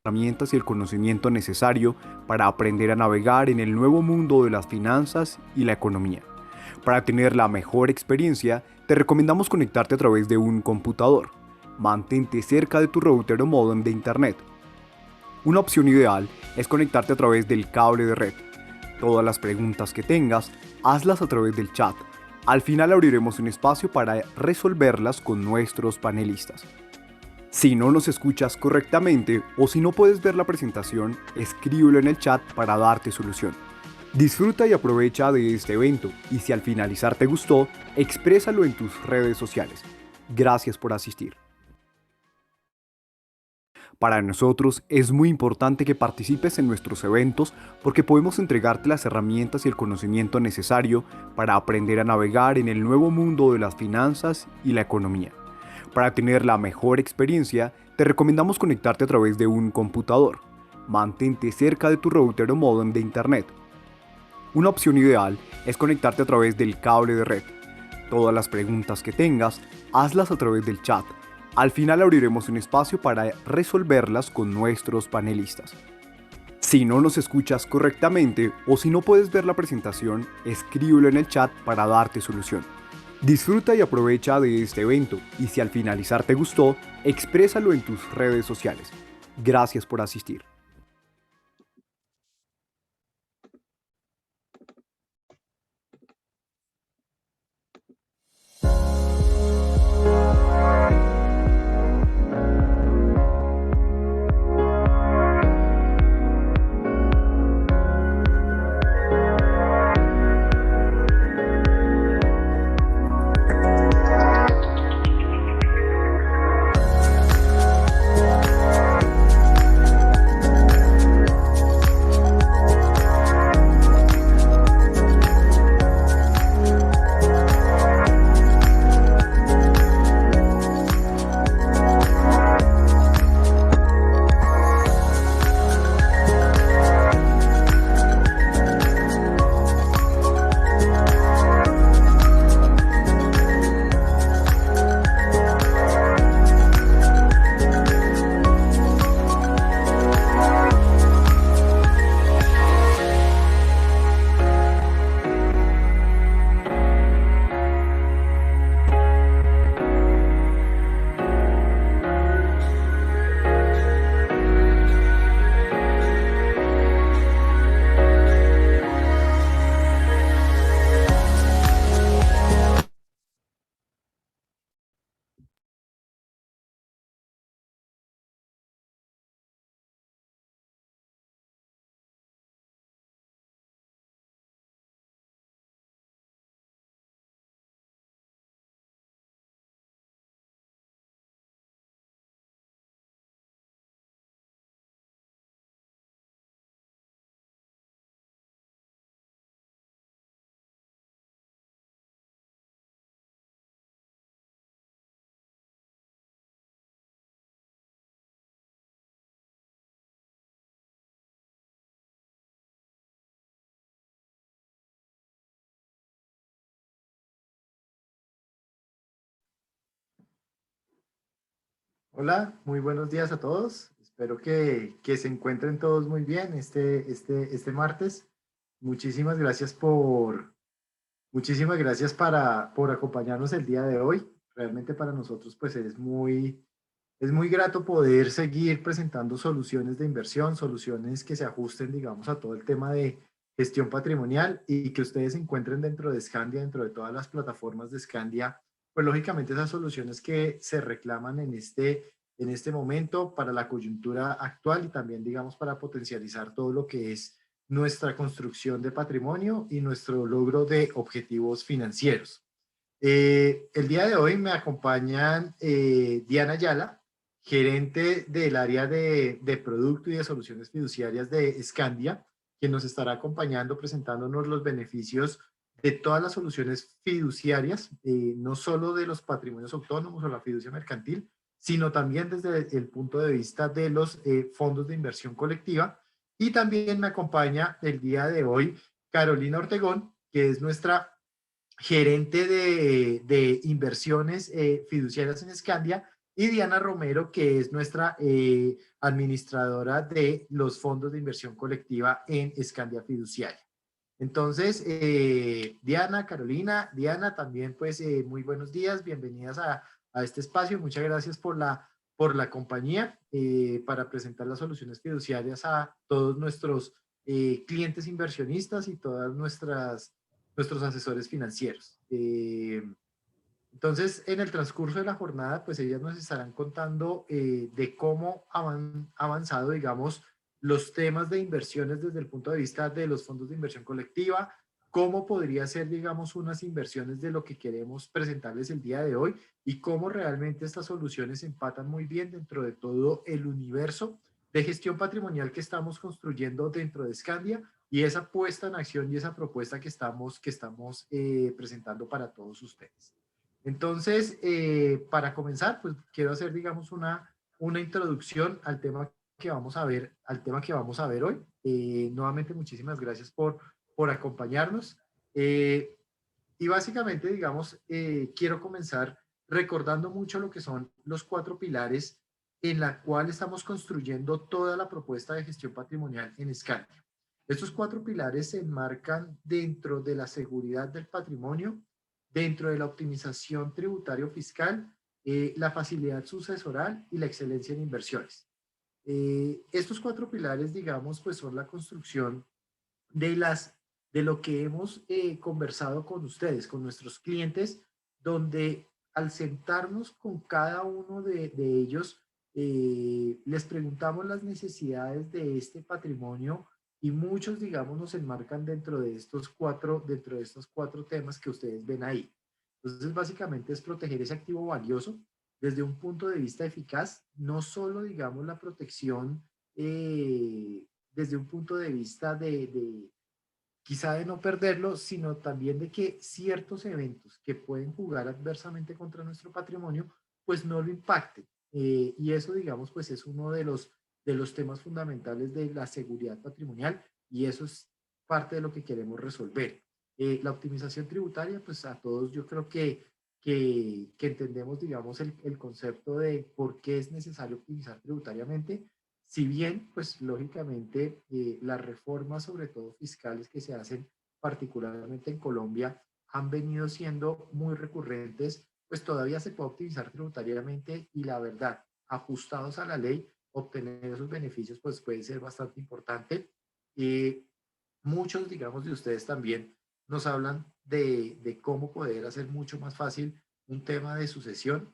Herramientas y el conocimiento necesario para aprender a navegar en el nuevo mundo de las finanzas y la economía. Para tener la mejor experiencia, te recomendamos conectarte a través de un computador. Mantente cerca de tu router o módem de internet. Una opción ideal es conectarte a través del cable de red. Todas las preguntas que tengas, hazlas a través del chat. Al final abriremos un espacio para resolverlas con nuestros panelistas. Si no nos escuchas correctamente o si no puedes ver la presentación, escríbelo en el chat para darte solución. Disfruta y aprovecha de este evento y si al finalizar te gustó, exprésalo en tus redes sociales. Gracias por asistir. Para nosotros es muy importante que participes en nuestros eventos porque podemos entregarte las herramientas y el conocimiento necesario para aprender a navegar en el nuevo mundo de las finanzas y la economía. Para tener la mejor experiencia, te recomendamos conectarte a través de un computador. Mantente cerca de tu router o módem de internet. Una opción ideal es conectarte a través del cable de red. Todas las preguntas que tengas, hazlas a través del chat. Al final abriremos un espacio para resolverlas con nuestros panelistas. Si no nos escuchas correctamente o si no puedes ver la presentación, escríbelo en el chat para darte solución. Disfruta y aprovecha de este evento y si al finalizar te gustó, exprésalo en tus redes sociales. Gracias por asistir. Hola, muy buenos días a todos. Espero que se encuentren todos muy bien este martes. Muchísimas gracias muchísimas gracias por acompañarnos el día de hoy. Realmente para nosotros pues es muy grato poder seguir presentando soluciones de inversión, soluciones que se ajusten, digamos, a todo el tema de gestión patrimonial y que ustedes encuentren dentro de Scandia, dentro de todas las plataformas de Scandia, pues lógicamente esas soluciones que se reclaman en este momento para la coyuntura actual y también, digamos, para potencializar todo lo que es nuestra construcción de patrimonio y nuestro logro de objetivos financieros. El día de hoy me acompañan Diana Ayala, gerente del área de producto y de soluciones fiduciarias de Scandia, quien nos estará acompañando presentándonos los beneficios de todas las soluciones fiduciarias, no solo de los patrimonios autónomos o la fiducia mercantil, sino también desde el punto de vista de los fondos de inversión colectiva. Y también me acompaña el día de hoy Carolina Ortegón, que es nuestra gerente de inversiones fiduciarias en Scandia y Diana Romero, que es nuestra administradora de los fondos de inversión colectiva en Scandia Fiduciaria. Entonces, Diana, Carolina, Diana, también pues muy buenos días, bienvenidas a este espacio, muchas gracias por la compañía para presentar las soluciones fiduciarias a todos nuestros clientes inversionistas y todas nuestros asesores financieros. Entonces, en el transcurso de la jornada, pues ellas nos estarán contando de cómo han avanzado, digamos, los temas de inversiones desde el punto de vista de los fondos de inversión colectiva, cómo podría ser, digamos, unas inversiones de lo que queremos presentarles el día de hoy y cómo realmente estas soluciones empatan muy bien dentro de todo el universo de gestión patrimonial que estamos construyendo dentro de Scandia y esa puesta en acción y esa propuesta que estamos presentando para todos ustedes. Entonces, para comenzar, pues quiero hacer, digamos, una introducción al tema que vamos a ver, hoy. Nuevamente, muchísimas gracias por acompañarnos. Eh, y básicamente, digamos, quiero comenzar recordando mucho lo que son los cuatro pilares en la cual estamos construyendo toda la propuesta de gestión patrimonial en Scandia. Estos cuatro pilares se enmarcan dentro de la seguridad del patrimonio, dentro de la optimización tributario fiscal, la facilidad sucesoral y la excelencia en inversiones. Estos cuatro pilares, digamos, pues son la construcción de, de lo que hemos conversado con ustedes, con nuestros clientes, donde al sentarnos con cada uno de ellos, les preguntamos las necesidades de este patrimonio y muchos, digamos, nos enmarcan dentro de estos cuatro temas que ustedes ven ahí. Entonces, básicamente es proteger ese activo valioso desde un punto de vista eficaz, no solo, digamos, la protección desde un punto de vista quizá de no perderlo, sino también de que ciertos eventos que pueden jugar adversamente contra nuestro patrimonio, pues no lo impacten. Y eso, digamos, pues es uno de los temas fundamentales de la seguridad patrimonial y eso es parte de lo que queremos resolver. La optimización tributaria, pues a todos yo creo que entendemos, digamos, el concepto de por qué es necesario optimizar tributariamente, si bien, pues lógicamente, las reformas, sobre todo fiscales, que se hacen particularmente en Colombia, han venido siendo muy recurrentes, pues todavía se puede optimizar tributariamente y la verdad, ajustados a la ley, obtener esos beneficios, pues puede ser bastante importante. Y muchos, digamos, de ustedes también nos hablan de cómo poder hacer mucho más fácil un tema de sucesión,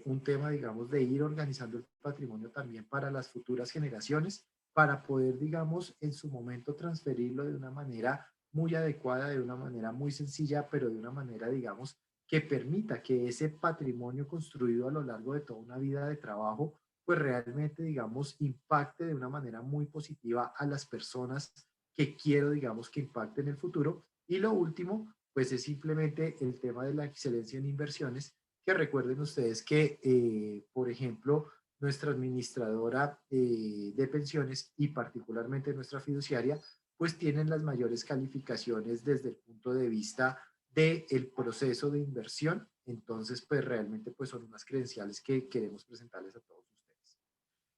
un tema, digamos, de ir organizando el patrimonio también para las futuras generaciones, para poder, digamos, en su momento transferirlo de una manera muy adecuada, de una manera muy sencilla, pero de una manera, digamos, que permita que ese patrimonio construido a lo largo de toda una vida de trabajo, pues realmente, digamos, impacte de una manera muy positiva a las personas que quiero, digamos, que impacte en el futuro. Y lo último, pues es simplemente el tema de la excelencia en inversiones, que recuerden ustedes que, por ejemplo, nuestra administradora de pensiones y particularmente nuestra fiduciaria, pues tienen las mayores calificaciones desde el punto de vista del proceso de inversión. Entonces, pues realmente pues son unas credenciales que queremos presentarles a todos ustedes.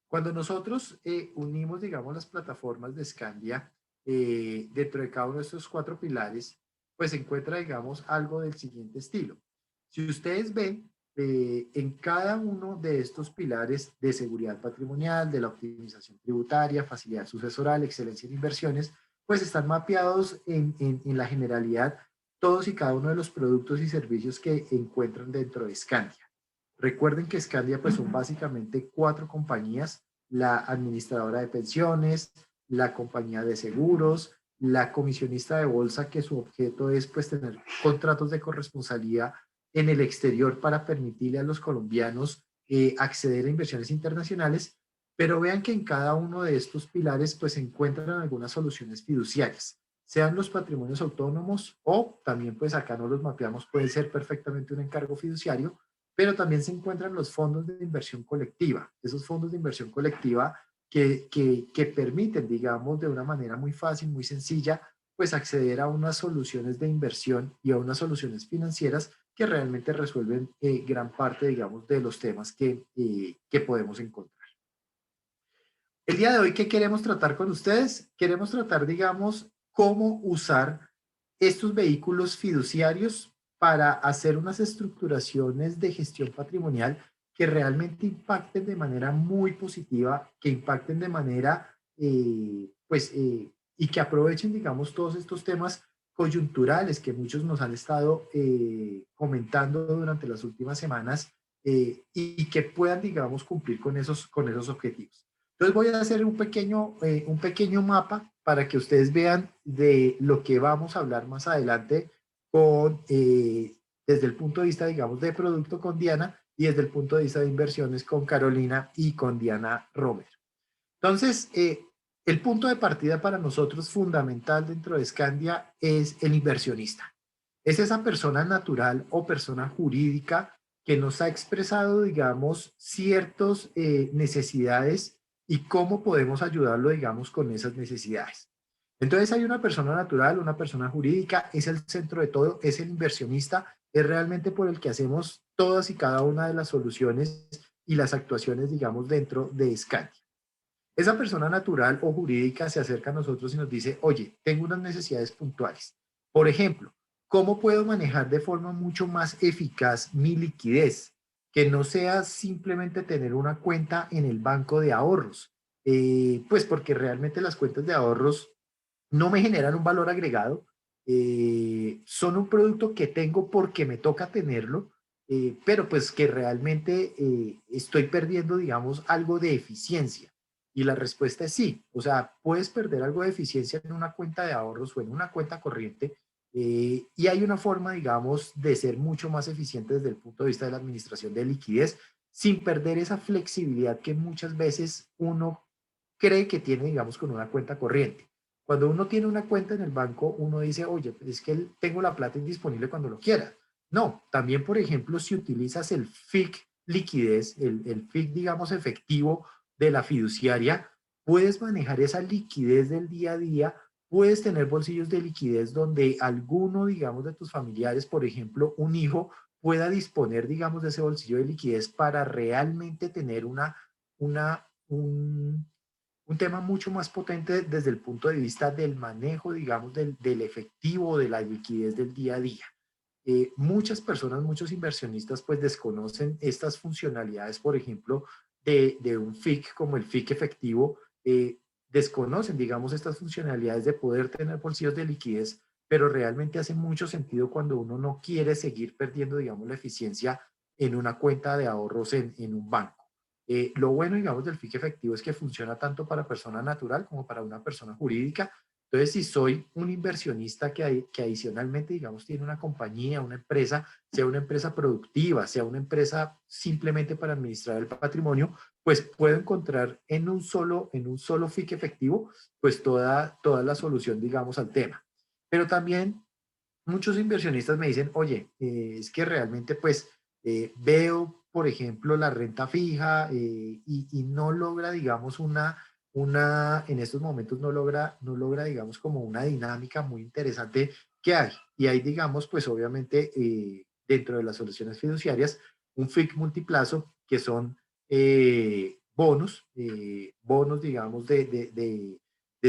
Cuando nosotros unimos, digamos, las plataformas de Scandia dentro de cada uno de estos cuatro pilares, pues se encuentra, digamos, algo del siguiente estilo. Si ustedes ven, en cada uno de estos pilares de seguridad patrimonial, de la optimización tributaria, facilidad sucesoral, excelencia en inversiones, pues están mapeados en la generalidad todos y cada uno de los productos y servicios que encuentran dentro de Scandia. Recuerden que Scandia pues son básicamente cuatro compañías: la administradora de pensiones, la compañía de seguros, la comisionista de bolsa, que su objeto es pues tener contratos de corresponsabilidad en el exterior para permitirle a los colombianos acceder a inversiones internacionales, pero vean que en cada uno de estos pilares pues se encuentran algunas soluciones fiduciarias, sean los patrimonios autónomos o también pues acá no los mapeamos, puede ser perfectamente un encargo fiduciario, pero también se encuentran los fondos de inversión colectiva, esos fondos de inversión colectiva que permiten, digamos, de una manera muy fácil, muy sencilla, pues acceder a unas soluciones de inversión y a unas soluciones financieras que realmente resuelven gran parte, digamos, de los temas que podemos encontrar. El día de hoy, ¿qué queremos tratar con ustedes? Queremos tratar, digamos, cómo usar estos vehículos fiduciarios para hacer unas estructuraciones de gestión patrimonial que realmente impacten de manera muy positiva, que impacten de manera, y que aprovechen, digamos, todos estos temas coyunturales que muchos nos han estado comentando durante las últimas semanas, y que puedan, digamos, cumplir con esos objetivos. Entonces voy a hacer un pequeño mapa para que ustedes vean de lo que vamos a hablar más adelante desde el punto de vista, digamos, de producto con Diana y desde el punto de vista de inversiones con Carolina y con Diana Romer. Entonces, el punto de partida para nosotros fundamental dentro de Scandia es el inversionista. Es esa persona natural o persona jurídica que nos ha expresado, digamos, ciertas necesidades y cómo podemos ayudarlo, digamos, con esas necesidades. Entonces hay una persona natural, una persona jurídica, es el centro de todo, es el inversionista, es realmente por el que hacemos todas y cada una de las soluciones y las actuaciones, digamos, dentro de Scandia. Esa persona natural o jurídica se acerca a nosotros y nos dice, oye, tengo unas necesidades puntuales. Por ejemplo, ¿cómo puedo manejar de forma mucho más eficaz mi liquidez? Que no sea simplemente tener una cuenta en el banco de ahorros. Pues porque realmente las cuentas de ahorros no me generan un valor agregado, son un producto que tengo porque me toca tenerlo, pero pues que realmente estoy perdiendo, digamos, algo de eficiencia. Y la respuesta es sí, o sea, puedes perder algo de eficiencia en una cuenta de ahorros o en una cuenta corriente, y hay una forma, digamos, de ser mucho más eficiente desde el punto de vista de la administración de liquidez, sin perder esa flexibilidad que muchas veces uno cree que tiene, digamos, con una cuenta corriente. Cuando uno tiene una cuenta en el banco, uno dice, oye, es que tengo la plata indisponible cuando lo quiera. No, también, por ejemplo, si utilizas el FIC liquidez, el FIC, digamos, efectivo de la fiduciaria, puedes manejar esa liquidez del día a día, puedes tener bolsillos de liquidez donde alguno, digamos, de tus familiares, por ejemplo, un hijo, pueda disponer, digamos, de ese bolsillo de liquidez para realmente tener un tema mucho más potente desde el punto de vista del manejo, digamos, del efectivo, de la liquidez del día a día. Muchas personas, muchos inversionistas, pues desconocen estas funcionalidades, por ejemplo, de un FIC como el FIC efectivo, desconocen, digamos, estas funcionalidades de poder tener bolsillos de liquidez, pero realmente hace mucho sentido cuando uno no quiere seguir perdiendo, digamos, la eficiencia en una cuenta de ahorros en un banco. Lo bueno, digamos, del FIC efectivo es que funciona tanto para persona natural como para una persona jurídica. Entonces, si soy un inversionista que adicionalmente, digamos, tiene una compañía, una empresa, sea una empresa productiva, sea una empresa simplemente para administrar el patrimonio, pues puedo encontrar en un solo FIC efectivo, pues toda la solución, digamos, al tema. Pero también muchos inversionistas me dicen, oye, es que realmente pues veo, por ejemplo, la renta fija, y no logra, digamos, en estos momentos no logra, digamos, como una dinámica muy interesante que hay. Y hay, digamos, pues obviamente dentro de las soluciones fiduciarias, un FIC multiplazo que son bonos, digamos, de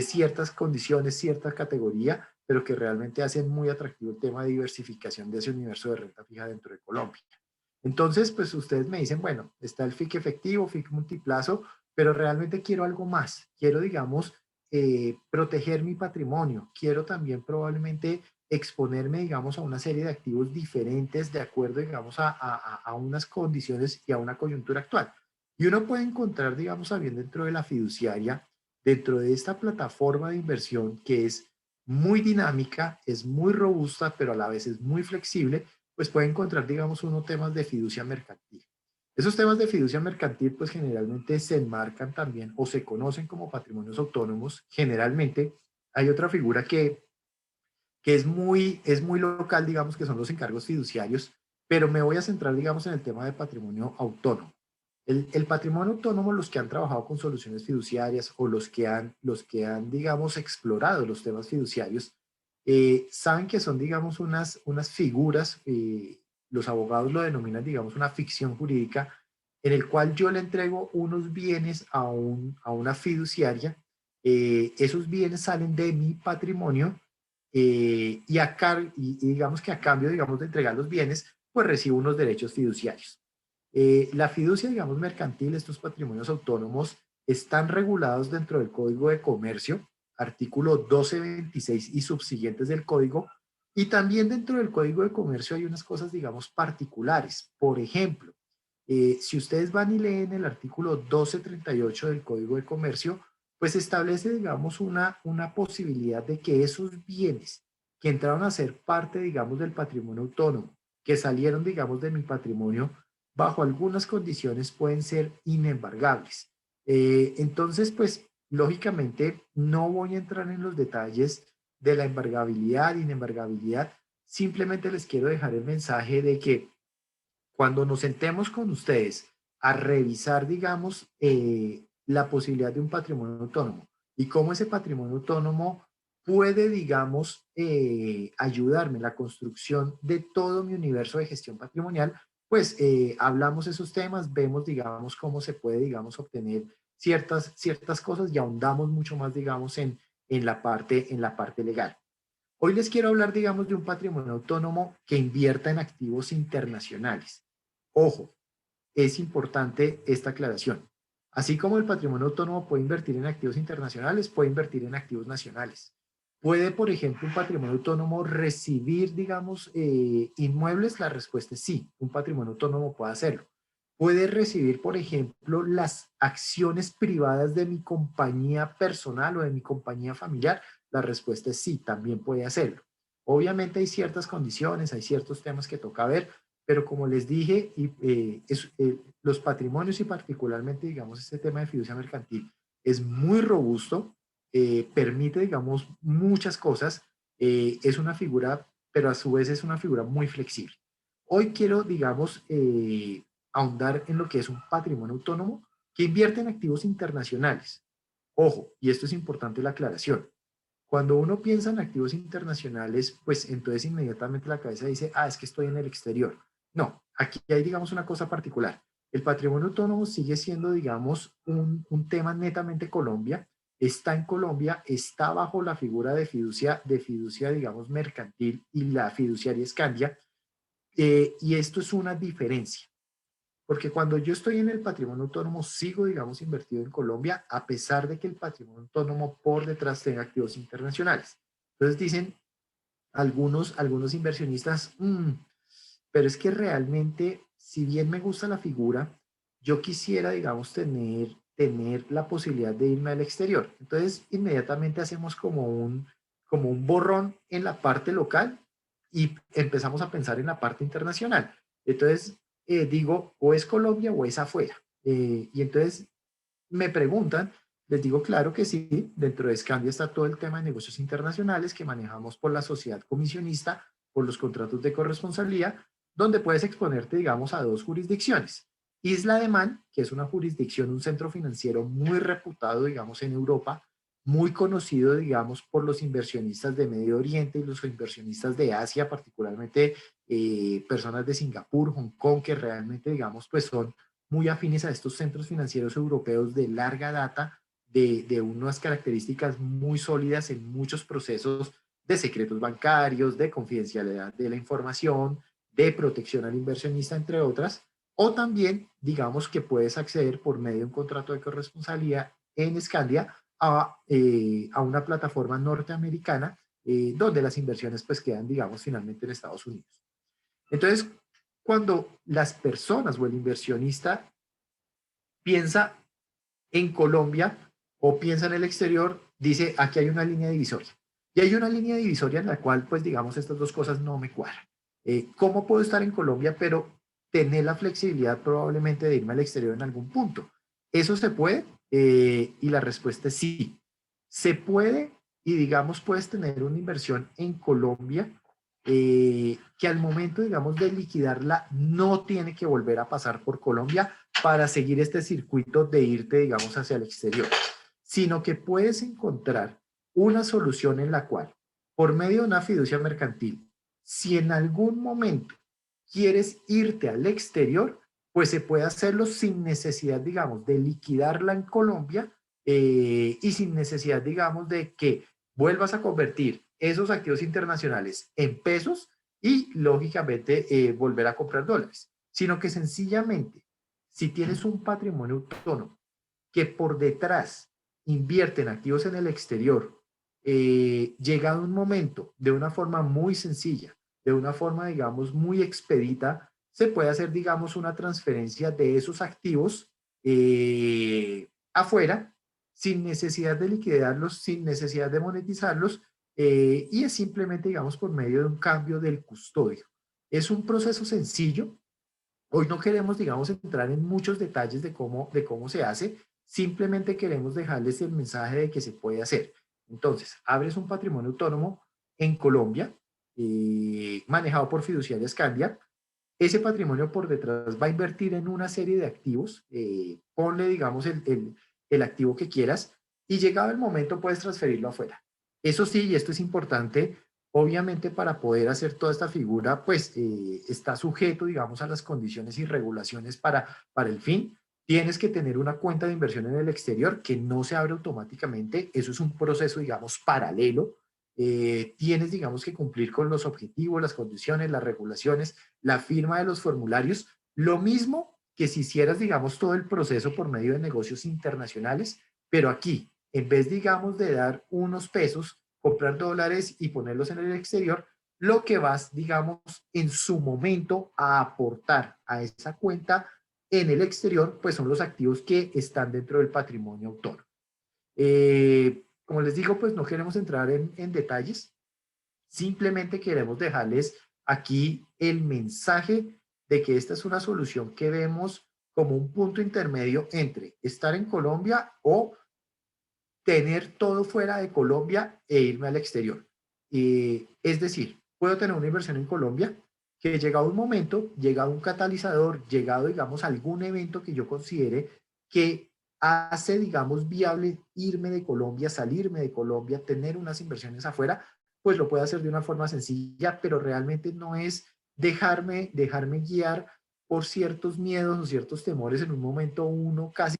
ciertas condiciones, cierta categoría, pero que realmente hacen muy atractivo el tema de diversificación de ese universo de renta fija dentro de Colombia. Entonces, pues ustedes me dicen, bueno, está el FIC efectivo, FIC multiplazo, pero realmente quiero algo más. Quiero, digamos, proteger mi patrimonio. Quiero también probablemente exponerme, digamos, a una serie de activos diferentes de acuerdo, digamos, a unas condiciones y a una coyuntura actual. Y uno puede encontrar, digamos, también dentro de la fiduciaria, dentro de esta plataforma de inversión que es muy dinámica, es muy robusta, pero a la vez es muy flexible, pues puede encontrar, digamos, unos temas de fiducia mercantil. Esos temas de fiducia mercantil, pues generalmente se enmarcan también o se conocen como patrimonios autónomos. Generalmente hay otra figura que es muy local, digamos, que son los encargos fiduciarios, pero me voy a centrar, digamos, en el tema de patrimonio autónomo. El patrimonio autónomo, los que han trabajado con soluciones fiduciarias o los que han, digamos, explorado los temas fiduciarios, saben que son, digamos, unas figuras, los abogados lo denominan, digamos, una ficción jurídica, en el cual yo le entrego unos bienes a una fiduciaria, esos bienes salen de mi patrimonio y digamos que a cambio, digamos, de entregar los bienes, pues recibo unos derechos fiduciarios. La fiducia, digamos, mercantil, estos patrimonios autónomos, están regulados dentro del Código de Comercio, artículo 1226 y subsiguientes del código, y también dentro del Código de Comercio hay unas cosas, digamos, particulares. Por ejemplo, si ustedes van y leen el artículo 1238 del Código de Comercio, pues establece, digamos, una posibilidad de que esos bienes que entraron a ser parte, digamos, del patrimonio autónomo, que salieron, digamos, de mi patrimonio, bajo algunas condiciones pueden ser inembargables. Entonces, pues, lógicamente, no voy a entrar en los detalles de la embargabilidad, inembargabilidad. Simplemente les quiero dejar el mensaje de que cuando nos sentemos con ustedes a revisar, digamos, la posibilidad de un patrimonio autónomo y cómo ese patrimonio autónomo puede, digamos, ayudarme en la construcción de todo mi universo de gestión patrimonial, pues hablamos esos temas, vemos, digamos, cómo se puede, digamos, obtener ciertas cosas y ahondamos mucho más, digamos, en la parte legal. Hoy les quiero hablar, digamos, de un patrimonio autónomo que invierta en activos internacionales. Ojo, es importante esta aclaración. Así como el patrimonio autónomo puede invertir en activos internacionales, puede invertir en activos nacionales. ¿Puede, por ejemplo, un patrimonio autónomo recibir, digamos, inmuebles? La respuesta es sí, un patrimonio autónomo puede hacerlo. ¿Puede recibir, por ejemplo, las acciones privadas de mi compañía personal o de mi compañía familiar? La respuesta es sí, también puede hacerlo. Obviamente hay ciertas condiciones, hay ciertos temas que toca ver, pero como les dije, los patrimonios y particularmente, digamos, este tema de fiducia mercantil es muy robusto, permite, digamos, muchas cosas, es una figura, pero a su vez es una figura muy flexible. Hoy quiero, digamos, ahondar en lo que es un patrimonio autónomo que invierte en activos internacionales. Ojo, y esto es importante la aclaración. Cuando uno piensa en activos internacionales, pues entonces inmediatamente la cabeza dice, ah, es que estoy en el exterior. No, aquí hay, digamos, una cosa particular. El patrimonio autónomo sigue siendo, digamos, un tema netamente Colombia. Está en Colombia, está bajo la figura de fiducia, digamos, mercantil y la fiduciaria Escandia. Y esto es una diferencia. Porque cuando yo estoy en el patrimonio autónomo, sigo, digamos, invertido en Colombia, a pesar de que el patrimonio autónomo por detrás tenga activos internacionales. Entonces dicen algunos inversionistas, pero es que realmente, si bien me gusta la figura, yo quisiera, digamos, tener la posibilidad de irme al exterior. Entonces, inmediatamente hacemos como un borrón en la parte local y empezamos a pensar en la parte internacional. Entonces, digo, o es Colombia o es afuera. Y entonces me preguntan, les digo, claro que sí, dentro de Scandia está todo el tema de negocios internacionales que manejamos por la sociedad comisionista, por los contratos de corresponsabilidad, donde puedes exponerte, digamos, a dos jurisdicciones. Isla de Man, que es una jurisdicción, un centro financiero muy reputado, digamos, en Europa, muy conocido, digamos, por los inversionistas de Medio Oriente y los inversionistas de Asia, particularmente personas de Singapur, Hong Kong, que realmente, digamos, pues son muy afines a estos centros financieros europeos de larga data, de unas características muy sólidas en muchos procesos de secretos bancarios, de confidencialidad de la información, de protección al inversionista, entre otras, o también, digamos, que puedes acceder por medio de un contrato de corresponsabilidad en Scandia a una plataforma norteamericana donde las inversiones pues quedan, digamos, finalmente en Estados Unidos. Entonces, cuando las personas o el inversionista piensa en Colombia o piensa en el exterior, dice, aquí hay una línea divisoria. Y hay una línea divisoria en la cual, pues digamos, estas dos cosas no me cuadran. ¿Cómo puedo estar en Colombia, pero tener la flexibilidad probablemente de irme al exterior en algún punto? ¿Eso se puede? Y la respuesta es sí. Se puede y digamos, puedes tener una inversión en Colombia que al momento, digamos, de liquidarla no tiene que volver a pasar por Colombia para seguir este circuito de irte, digamos, hacia el exterior, sino que puedes encontrar una solución en la cual, por medio de una fiducia mercantil, si en algún momento quieres irte al exterior, pues se puede hacerlo sin necesidad, digamos, de liquidarla en Colombia y sin necesidad, digamos, de que vuelvas a convertir esos activos internacionales en pesos y, lógicamente, volver a comprar dólares, sino que sencillamente, si tienes un patrimonio autónomo que por detrás invierte en activos en el exterior, llegado un momento, de una forma muy sencilla, de una forma, digamos, muy expedita, se puede hacer, digamos, una transferencia de esos activos afuera, sin necesidad de liquidarlos, sin necesidad de monetizarlos, y es simplemente, digamos, por medio de un cambio del custodio. Es un proceso sencillo. Hoy no queremos, digamos, entrar en muchos detalles de cómo se hace, simplemente queremos dejarles el mensaje de que se puede hacer. Entonces, abres un patrimonio autónomo en Colombia, manejado por Fiduciaria Scandia. Ese patrimonio por detrás va a invertir en una serie de activos, ponle, digamos, el activo que quieras, y llegado el momento puedes transferirlo afuera. Eso sí, y esto es importante, obviamente para poder hacer toda esta figura, pues está sujeto, digamos, a las condiciones y regulaciones para el fin. Tienes que tener una cuenta de inversión en el exterior que no se abre automáticamente. Eso es un proceso, digamos, paralelo. Tienes, digamos, que cumplir con los objetivos, las condiciones, las regulaciones, la firma de los formularios, lo mismo que si hicieras, digamos, todo el proceso por medio de negocios internacionales, pero aquí, en vez, digamos, de dar unos pesos, comprar dólares y ponerlos en el exterior, lo que vas, digamos, en su momento a aportar a esa cuenta en el exterior, pues son los activos que están dentro del patrimonio autónomo. Como les digo, pues no queremos entrar en detalles, simplemente queremos dejarles aquí el mensaje de que esta es una solución que vemos como un punto intermedio entre estar en Colombia o tener todo fuera de Colombia e irme al exterior. Es decir, puedo tener una inversión en Colombia que llegado un momento, llegado un catalizador, llegado, digamos, algún evento que yo considere que hace, digamos, viable irme de Colombia, salirme de Colombia, tener unas inversiones afuera, pues lo puedo hacer de una forma sencilla, pero realmente no es dejarme guiar por ciertos miedos o ciertos temores en un momento uno casi,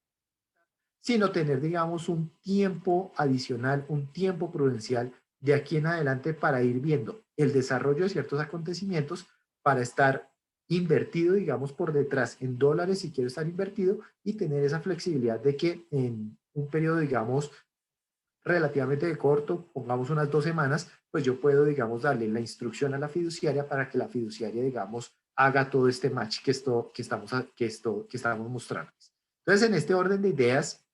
sino tener, digamos, un tiempo adicional, un tiempo prudencial de aquí en adelante para ir viendo el desarrollo de ciertos acontecimientos, para estar invertido, digamos, por detrás en dólares si quiero estar invertido y tener esa flexibilidad de que en un periodo, digamos, relativamente corto, pongamos unas 2 semanas, pues yo puedo, digamos, darle la instrucción a la fiduciaria para que la fiduciaria, digamos, haga todo este match que estamos mostrando. Entonces, en este orden de ideas,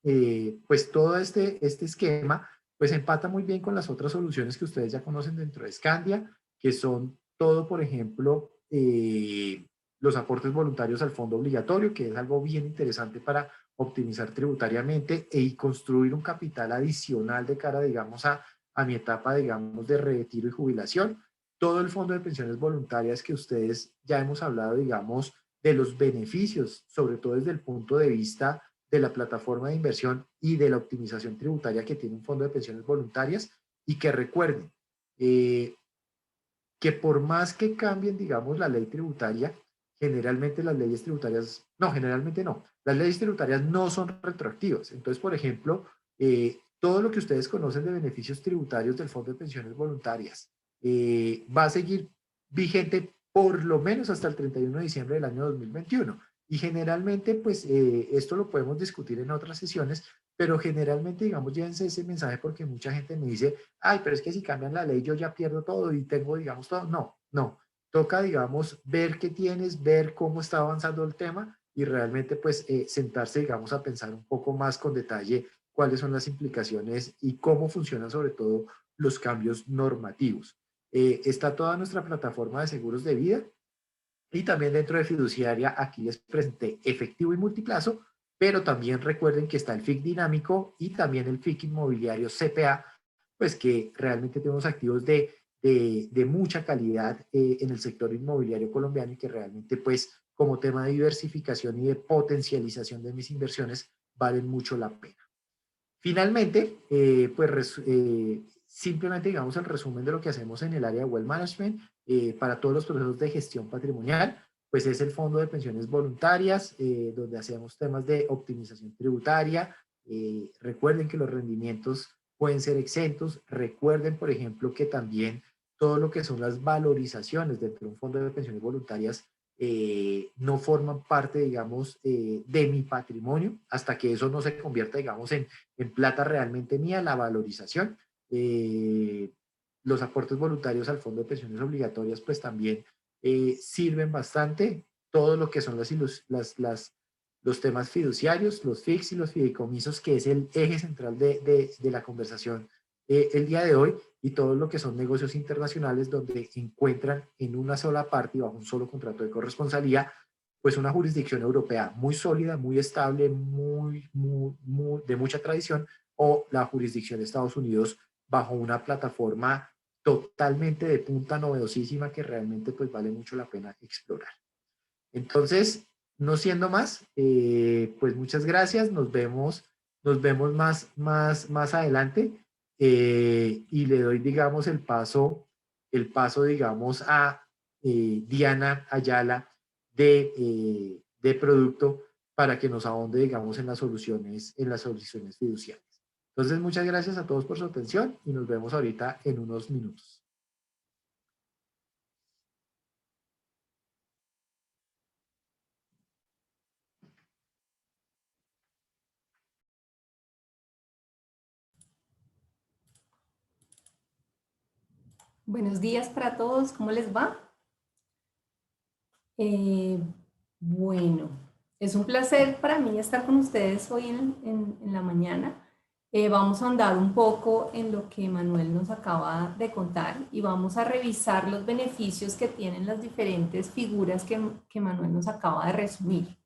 pues todo este esquema, pues empata muy bien con las otras soluciones que ustedes ya conocen dentro de Scandia, que son todo, por ejemplo, los aportes voluntarios al fondo obligatorio, que es algo bien interesante para optimizar tributariamente y construir un capital adicional de cara, digamos, a mi etapa, digamos, de retiro y jubilación. Todo el fondo de pensiones voluntarias que ustedes ya hemos hablado, digamos, de los beneficios, sobre todo desde el punto de vista de la plataforma de inversión y de la optimización tributaria que tiene un fondo de pensiones voluntarias, y que recuerden que por más que cambien, digamos, la ley tributaria, generalmente las leyes tributarias, no, generalmente no, las leyes tributarias no son retroactivas. Entonces, por ejemplo, todo lo que ustedes conocen de beneficios tributarios del Fondo de Pensiones Voluntarias va a seguir vigente por lo menos hasta el 31 de diciembre del año 2021. Y generalmente, pues esto lo podemos discutir en otras sesiones, pero generalmente, digamos, llévense ese mensaje porque mucha gente me dice, ay, pero es que si cambian la ley yo ya pierdo todo y tengo, digamos, todo. No, no. Toca, digamos, ver qué tienes, ver cómo está avanzando el tema y realmente, pues, sentarse, digamos, a pensar un poco más con detalle cuáles son las implicaciones y cómo funcionan sobre todo los cambios normativos. Está toda nuestra plataforma de seguros de vida y también dentro de fiduciaria aquí les presenté efectivo y multiplazo, pero también recuerden que está el FIC dinámico y también el FIC inmobiliario CPA, pues que realmente tenemos activos de mucha calidad en el sector inmobiliario colombiano y que realmente pues como tema de diversificación y de potencialización de mis inversiones valen mucho la pena. Finalmente, simplemente digamos el resumen de lo que hacemos en el área de Wealth Management para todos los procesos de gestión patrimonial. pues es el Fondo de Pensiones Voluntarias, donde hacemos temas de optimización tributaria. Recuerden que los rendimientos pueden ser exentos. Recuerden, por ejemplo, que también todo lo que son las valorizaciones dentro de un fondo de pensiones voluntarias no forman parte, digamos, de mi patrimonio hasta que eso no se convierta, digamos, en plata realmente mía, la valorización. Los aportes voluntarios al fondo de pensiones obligatorias, pues también sirven bastante. Todo lo que son los temas fiduciarios, los FIX y los fideicomisos, que es el eje central de la conversación el día de hoy, y todo lo que son negocios internacionales donde encuentran en una sola parte y bajo un solo contrato de corresponsalía, pues una jurisdicción europea muy sólida, muy estable, de mucha tradición, o la jurisdicción de Estados Unidos bajo una plataforma totalmente de punta, novedosísima, que realmente pues vale mucho la pena explorar. Entonces, no siendo más, pues muchas gracias, nos vemos más adelante, y le doy, digamos, el paso, digamos, a Diana Ayala de producto para que nos ahonde, digamos, en las soluciones fiduciarias. Entonces, muchas gracias a todos por su atención y nos vemos ahorita en unos minutos. Buenos días para todos, ¿cómo les va? Bueno, es un placer para mí estar con ustedes hoy en la mañana. Vamos a ahondar un poco en lo que Manuel nos acaba de contar y vamos a revisar los beneficios que tienen las diferentes figuras que Manuel nos acaba de resumir.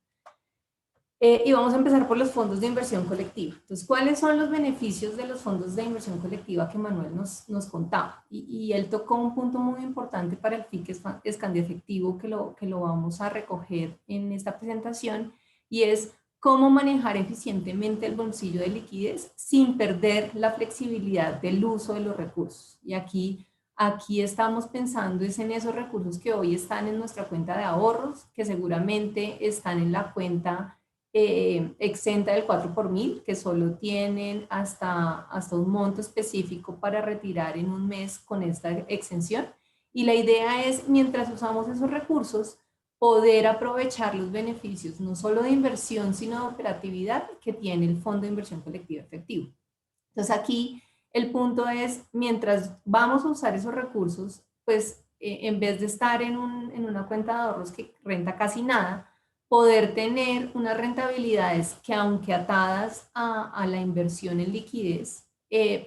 Y vamos a empezar por los fondos de inversión colectiva. Entonces, ¿cuáles son los beneficios de los fondos de inversión colectiva que Manuel nos contaba? Y él tocó un punto muy importante para el FIC Escandiafectivo que lo vamos a recoger en esta presentación, y es cómo manejar eficientemente el bolsillo de liquidez sin perder la flexibilidad del uso de los recursos. Y aquí estamos pensando es en esos recursos que hoy están en nuestra cuenta de ahorros, que seguramente están en la cuenta exenta del 4 por 1000, que solo tienen hasta un monto específico para retirar en un mes con esta exención. Y la idea es, mientras usamos esos recursos, poder aprovechar los beneficios no solo de inversión, sino de operatividad que tiene el Fondo de Inversión Colectiva Efectivo. Entonces aquí el punto es, mientras vamos a usar esos recursos, pues en vez de estar en una cuenta de ahorros que renta casi nada, poder tener unas rentabilidades que, aunque atadas a la inversión en liquidez,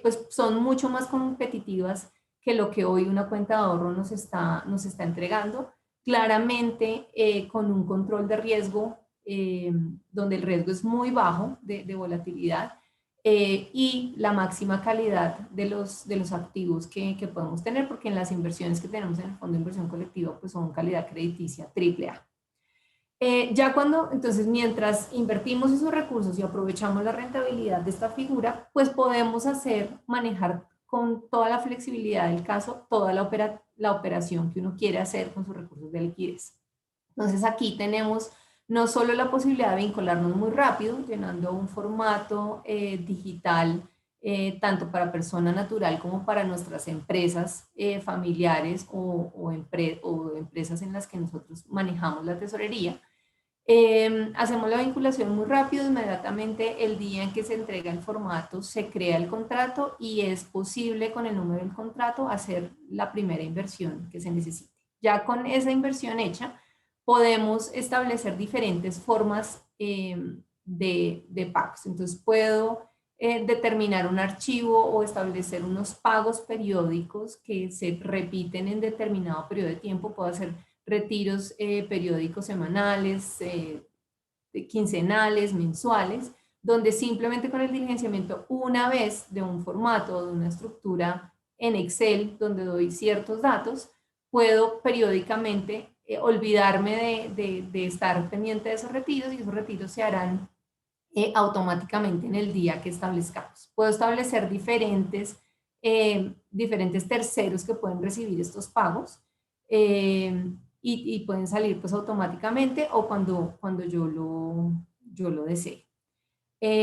pues son mucho más competitivas que lo que hoy una cuenta de ahorro nos está entregando, claramente con un control de riesgo donde el riesgo es muy bajo de volatilidad, y la máxima calidad de los activos que podemos tener, porque en las inversiones que tenemos en el Fondo de Inversión Colectiva pues son calidad crediticia AAA. Entonces, mientras invertimos esos recursos y aprovechamos la rentabilidad de esta figura, pues podemos manejar con toda la flexibilidad del caso, toda la operación que uno quiere hacer con sus recursos de liquidez. Entonces aquí tenemos no solo la posibilidad de vincularnos muy rápido, llenando un formato digital, tanto para persona natural como para nuestras empresas familiares o empresas en las que nosotros manejamos la tesorería. Hacemos la vinculación muy rápido, inmediatamente el día en que se entrega el formato se crea el contrato y es posible con el número del contrato hacer la primera inversión que se necesite. Ya con esa inversión hecha podemos establecer diferentes formas de pagos. Entonces puedo determinar un archivo o establecer unos pagos periódicos que se repiten en determinado periodo de tiempo. Puedo hacer retiros periódicos semanales, quincenales, mensuales, donde simplemente con el diligenciamiento una vez de un formato, de una estructura en Excel, donde doy ciertos datos, puedo periódicamente olvidarme de estar pendiente de esos retiros, y esos retiros se harán automáticamente en el día que establezcamos. Puedo establecer diferentes terceros que pueden recibir estos pagos, y pueden salir pues automáticamente o cuando yo lo desee.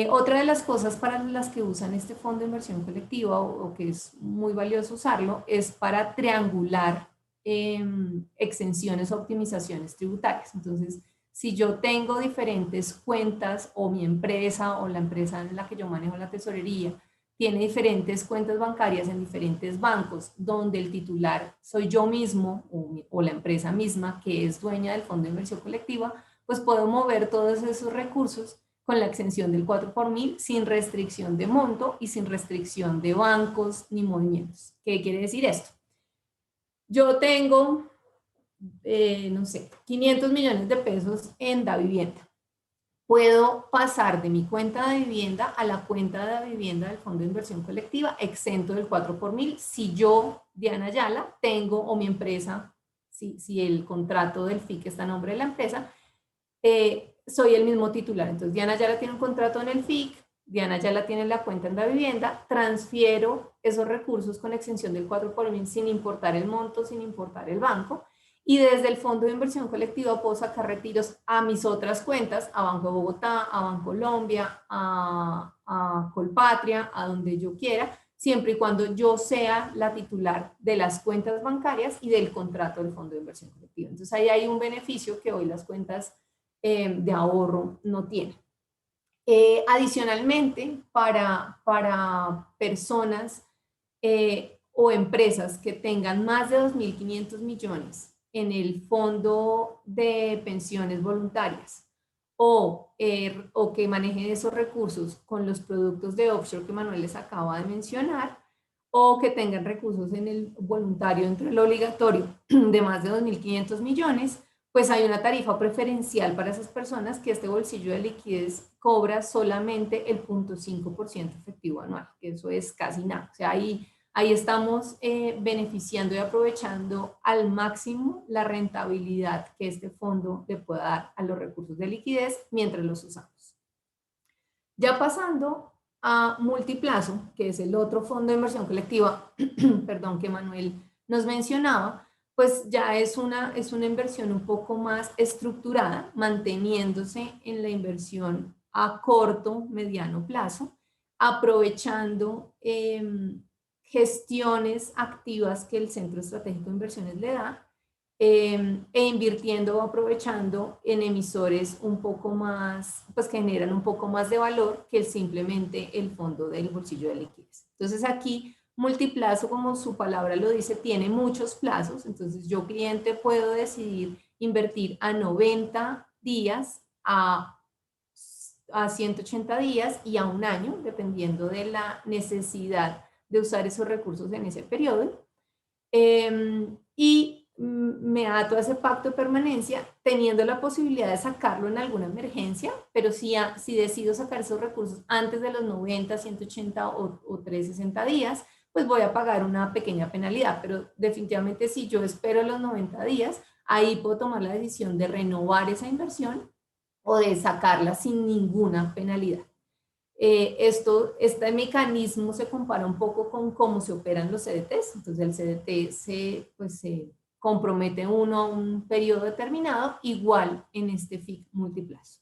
Otra de las cosas para las que usan este fondo de inversión colectiva o que es muy valioso usarlo es para triangular exenciones o optimizaciones tributarias. Entonces, si yo tengo diferentes cuentas o mi empresa o la empresa en la que yo manejo la tesorería tiene diferentes cuentas bancarias en diferentes bancos donde el titular soy yo mismo o la empresa misma que es dueña del fondo de inversión colectiva, pues puedo mover todos esos recursos con la exención del 4 por 1000 sin restricción de monto y sin restricción de bancos ni movimientos. ¿Qué quiere decir esto? Yo tengo, no sé, 500 millones de pesos en Davivienda. Puedo pasar de mi cuenta de vivienda a la cuenta de vivienda del Fondo de Inversión Colectiva exento del 4 por 1000 si yo, Diana Ayala, tengo o mi empresa, si el contrato del FIC está a nombre de la empresa, soy el mismo titular. Entonces, Diana ya la tiene un contrato en el FIC, Diana ya la tiene la cuenta en la vivienda, transfiero esos recursos con exención del 4 por 1000 sin importar el monto, sin importar el banco. Y desde el Fondo de Inversión Colectiva puedo sacar retiros a mis otras cuentas, a Banco de Bogotá, a Bancolombia, a Colpatria, a donde yo quiera, siempre y cuando yo sea la titular de las cuentas bancarias y del contrato del Fondo de Inversión Colectiva. Entonces ahí hay un beneficio que hoy las cuentas de ahorro no tienen. Adicionalmente, para personas o empresas que tengan más de 2.500 millones en el fondo de pensiones voluntarias o que manejen esos recursos con los productos de offshore que Manuel les acaba de mencionar, o que tengan recursos en el voluntario entre el obligatorio de más de 2.500 millones, pues hay una tarifa preferencial para esas personas que este bolsillo de liquidez cobra solamente el 0.5% efectivo anual, que eso es casi nada. O sea, ahí estamos beneficiando y aprovechando al máximo la rentabilidad que este fondo le pueda dar a los recursos de liquidez mientras los usamos. Ya pasando a Multiplazo, que es el otro fondo de inversión colectiva, perdón, que Manuel nos mencionaba, pues ya es una inversión un poco más estructurada, manteniéndose en la inversión a corto, mediano plazo, aprovechando gestiones activas que el Centro Estratégico de Inversiones le da e invirtiendo o aprovechando en emisores un poco más, pues que generan un poco más de valor que simplemente el fondo del bolsillo de liquidez. Entonces aquí Multiplazo, como su palabra lo dice, tiene muchos plazos. Entonces yo cliente puedo decidir invertir a 90 días, a 180 días y a un año, dependiendo de la necesidad de usar esos recursos en ese periodo. Y me ato a ese pacto de permanencia teniendo la posibilidad de sacarlo en alguna emergencia, pero si decido sacar esos recursos antes de los 90, 180 o 360 días, pues voy a pagar una pequeña penalidad, pero definitivamente si yo espero los 90 días, ahí puedo tomar la decisión de renovar esa inversión o de sacarla sin ninguna penalidad. Este mecanismo se compara un poco con cómo se operan los CDTs. Entonces el CDT se compromete uno a un periodo determinado, igual en este FIC Multiplazo.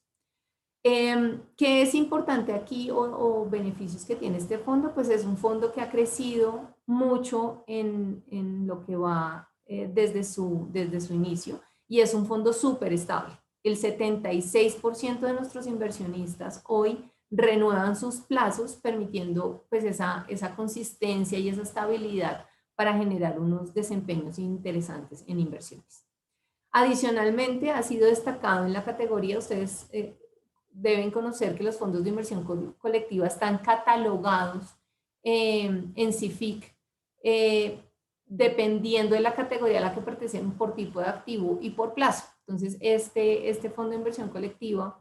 ¿Qué es importante aquí o beneficios que tiene este fondo? Pues es un fondo que ha crecido mucho en lo que va desde su inicio y es un fondo súper estable. El 76% de nuestros inversionistas hoy renuevan sus plazos, permitiendo pues esa consistencia y esa estabilidad para generar unos desempeños interesantes en inversiones. Adicionalmente, ha sido destacado en la categoría, ustedes deben conocer que los fondos de inversión colectiva están catalogados en CIFIC, dependiendo de la categoría a la que pertenecen por tipo de activo y por plazo. Entonces, este fondo de inversión colectiva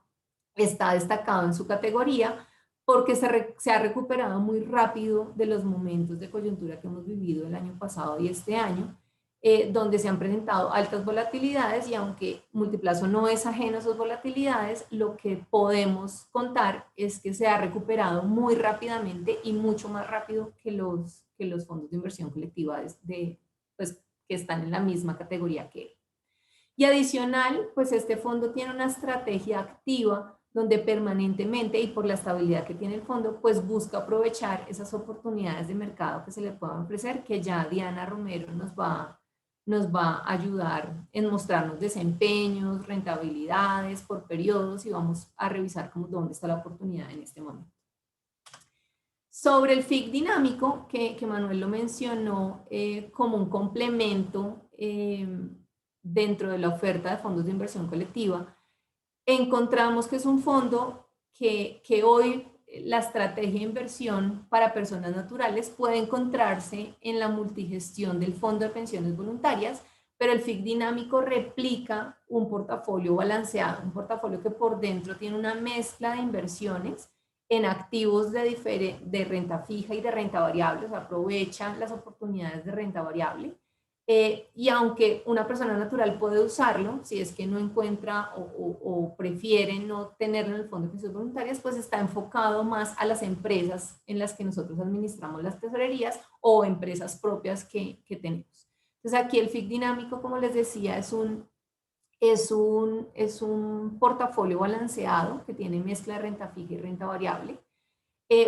está destacado en su categoría porque se ha recuperado muy rápido de los momentos de coyuntura que hemos vivido el año pasado y este año, donde se han presentado altas volatilidades y aunque Multiplazo no es ajeno a esas volatilidades, lo que podemos contar es que se ha recuperado muy rápidamente y mucho más rápido que los fondos de inversión colectiva pues, que están en la misma categoría que él. Y adicional, pues este fondo tiene una estrategia activa donde permanentemente y por la estabilidad que tiene el fondo, pues busca aprovechar esas oportunidades de mercado que se le puedan ofrecer, que ya Diana Romero nos va a ayudar en mostrarnos desempeños, rentabilidades por periodos y vamos a revisar cómo, dónde está la oportunidad en este momento. Sobre el FIC dinámico, que Manuel lo mencionó como un complemento dentro de la oferta de fondos de inversión colectiva, encontramos que es un fondo que hoy la estrategia de inversión para personas naturales puede encontrarse en la multigestión del Fondo de Pensiones Voluntarias, pero el FIC dinámico replica un portafolio balanceado, un portafolio que por dentro tiene una mezcla de inversiones en activos de renta fija y de renta variable, o sea, aprovecha las oportunidades de renta variable. Y aunque una persona natural puede usarlo, si es que no encuentra o prefiere no tenerlo en el fondo de pensiones voluntarias, pues está enfocado más a las empresas en las que nosotros administramos las tesorerías o empresas propias que tenemos. Entonces aquí el FIC dinámico, como les decía, es un portafolio balanceado que tiene mezcla de renta fija y renta variable.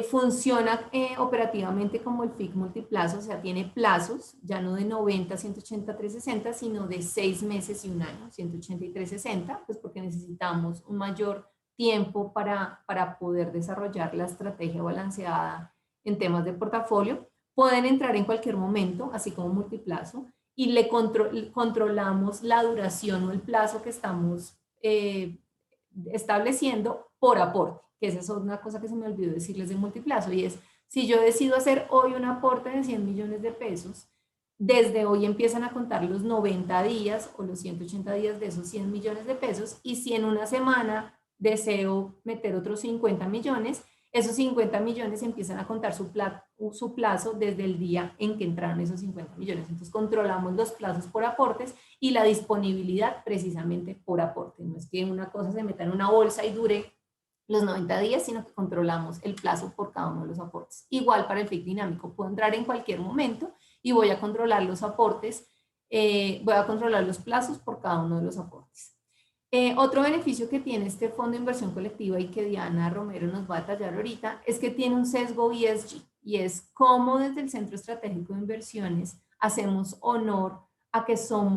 Funciona operativamente como el FIC multiplazo, o sea, tiene plazos, ya no de 90, 180, 360, sino de 6 meses y un año, 180 y 360, pues porque necesitamos un mayor tiempo para poder desarrollar la estrategia balanceada en temas de portafolio. Pueden entrar en cualquier momento, así como multiplazo, y le controlamos la duración o el plazo que estamos estableciendo por aporte, que esa es una cosa que se me olvidó decirles de multiplazo, y es, si yo decido hacer hoy un aporte de 100 millones de pesos, desde hoy empiezan a contar los 90 días o los 180 días de esos 100 millones de pesos, y si en una semana deseo meter otros 50 millones, esos 50 millones empiezan a contar su plazo desde el día en que entraron esos 50 millones. Entonces controlamos los plazos por aportes y la disponibilidad precisamente por aporte. No es que una cosa se meta en una bolsa y dure los 90 días, sino que controlamos el plazo por cada uno de los aportes. Igual para el FIC dinámico, puedo entrar en cualquier momento y voy a controlar los aportes, voy a controlar los plazos por cada uno de los aportes. Otro beneficio que tiene este fondo de inversión colectiva y que Diana Romero nos va a detallar ahorita es que tiene un sesgo ESG, y es cómo desde el Centro Estratégico de Inversiones hacemos honor a que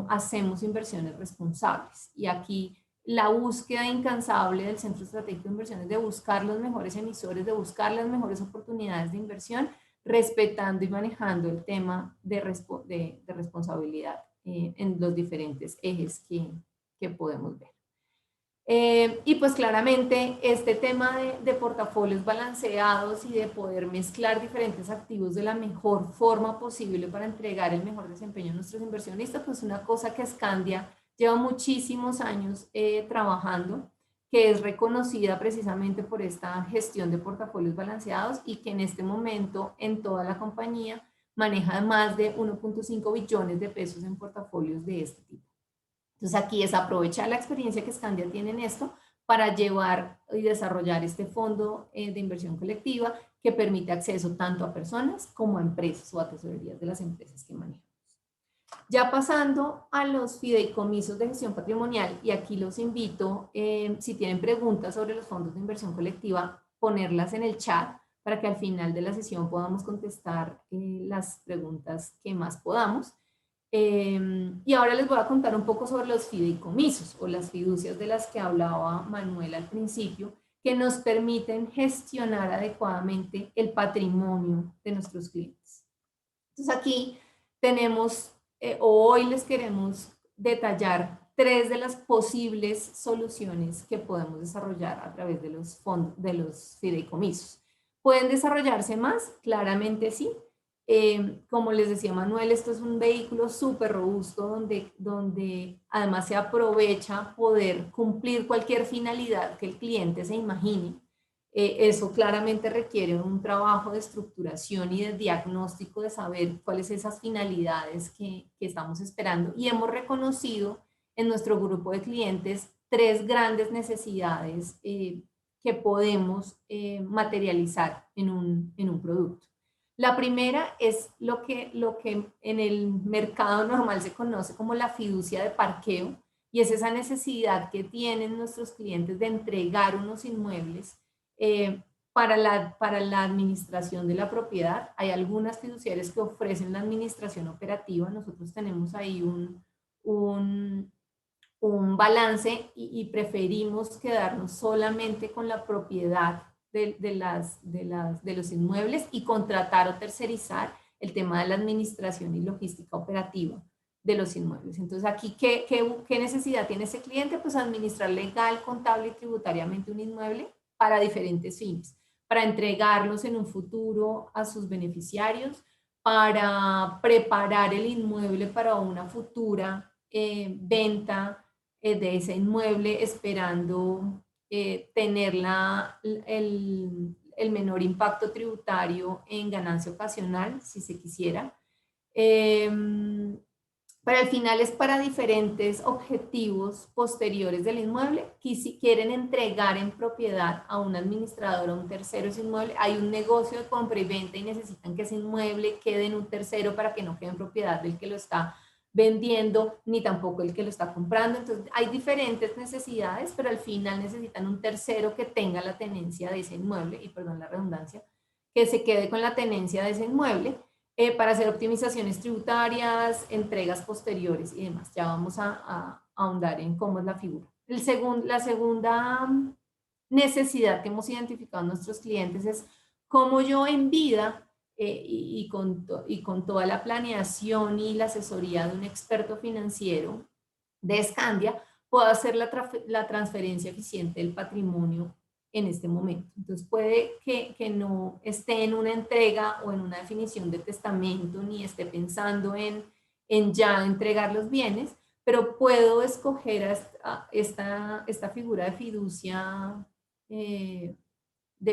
hacemos inversiones responsables. Y aquí la búsqueda incansable del Centro Estratégico de Inversiones de buscar los mejores emisores, de buscar las mejores oportunidades de inversión, respetando y manejando el tema de responsabilidad en los diferentes ejes que podemos ver. Y pues claramente este tema de portafolios balanceados y de poder mezclar diferentes activos de la mejor forma posible para entregar el mejor desempeño a nuestros inversionistas, pues una cosa que Scandia lleva muchísimos años trabajando, que es reconocida precisamente por esta gestión de portafolios balanceados y que en este momento en toda la compañía maneja más de 1.5 billones de pesos en portafolios de este tipo. Entonces aquí es aprovechar la experiencia que Scandia tiene en esto para llevar y desarrollar este fondo de inversión colectiva que permite acceso tanto a personas como a empresas o a tesorerías de las empresas que manejamos. Ya pasando a los fideicomisos de gestión patrimonial, y aquí los invito, si tienen preguntas sobre los fondos de inversión colectiva, ponerlas en el chat para que al final de la sesión podamos contestar las preguntas que más podamos. Y ahora les voy a contar un poco sobre los fideicomisos o las fiducias de las que hablaba Manuel al principio, que nos permiten gestionar adecuadamente el patrimonio de nuestros clientes. Entonces aquí tenemos, hoy les queremos detallar 3 de las posibles soluciones que podemos desarrollar a través de los fondos, de los fideicomisos. ¿Pueden desarrollarse más? Claramente sí. Como les decía Manuel, esto es un vehículo súper robusto donde además se aprovecha poder cumplir cualquier finalidad que el cliente se imagine. Eso claramente requiere un trabajo de estructuración y de diagnóstico de saber cuáles son esas finalidades que estamos esperando, y hemos reconocido en nuestro grupo de clientes 3 grandes necesidades que podemos materializar en un producto. La primera es lo que en el mercado normal se conoce como la fiducia de parqueo, y es esa necesidad que tienen nuestros clientes de entregar unos inmuebles para la administración de la propiedad. Hay algunas fiduciarias que ofrecen la administración operativa. Nosotros tenemos ahí un balance y preferimos quedarnos solamente con la propiedad de los inmuebles y contratar o tercerizar el tema de la administración y logística operativa de los inmuebles. Entonces aquí, ¿qué necesidad tiene ese cliente? Pues administrar legal, contable y tributariamente un inmueble para diferentes fines, para entregarlos en un futuro a sus beneficiarios, para preparar el inmueble para una futura venta de ese inmueble, esperando tener el menor impacto tributario en ganancia ocasional, si se quisiera. Pero al final es para diferentes objetivos posteriores del inmueble, que si quieren entregar en propiedad a un administrador o a un tercero ese inmueble, hay un negocio de compra y venta y necesitan que ese inmueble quede en un tercero para que no quede en propiedad del que lo está vendiendo, ni tampoco el que lo está comprando. Entonces hay diferentes necesidades, pero al final necesitan un tercero que tenga la tenencia de ese inmueble, y perdón la redundancia, que se quede con la tenencia de ese inmueble, para hacer optimizaciones tributarias, entregas posteriores y demás. Ya vamos a ahondar en cómo es la figura. La segunda necesidad que hemos identificado en nuestros clientes es cómo yo en vida y con toda la planeación y la asesoría de un experto financiero de Scandia, puedo hacer la transferencia eficiente del patrimonio en este momento. Entonces puede que no esté en una entrega o en una definición de testamento, ni esté pensando en ya entregar los bienes, pero puedo escoger esta figura de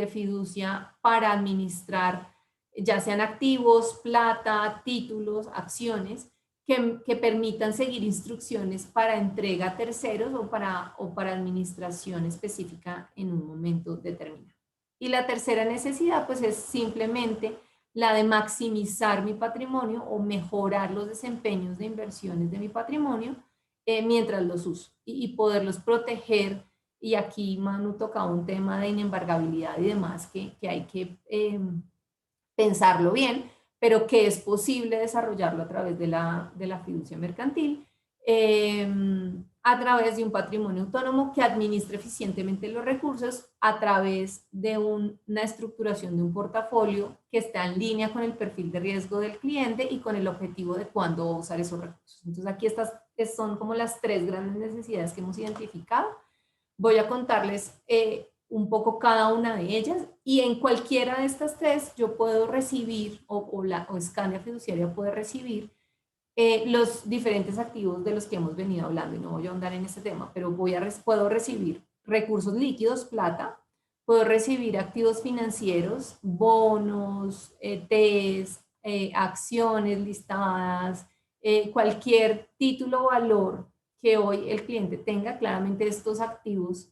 fiducia para administrar ya sean activos, plata, títulos, acciones, que permitan seguir instrucciones para entrega a terceros o para administración específica en un momento determinado. Y la tercera necesidad pues es simplemente la de maximizar mi patrimonio o mejorar los desempeños de inversiones de mi patrimonio mientras los uso y poderlos proteger. Y aquí Manu tocaba un tema de inembargabilidad y demás que hay que pensarlo bien, pero que es posible desarrollarlo a través de la fiducia mercantil, a través de un patrimonio autónomo que administre eficientemente los recursos a través de una estructuración de un portafolio que está en línea con el perfil de riesgo del cliente y con el objetivo de cuándo va a usar esos recursos. Entonces aquí estas son como las tres grandes necesidades que hemos identificado. Voy a contarles un poco cada una de ellas, y en cualquiera de estas tres yo puedo recibir, o Scandia Fiduciaria puede recibir los diferentes activos de los que hemos venido hablando, y no voy a ahondar en este tema, pero puedo recibir recursos líquidos, plata, puedo recibir activos financieros, bonos, ETs, acciones listadas, cualquier título o valor que hoy el cliente tenga. Claramente estos activos,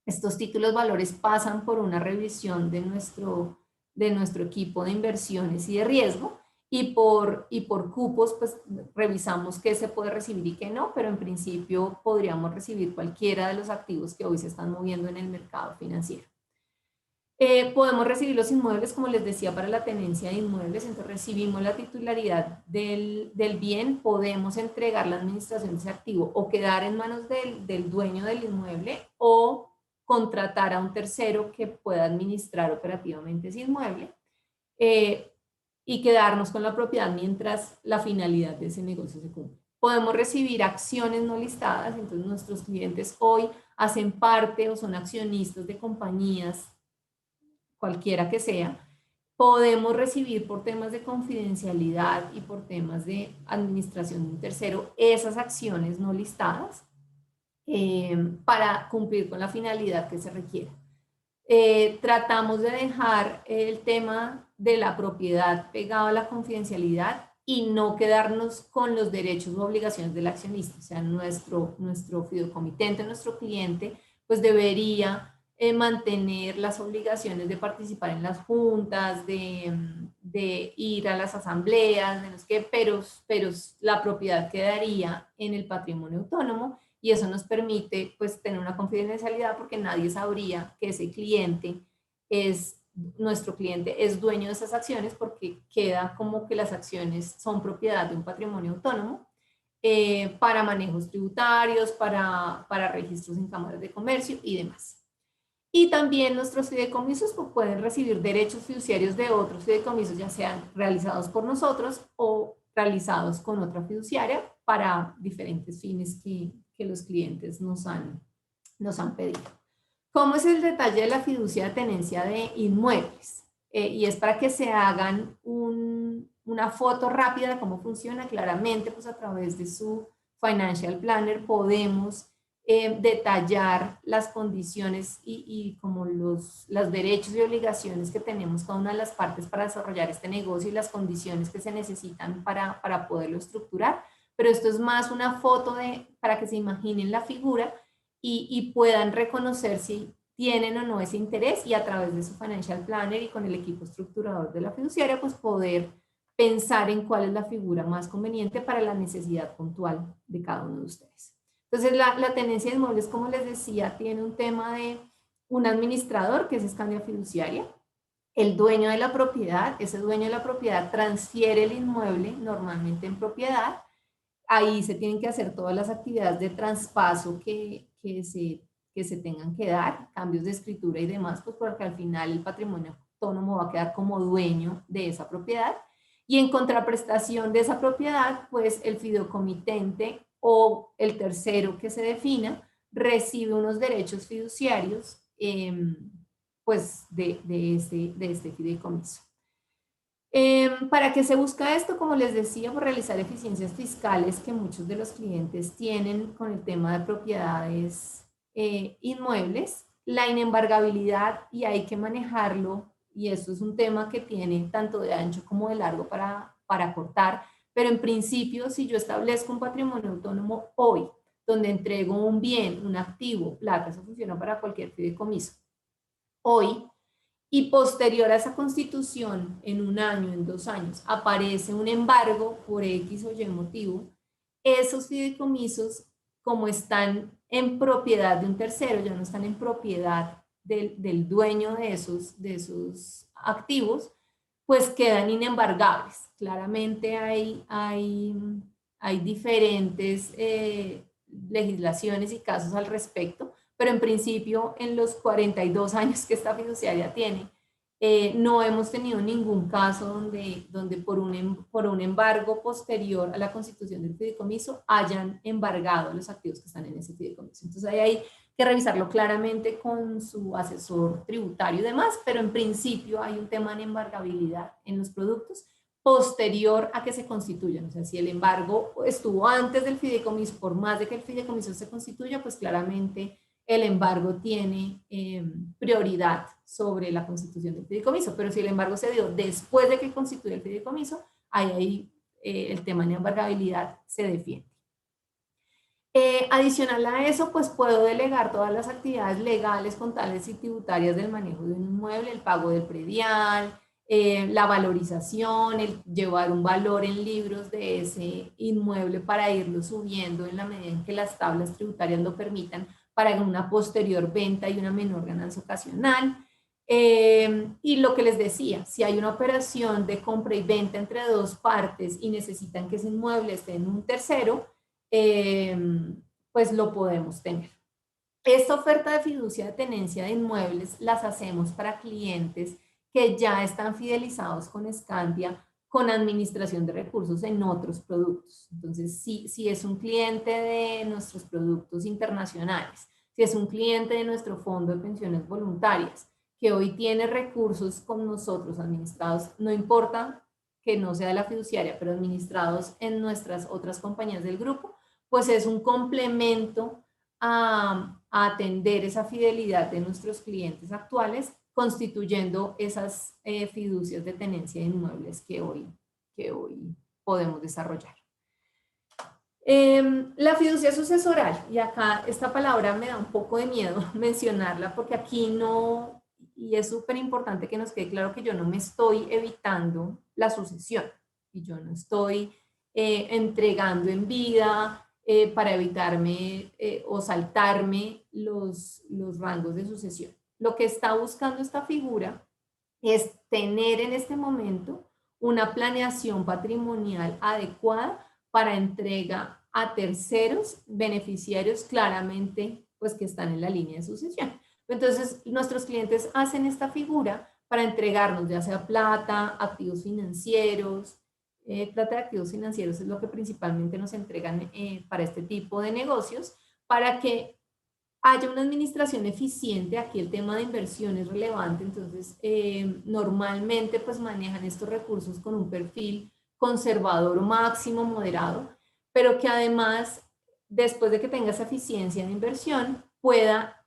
estos títulos valores pasan por una revisión de nuestro equipo de inversiones y de riesgo, y por cupos pues revisamos qué se puede recibir y qué no, pero en principio podríamos recibir cualquiera de los activos que hoy se están moviendo en el mercado financiero. Podemos recibir los inmuebles, como les decía, para la tenencia de inmuebles. Entonces recibimos la titularidad del bien, podemos entregar la administración de ese activo o quedar en manos del dueño del inmueble, o contratar a un tercero que pueda administrar operativamente ese inmueble y quedarnos con la propiedad mientras la finalidad de ese negocio se cumple. Podemos recibir acciones no listadas. Entonces nuestros clientes hoy hacen parte o son accionistas de compañías, cualquiera que sea. Podemos recibir por temas de confidencialidad y por temas de administración de un tercero esas acciones no listadas para cumplir con la finalidad que se requiere. Tratamos de dejar el tema de la propiedad pegado a la confidencialidad y no quedarnos con los derechos o obligaciones del accionista. O sea, nuestro fideicomitente, nuestro cliente, pues debería mantener las obligaciones de participar en las juntas, de ir a las asambleas, de los que, pero la propiedad quedaría en el patrimonio autónomo, y eso nos permite pues tener una confidencialidad porque nadie sabría que ese cliente es, nuestro cliente es dueño de esas acciones porque queda como que las acciones son propiedad de un patrimonio autónomo para manejos tributarios, para registros en cámaras de comercio y demás. Y también nuestros fideicomisos pues, pueden recibir derechos fiduciarios de otros fideicomisos, ya sean realizados por nosotros o realizados con otra fiduciaria para diferentes fines que los clientes nos han pedido. ¿Cómo es el detalle de la fiducia de tenencia de inmuebles? Y es para que se hagan una foto rápida de cómo funciona. Claramente, pues a través de su Financial Planner podemos detallar las condiciones y como los derechos y obligaciones que tenemos cada una de las partes para desarrollar este negocio y las condiciones que se necesitan para poderlo estructurar. Pero esto es más una foto para que se imaginen la figura y puedan reconocer si tienen o no ese interés y a través de su Financial Planner y con el equipo estructurador de la fiduciaria, pues poder pensar en cuál es la figura más conveniente para la necesidad puntual de cada uno de ustedes. Entonces, la tenencia de inmuebles, como les decía, tiene un tema de un administrador, que es Scandia Fiduciaria, el dueño de la propiedad, ese dueño de la propiedad transfiere el inmueble normalmente en propiedad, ahí se tienen que hacer todas las actividades de traspaso que se tengan que dar, cambios de escritura y demás, pues porque al final el patrimonio autónomo va a quedar como dueño de esa propiedad. Y en contraprestación de esa propiedad, pues el fideicomitente o el tercero que se defina recibe unos derechos fiduciarios pues de este fideicomiso. ¿Para qué se busca esto? Como les decía, por realizar eficiencias fiscales que muchos de los clientes tienen con el tema de propiedades inmuebles, la inembargabilidad, y hay que manejarlo, y eso es un tema que tiene tanto de ancho como de largo para cortar, pero en principio, si yo establezco un patrimonio autónomo hoy, donde entrego un bien, un activo, plata, eso funciona para cualquier fideicomiso, hoy, y posterior a esa constitución, en un año, en 2 años, aparece un embargo por X o Y motivo, esos fideicomisos, como están en propiedad de un tercero, ya no están en propiedad del dueño de esos activos, pues quedan inembargables. Claramente hay diferentes legislaciones y casos al respecto, pero en principio en los 42 años que esta fiduciaria tiene, no hemos tenido ningún caso donde por un embargo posterior a la constitución del fideicomiso hayan embargado los activos que están en ese fideicomiso. Entonces ahí hay que revisarlo claramente con su asesor tributario y demás, pero en principio hay un tema de embargabilidad en los productos posterior a que se constituyan. O sea, si el embargo estuvo antes del fideicomiso, por más de que el fideicomiso se constituya, pues claramente el embargo tiene prioridad sobre la constitución del fideicomiso, pero si el embargo se dio después de que constituye el fideicomiso, ahí el tema de embargabilidad se defiende. Adicional a eso, pues puedo delegar todas las actividades legales, contables y tributarias del manejo de un inmueble, el pago del predial, la valorización, el llevar un valor en libros de ese inmueble para irlo subiendo en la medida en que las tablas tributarias lo permitan, para una posterior venta y una menor ganancia ocasional. Y lo que les decía, si hay una operación de compra y venta entre dos partes y necesitan que ese inmueble esté en un tercero, pues lo podemos tener. Esta oferta de fiducia de tenencia de inmuebles las hacemos para clientes que ya están fidelizados con Scandia, con administración de recursos en otros productos. Entonces, si es un cliente de nuestros productos internacionales, si es un cliente de nuestro fondo de pensiones voluntarias, que hoy tiene recursos con nosotros administrados, no importa que no sea de la fiduciaria, pero administrados en nuestras otras compañías del grupo, pues es un complemento a atender esa fidelidad de nuestros clientes actuales, constituyendo esas fiducias de tenencia de inmuebles que hoy podemos desarrollar. La fiducia sucesoral, y acá esta palabra me da un poco de miedo mencionarla porque aquí no, y es súper importante que nos quede claro que yo no me estoy evitando la sucesión y yo no estoy entregando en vida para evitarme o saltarme los rangos de sucesión. Lo que está buscando esta figura es tener en este momento una planeación patrimonial adecuada para entrega a terceros beneficiarios claramente pues que están en la línea de sucesión. Entonces nuestros clientes hacen esta figura para entregarnos ya sea plata, activos financieros. Plata de activos financieros es lo que principalmente nos entregan para este tipo de negocios, para que haya una administración eficiente. Aquí el tema de inversión es relevante, entonces normalmente pues manejan estos recursos con un perfil conservador o máximo moderado, pero que además después de que tenga esa eficiencia de inversión pueda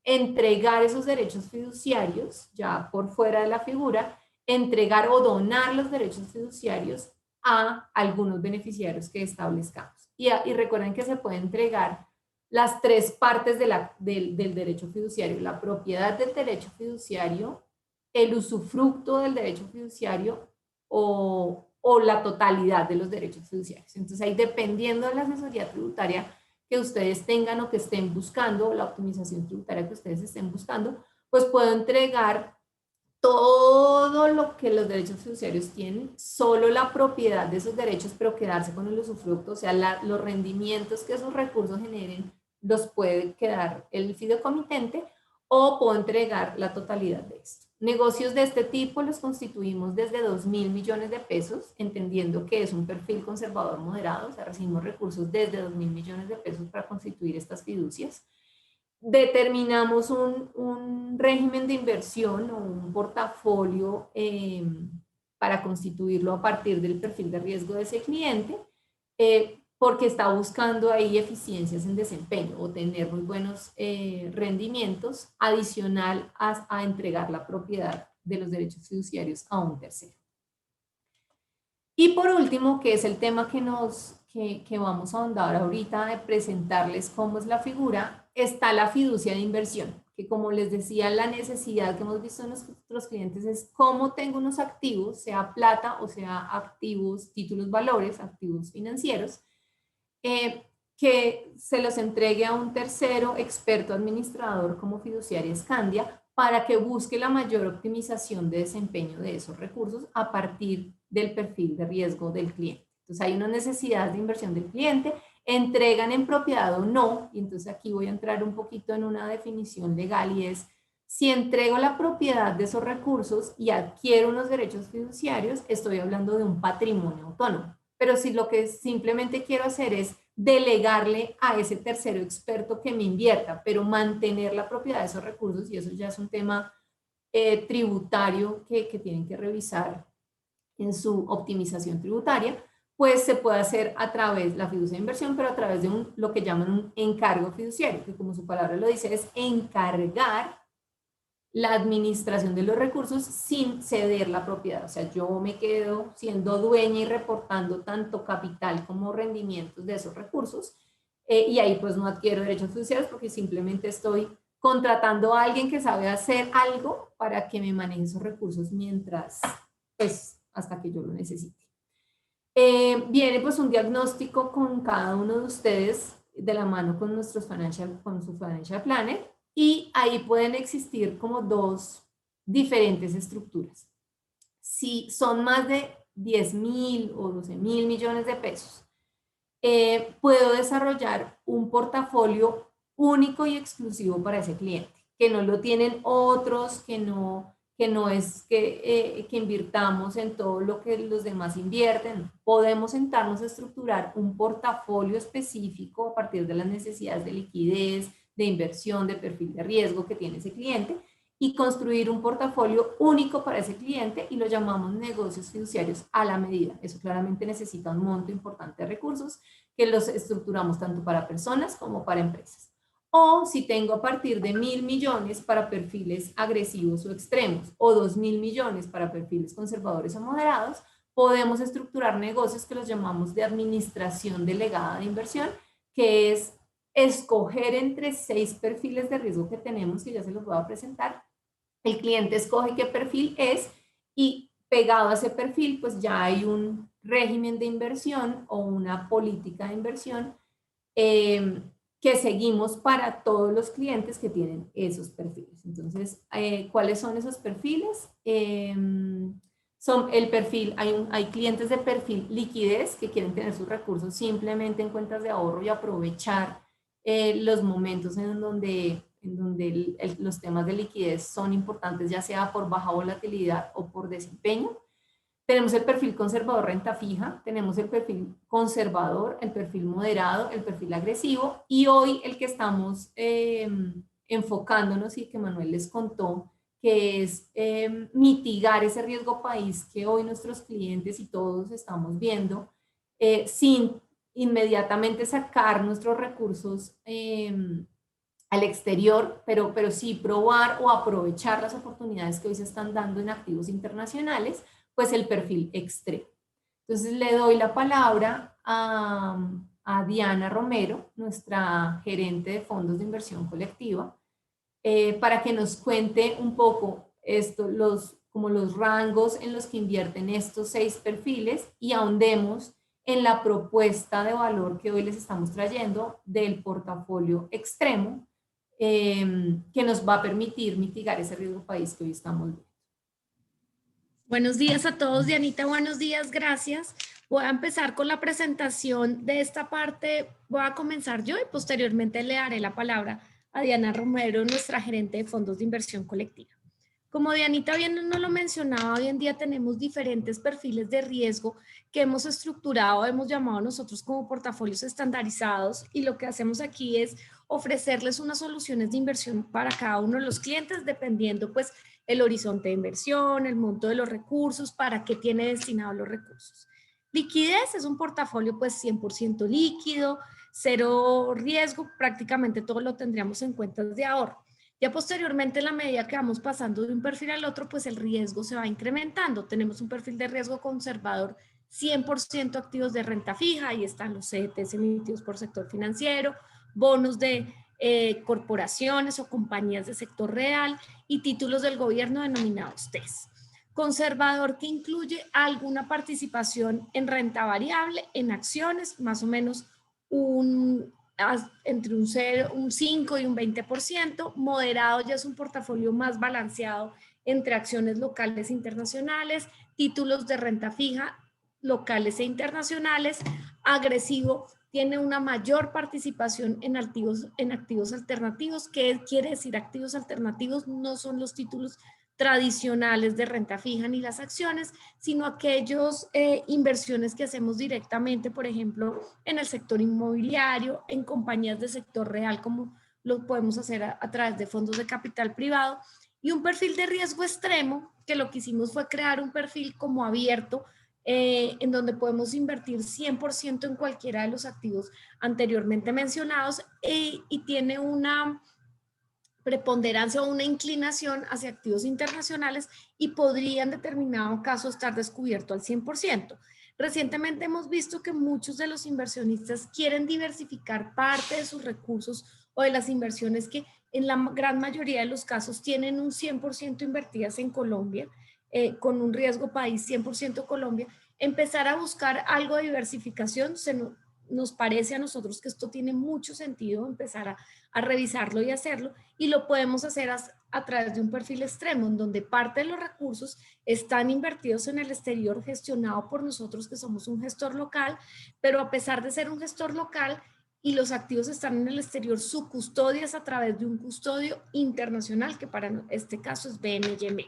entregar esos derechos fiduciarios ya por fuera de la figura, entregar o donar los derechos fiduciarios a algunos beneficiarios que establezcamos. Y recuerden que se puede entregar las tres partes del derecho fiduciario: la propiedad del derecho fiduciario, el usufructo del derecho fiduciario o la totalidad de los derechos fiduciarios. Entonces ahí, dependiendo de la asesoría tributaria que ustedes tengan o que estén buscando, o la optimización tributaria que ustedes estén buscando, pues puedo entregar todo lo que los derechos fiduciarios tienen, solo la propiedad de esos derechos, pero quedarse con el usufructo, o sea, los rendimientos que esos recursos generen los puede quedar el fideicomitente, o puedo entregar la totalidad de esto. Negocios de este tipo los constituimos desde 2.000 millones de pesos, entendiendo que es un perfil conservador moderado, o sea, recibimos recursos desde 2.000 millones de pesos para constituir estas fiducias. Determinamos un régimen de inversión o un portafolio para constituirlo a partir del perfil de riesgo de ese cliente, porque está buscando ahí eficiencias en desempeño o tener muy buenos rendimientos, adicional a entregar la propiedad de los derechos fiduciarios a un tercero. Y por último, que es el tema que vamos a ahondar ahorita, de presentarles cómo es la figura, está la fiducia de inversión, que como les decía, la necesidad que hemos visto en nuestros clientes es cómo tengo unos activos, sea plata o sea activos, títulos valores, activos financieros, que se los entregue a un tercero experto administrador como Fiduciaria Scandia, para que busque la mayor optimización de desempeño de esos recursos a partir del perfil de riesgo del cliente. Entonces hay una necesidad de inversión del cliente, entregan en propiedad o no, y entonces aquí voy a entrar un poquito en una definición legal, y es: si entrego la propiedad de esos recursos y adquiero unos derechos fiduciarios, estoy hablando de un patrimonio autónomo. Pero si lo que simplemente quiero hacer es delegarle a ese tercero experto que me invierta, pero mantener la propiedad de esos recursos, y eso ya es un tema tributario que tienen que revisar en su optimización tributaria, pues se puede hacer a través de la fiducia de inversión, pero a través de lo que llaman un encargo fiduciario, que como su palabra lo dice, es encargar la administración de los recursos sin ceder la propiedad. O sea, yo me quedo siendo dueña y reportando tanto capital como rendimientos de esos recursos, y ahí pues no adquiero derechos fiduciarios, porque simplemente estoy contratando a alguien que sabe hacer algo para que me maneje esos recursos mientras, pues, hasta que yo lo necesite. Viene pues un diagnóstico con cada uno de ustedes de la mano con su financial planner, y ahí pueden existir como dos diferentes estructuras. Si son más de 10.000 o 12.000 millones de pesos, puedo desarrollar un portafolio único y exclusivo para ese cliente, que no lo tienen otros, que no es que invirtamos en todo lo que los demás invierten. Podemos sentarnos a estructurar un portafolio específico a partir de las necesidades de liquidez, de inversión, de perfil de riesgo que tiene ese cliente, y construir un portafolio único para ese cliente, y lo llamamos negocios fiduciarios a la medida. Eso claramente necesita un monto importante de recursos que los estructuramos tanto para personas como para empresas. O si tengo a partir de 1.000 millones para perfiles agresivos o extremos, o 2.000 millones para perfiles conservadores o moderados, podemos estructurar negocios que los llamamos de administración delegada de inversión, que es escoger entre 6 perfiles de riesgo que tenemos, que ya se los voy a presentar. El cliente escoge qué perfil es, y pegado a ese perfil, pues ya hay un régimen de inversión o una política de inversión que seguimos para todos los clientes que tienen esos perfiles. Entonces, ¿cuáles son esos perfiles? Son el perfil, hay clientes de perfil liquidez que quieren tener sus recursos simplemente en cuentas de ahorro y aprovechar los momentos en donde los temas de liquidez son importantes, ya sea por baja volatilidad o por desempeño. Tenemos el perfil conservador renta fija, tenemos el perfil conservador, el perfil moderado, el perfil agresivo y hoy el que estamos enfocándonos y que Manuel les contó, que es mitigar ese riesgo país que hoy nuestros clientes y todos estamos viendo sin inmediatamente sacar nuestros recursos al exterior, pero sí probar o aprovechar las oportunidades que hoy se están dando en activos internacionales, pues el perfil extremo. Entonces le doy la palabra a Diana Romero, nuestra gerente de fondos de inversión colectiva, para que nos cuente un poco esto, como los rangos en los que invierten estos 6 perfiles y ahondemos en la propuesta de valor que hoy les estamos trayendo del portafolio extremo, que nos va a permitir mitigar ese riesgo país que hoy estamos viendo. Buenos días a todos, Dianita, buenos días, gracias. Voy a empezar con la presentación de esta parte. Voy a comenzar yo y posteriormente le daré la palabra a Diana Romero, nuestra gerente de fondos de inversión colectiva. Como Dianita bien nos lo mencionaba, hoy en día tenemos diferentes perfiles de riesgo que hemos estructurado, hemos llamado nosotros como portafolios estandarizados, y lo que hacemos aquí es ofrecerles unas soluciones de inversión para cada uno de los clientes dependiendo pues el horizonte de inversión, el monto de los recursos, para qué tiene destinados los recursos. Liquidez es un portafolio pues 100% líquido, cero riesgo, prácticamente todo lo tendríamos en cuentas de ahorro. Ya posteriormente, en la medida que vamos pasando de un perfil al otro, pues el riesgo se va incrementando. Tenemos un perfil de riesgo conservador, 100% activos de renta fija, ahí están los CDTs emitidos por sector financiero, bonos de corporaciones o compañías de sector real y títulos del gobierno denominados TES. Conservador, que incluye alguna participación en renta variable, en acciones, más o menos entre un 5 y un 20%. Moderado ya es un portafolio más balanceado entre acciones locales e internacionales, títulos de renta fija locales e internacionales. Agresivo tiene una mayor participación en activos alternativos. ¿Qué quiere decir activos alternativos? No son los títulos tradicionales de renta fija ni las acciones, sino aquellas inversiones que hacemos directamente, por ejemplo, en el sector inmobiliario, en compañías de sector real, como lo podemos hacer a través de fondos de capital privado, y un perfil de riesgo extremo, que lo que hicimos fue crear un perfil como abierto, en donde podemos invertir 100% en cualquiera de los activos anteriormente mencionados, y tiene una preponderancia o una inclinación hacia activos internacionales y podría en determinado caso estar descubierto al 100%. Recientemente hemos visto que muchos de los inversionistas quieren diversificar parte de sus recursos o de las inversiones que en la gran mayoría de los casos tienen un 100% invertidas en Colombia, con un riesgo país 100% Colombia. Empezar a buscar algo de diversificación nos parece a nosotros que esto tiene mucho sentido, empezar a revisarlo y hacerlo, y lo podemos hacer a través de un perfil extremo, en donde parte de los recursos están invertidos en el exterior, gestionado por nosotros, que somos un gestor local, pero a pesar de ser un gestor local y los activos están en el exterior, su custodia es a través de un custodio internacional, que para este caso es BMG.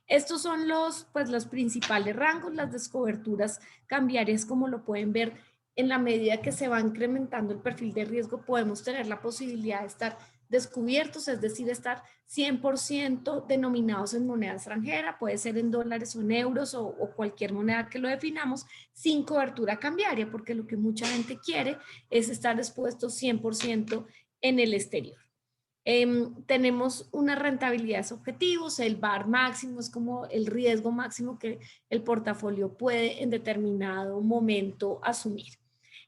Estos son los principales rangos. Las descoberturas cambiarias, como lo pueden ver, en la medida que se va incrementando el perfil de riesgo, podemos tener la posibilidad de estar descubiertos, es decir, estar 100% denominados en moneda extranjera, puede ser en dólares o en euros o cualquier moneda que lo definamos, sin cobertura cambiaria, porque lo que mucha gente quiere es estar expuesto 100% en el exterior. Tenemos unas rentabilidades objetivos, el VaR máximo es como el riesgo máximo que el portafolio puede en determinado momento asumir.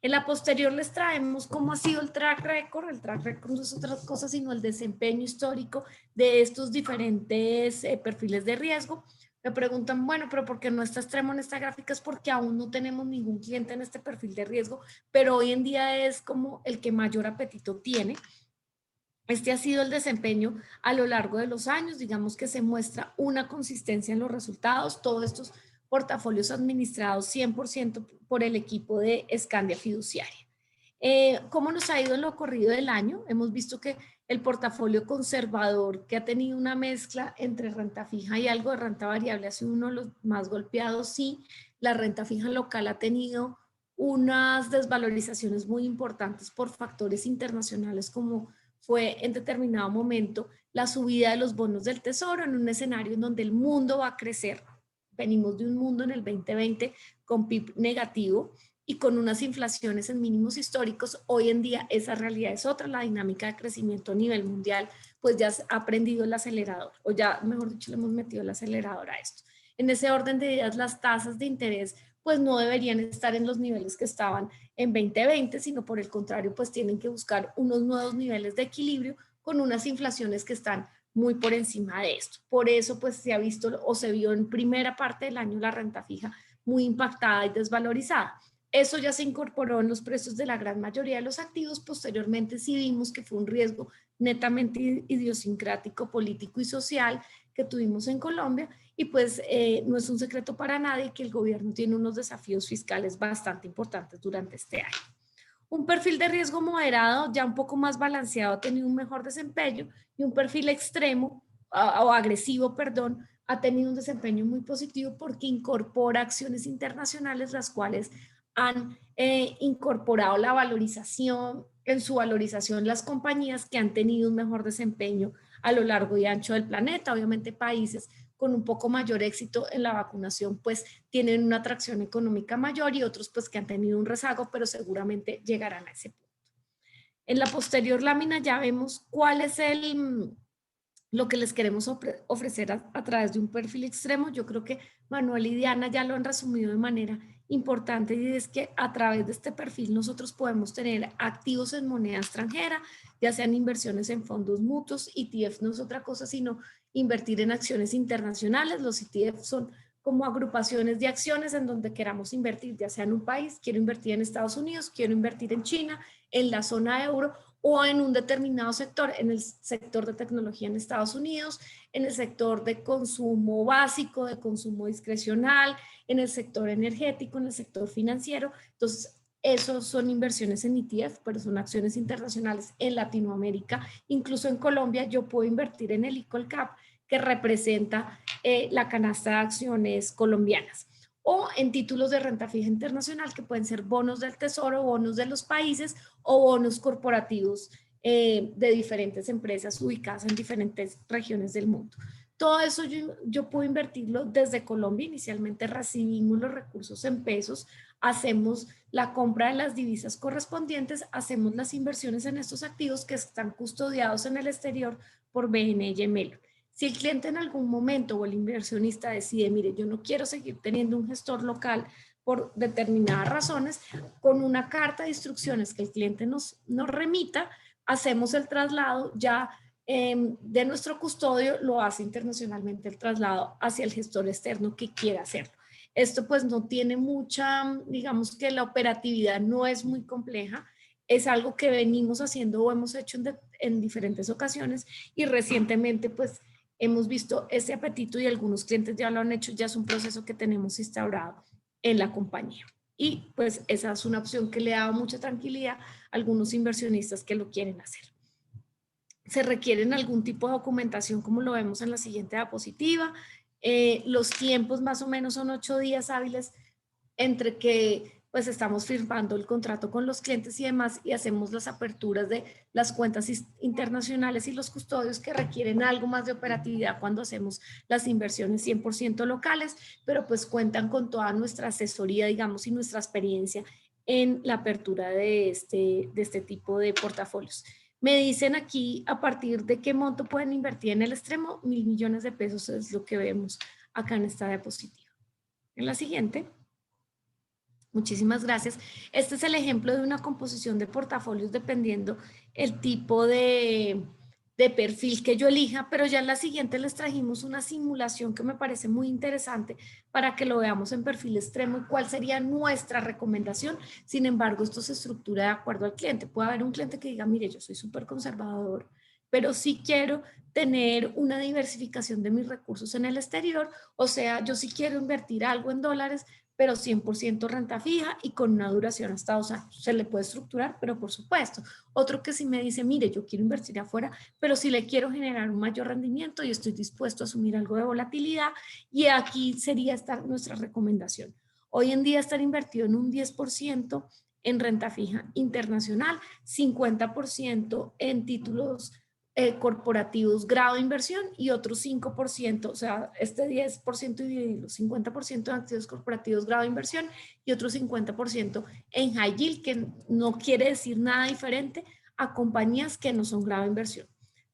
En la posterior les traemos cómo ha sido el track record. El track record no es otra cosa sino el desempeño histórico de estos diferentes perfiles de riesgo. Me preguntan, bueno, pero ¿por qué no está extremo en esta gráfica? Es porque aún no tenemos ningún cliente en este perfil de riesgo, pero hoy en día es como el que mayor apetito tiene. Este ha sido el desempeño a lo largo de los años, digamos que se muestra una consistencia en los resultados, todos estos portafolios administrados 100% por el equipo de Scandia Fiduciaria. ¿Cómo nos ha ido en lo corrido del año? Hemos visto que el portafolio conservador, que ha tenido una mezcla entre renta fija y algo de renta variable, ha sido uno de los más golpeados. Sí, la renta fija local ha tenido unas desvalorizaciones muy importantes por factores internacionales como fue en determinado momento la subida de los bonos del tesoro en un escenario en donde el mundo va a crecer. Venimos de un mundo en el 2020 con PIB negativo y con unas inflaciones en mínimos históricos. Hoy en día esa realidad es otra, la dinámica de crecimiento a nivel mundial pues ya ha prendido el acelerador, o ya mejor dicho le hemos metido el acelerador a esto. En ese orden de ideas, las tasas de interés pues no deberían estar en los niveles que estaban en 2020, sino por el contrario, pues tienen que buscar unos nuevos niveles de equilibrio con unas inflaciones que están muy por encima de esto. Por eso, pues se ha visto o se vio en primera parte del año la renta fija muy impactada y desvalorizada. Eso ya se incorporó en los precios de la gran mayoría de los activos. Posteriormente sí vimos que fue un riesgo netamente idiosincrático, político y social que tuvimos en Colombia. Y pues no es un secreto para nadie que el gobierno tiene unos desafíos fiscales bastante importantes durante este año. Un perfil de riesgo moderado, ya un poco más balanceado, ha tenido un mejor desempeño, y un perfil extremo o agresivo, perdón, ha tenido un desempeño muy positivo porque incorpora acciones internacionales, las cuales han incorporado la valorización, en su valorización las compañías que han tenido un mejor desempeño a lo largo y ancho del planeta. Obviamente países con un poco mayor éxito en la vacunación, pues tienen una atracción económica mayor, y otros pues que han tenido un rezago, pero seguramente llegarán a ese punto. En la posterior lámina ya vemos cuál es lo que les queremos ofrecer a través de un perfil extremo. Yo creo que Manuel y Diana ya lo han resumido de manera importante, y es que a través de este perfil nosotros podemos tener activos en moneda extranjera, ya sean inversiones en fondos mutuos. ETF no es otra cosa sino invertir en acciones internacionales. Los ETF son como agrupaciones de acciones en donde queramos invertir, ya sea en un país, quiero invertir en Estados Unidos, quiero invertir en China, en la zona euro, o en un determinado sector, en el sector de tecnología en Estados Unidos, en el sector de consumo básico, de consumo discrecional, en el sector energético, en el sector financiero. Entonces, esos son inversiones en ETF, pero son acciones internacionales en Latinoamérica. Incluso en Colombia yo puedo invertir en el Colcap, que representa la canasta de acciones colombianas, o en títulos de renta fija internacional, que pueden ser bonos del tesoro, bonos de los países o bonos corporativos de diferentes empresas ubicadas en diferentes regiones del mundo. Todo eso yo puedo invertirlo desde Colombia. Inicialmente recibimos los recursos en pesos, hacemos la compra de las divisas correspondientes, hacemos las inversiones en estos activos que están custodiados en el exterior por BNY Mellon. Si el cliente en algún momento o el inversionista decide, mire, yo no quiero seguir teniendo un gestor local por determinadas razones, con una carta de instrucciones que el cliente nos remita, hacemos el traslado ya de nuestro custodio, lo hace internacionalmente el traslado hacia el gestor externo que quiera hacerlo. Esto pues no tiene mucha, digamos que la operatividad no es muy compleja, es algo que venimos haciendo o hemos hecho en diferentes ocasiones, y recientemente pues hemos visto ese apetito y algunos clientes ya lo han hecho, ya es un proceso que tenemos instaurado en la compañía. Y pues esa es una opción que le ha dado mucha tranquilidad a algunos inversionistas que lo quieren hacer. Se requieren algún tipo de documentación, como lo vemos en la siguiente diapositiva. Los tiempos más o menos son 8 días hábiles entre que pues estamos firmando el contrato con los clientes y demás, y hacemos las aperturas de las cuentas internacionales y los custodios, que requieren algo más de operatividad cuando hacemos las inversiones 100% locales, pero pues cuentan con toda nuestra asesoría, digamos, y nuestra experiencia en la apertura de este tipo de portafolios. Me dicen aquí a partir de qué monto pueden invertir en el extremo. 1.000 millones de pesos es lo que vemos acá en esta diapositiva. En la siguiente. Muchísimas gracias. Este es el ejemplo de una composición de portafolios dependiendo el tipo de de perfil que yo elija, pero ya en la siguiente les trajimos una simulación que me parece muy interesante para que lo veamos en perfil extremo y cuál sería nuestra recomendación. Sin embargo, esto se estructura de acuerdo al cliente. Puede haber un cliente que diga, mire, yo soy súper conservador, pero sí quiero tener una diversificación de mis recursos en el exterior, o sea, yo sí quiero invertir algo en dólares, pero 100% renta fija y con una duración hasta 2 años. Se le puede estructurar, pero por supuesto. Otro que sí me dice, mire, yo quiero invertir afuera, pero sí le quiero generar un mayor rendimiento y estoy dispuesto a asumir algo de volatilidad, y aquí sería nuestra recomendación. Hoy en día estar invertido en un 10% en renta fija internacional, 50% en títulos corporativos grado de inversión y otro 5%, o sea, este 10% dividido, 50% en activos corporativos grado de inversión y otro 50% en high yield, que no quiere decir nada diferente a compañías que no son grado de inversión.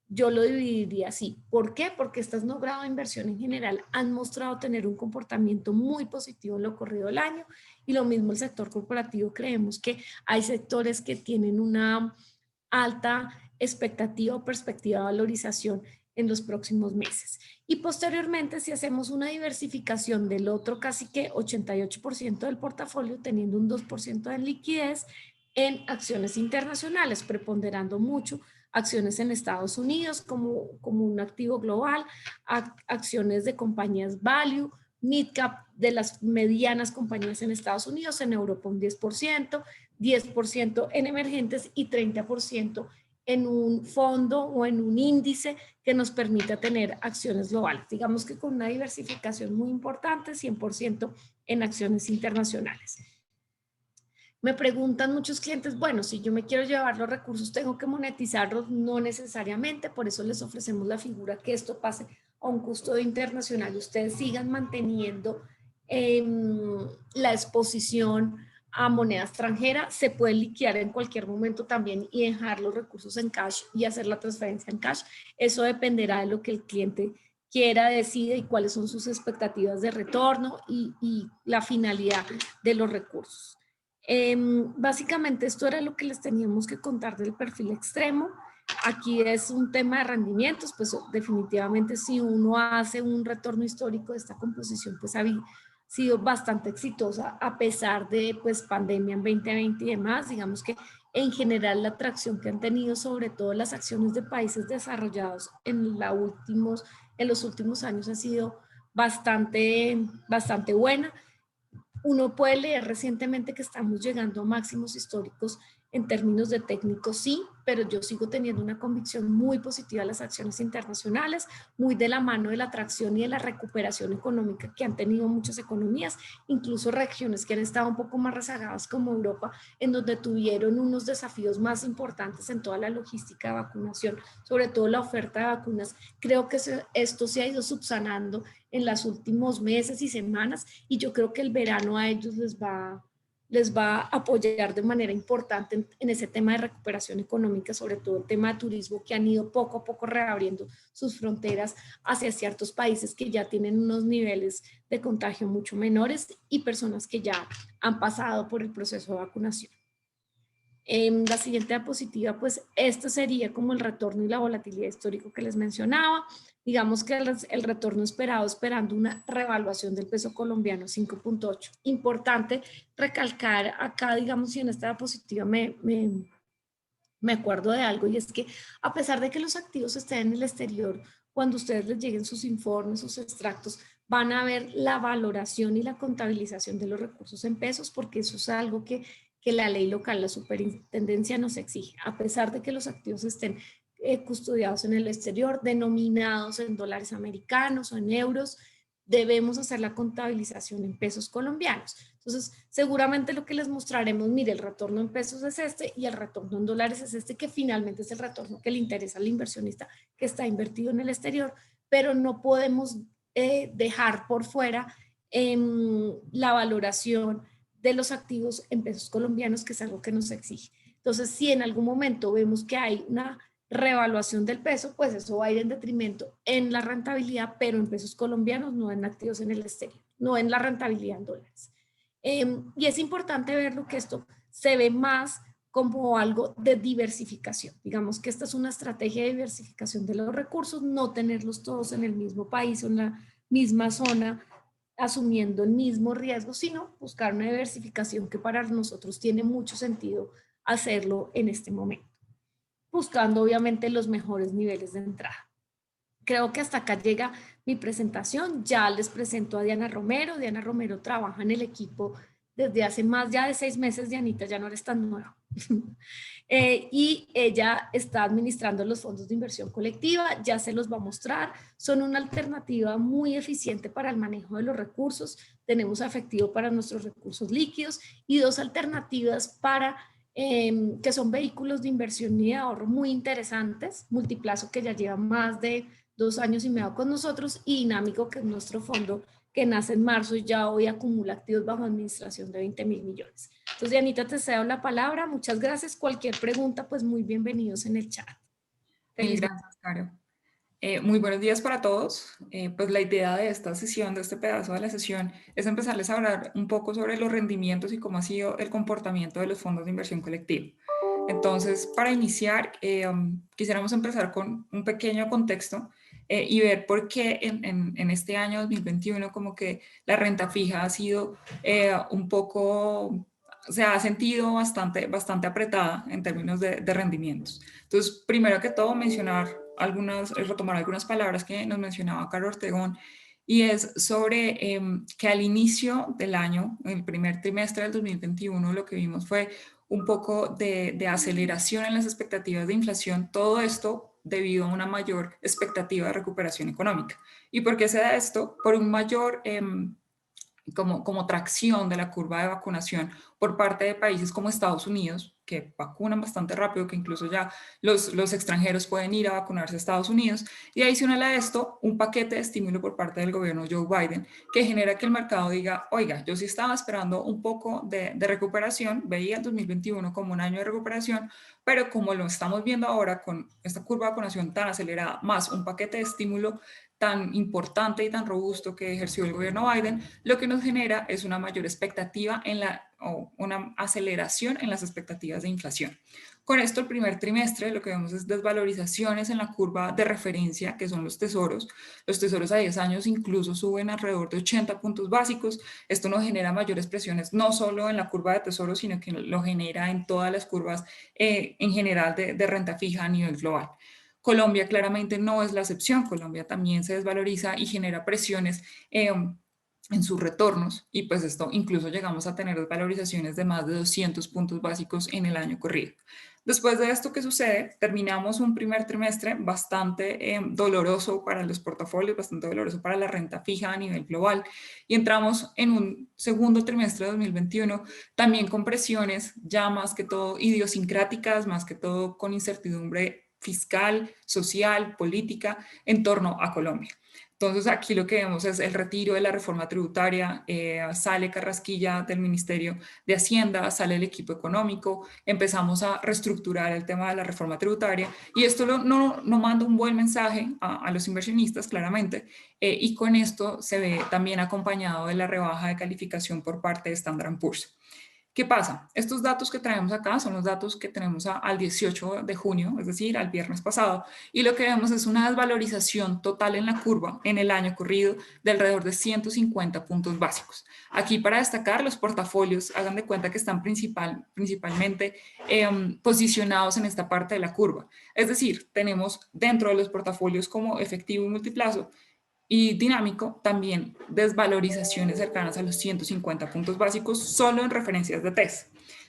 Yo lo dividiría así. ¿Por qué? Porque estas no grado de inversión en general han mostrado tener un comportamiento muy positivo en lo corrido del año, y lo mismo el sector corporativo. Creemos que hay sectores que tienen una alta expectativa o perspectiva de valorización en los próximos meses. Y posteriormente, si hacemos una diversificación del otro casi que 88% del portafolio, teniendo un 2% de liquidez en acciones internacionales, preponderando mucho acciones en Estados Unidos como un activo global, acciones de compañías value, mid-cap de las medianas compañías en Estados Unidos, en Europa un 10%, 10% en emergentes y 30% en un fondo o en un índice que nos permita tener acciones globales. Digamos que con una diversificación muy importante, 100% en acciones internacionales. Me preguntan muchos clientes, bueno, si yo me quiero llevar los recursos, ¿tengo que monetizarlos? No necesariamente, por eso les ofrecemos la figura que esto pase a un custodio internacional y ustedes sigan manteniendo la exposición a moneda extranjera. Se puede liquidar en cualquier momento también y dejar los recursos en cash y hacer la transferencia en cash. Eso dependerá de lo que el cliente quiera, decide y cuáles son sus expectativas de retorno y la finalidad de los recursos. Básicamente esto era lo que les teníamos que contar del perfil extremo. Aquí es un tema de rendimientos, pues definitivamente si uno hace un retorno histórico de esta composición, pues ha sido bastante exitosa a pesar de pues pandemia en 2020 y demás. Digamos que en general la atracción que han tenido sobre todo las acciones de países desarrollados en los últimos años ha sido bastante buena. Uno puede leer recientemente que estamos llegando a máximos históricos en términos de técnicos, sí, pero yo sigo teniendo una convicción muy positiva de las acciones internacionales, muy de la mano de la atracción y de la recuperación económica que han tenido muchas economías, incluso regiones que han estado un poco más rezagadas como Europa, en donde tuvieron unos desafíos más importantes en toda la logística de vacunación, sobre todo la oferta de vacunas. Creo que esto se ha ido subsanando en los últimos meses y semanas, y yo creo que el verano a ellos les va a apoyar de manera importante en ese tema de recuperación económica, sobre todo el tema de turismo, que han ido poco a poco reabriendo sus fronteras hacia ciertos países que ya tienen unos niveles de contagio mucho menores y personas que ya han pasado por el proceso de vacunación. La siguiente diapositiva, pues esto sería como el retorno y la volatilidad histórico que les mencionaba. Digamos que el retorno esperado, esperando una revaluación del peso colombiano 5.8. Importante recalcar acá, digamos, si en esta diapositiva me acuerdo de algo, y es que a pesar de que los activos estén en el exterior, cuando ustedes les lleguen sus informes, sus extractos, van a ver la valoración y la contabilización de los recursos en pesos, porque eso es algo que la ley local, la superintendencia nos exige. A pesar de que los activos estén custodiados en el exterior, denominados en dólares americanos o en euros, debemos hacer la contabilización en pesos colombianos. Entonces, seguramente lo que les mostraremos, mire, el retorno en pesos es este y el retorno en dólares es este, que finalmente es el retorno que le interesa al inversionista que está invertido en el exterior, pero no podemos dejar por fuera la valoración de los activos en pesos colombianos, que es algo que nos exige. Entonces, si en algún momento vemos que hay una revaluación del peso, pues eso va a ir en detrimento en la rentabilidad, pero en pesos colombianos, no en activos en el exterior, no en la rentabilidad en dólares. Y es importante verlo, que esto se ve más como algo de diversificación. Digamos que esta es una estrategia de diversificación de los recursos, no tenerlos todos en el mismo país o en la misma zona, asumiendo el mismo riesgo, sino buscar una diversificación que para nosotros tiene mucho sentido hacerlo en este momento, buscando obviamente los mejores niveles de entrada. Creo que hasta acá llega mi presentación. Ya les presento a Diana Romero. Diana Romero trabaja en el equipo desde hace más ya de 6 meses. Dianita, ya no eres tan nueva. Y ella está administrando los fondos de inversión colectiva. Ya se los va a mostrar. Son una alternativa muy eficiente para el manejo de los recursos. Tenemos efectivo para nuestros recursos líquidos y 2 alternativas para que son vehículos de inversión y de ahorro muy interesantes. Multiplazo, que ya lleva más de 2 años y medio con nosotros, y Dinámico, que es nuestro fondo que nace en marzo y ya hoy acumula activos bajo administración de 20.000 millones. Entonces, Dianita, te cedo la palabra. Muchas gracias. Cualquier pregunta, pues muy bienvenidos en el chat. Mil gracias, Caro. Muy buenos días para todos. Pues la idea de esta sesión, de este pedazo de la sesión, es empezarles a hablar un poco sobre los rendimientos y cómo ha sido el comportamiento de los fondos de inversión colectiva. Entonces, para iniciar, quisiéramos empezar con un pequeño contexto y ver por qué en este año 2021 como que la renta fija ha sido un poco, se ha sentido bastante apretada en términos de rendimientos. Entonces, primero que todo, retomar algunas palabras que nos mencionaba Caro Ortegón, y es sobre que al inicio del año, en el primer trimestre del 2021, lo que vimos fue un poco de aceleración en las expectativas de inflación, todo esto debido a una mayor expectativa de recuperación económica. ¿Y por qué se da esto? Por un mayor como tracción de la curva de vacunación por parte de países como Estados Unidos, que vacunan bastante rápido, que incluso ya los extranjeros pueden ir a vacunarse a Estados Unidos, y adicional a esto, un paquete de estímulo por parte del gobierno Joe Biden, que genera que el mercado diga, oiga, yo sí estaba esperando un poco de recuperación, veía el 2021 como un año de recuperación, pero como lo estamos viendo ahora con esta curva de vacunación tan acelerada, más un paquete de estímulo tan importante y tan robusto que ejerció el gobierno Biden, lo que nos genera es una mayor expectativa o una aceleración en las expectativas de inflación. Con esto, el primer trimestre lo que vemos es desvalorizaciones en la curva de referencia, que son los tesoros. Los tesoros a 10 años incluso suben alrededor de 80 puntos básicos. Esto nos genera mayores presiones, no solo en la curva de tesoros, sino que lo genera en todas las curvas en general de renta fija a nivel global. Colombia claramente no es la excepción. Colombia también se desvaloriza y genera presiones en sus retornos, y pues esto incluso llegamos a tener desvalorizaciones de más de 200 puntos básicos en el año corrido. Después de esto, ¿qué sucede? Terminamos un primer trimestre bastante doloroso para los portafolios, bastante doloroso para la renta fija a nivel global, y entramos en un segundo trimestre de 2021 también con presiones ya más que todo idiosincráticas, más que todo con incertidumbre fiscal, social, política en torno a Colombia. Entonces aquí lo que vemos es el retiro de la reforma tributaria, sale Carrasquilla del Ministerio de Hacienda, sale el equipo económico, empezamos a reestructurar el tema de la reforma tributaria, y esto no manda un buen mensaje a los inversionistas claramente, y con esto se ve también acompañado de la rebaja de calificación por parte de Standard & Poor's. ¿Qué pasa? Estos datos que traemos acá son los datos que tenemos al 18 de junio, es decir, al viernes pasado, y lo que vemos es una desvalorización total en la curva en el año corrido de alrededor de 150 puntos básicos. Aquí, para destacar, los portafolios, hagan de cuenta que están principalmente posicionados en esta parte de la curva. Es decir, tenemos dentro de los portafolios como efectivo y multiplazo y dinámico también desvalorizaciones cercanas a los 150 puntos básicos solo en referencias de TES.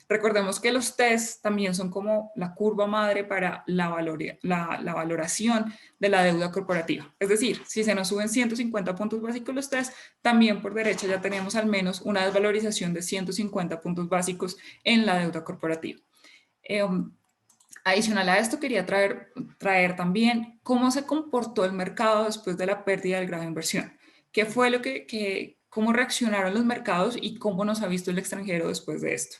Recordemos que los TES también son como la curva madre para la valoración de la deuda corporativa. Es decir, si se nos suben 150 puntos básicos los TES, también por derecha ya tenemos al menos una desvalorización de 150 puntos básicos en la deuda corporativa. Adicional a esto, quería traer también cómo se comportó el mercado después de la pérdida del grado de inversión. ¿Qué fue cómo reaccionaron los mercados y cómo nos ha visto el extranjero después de esto?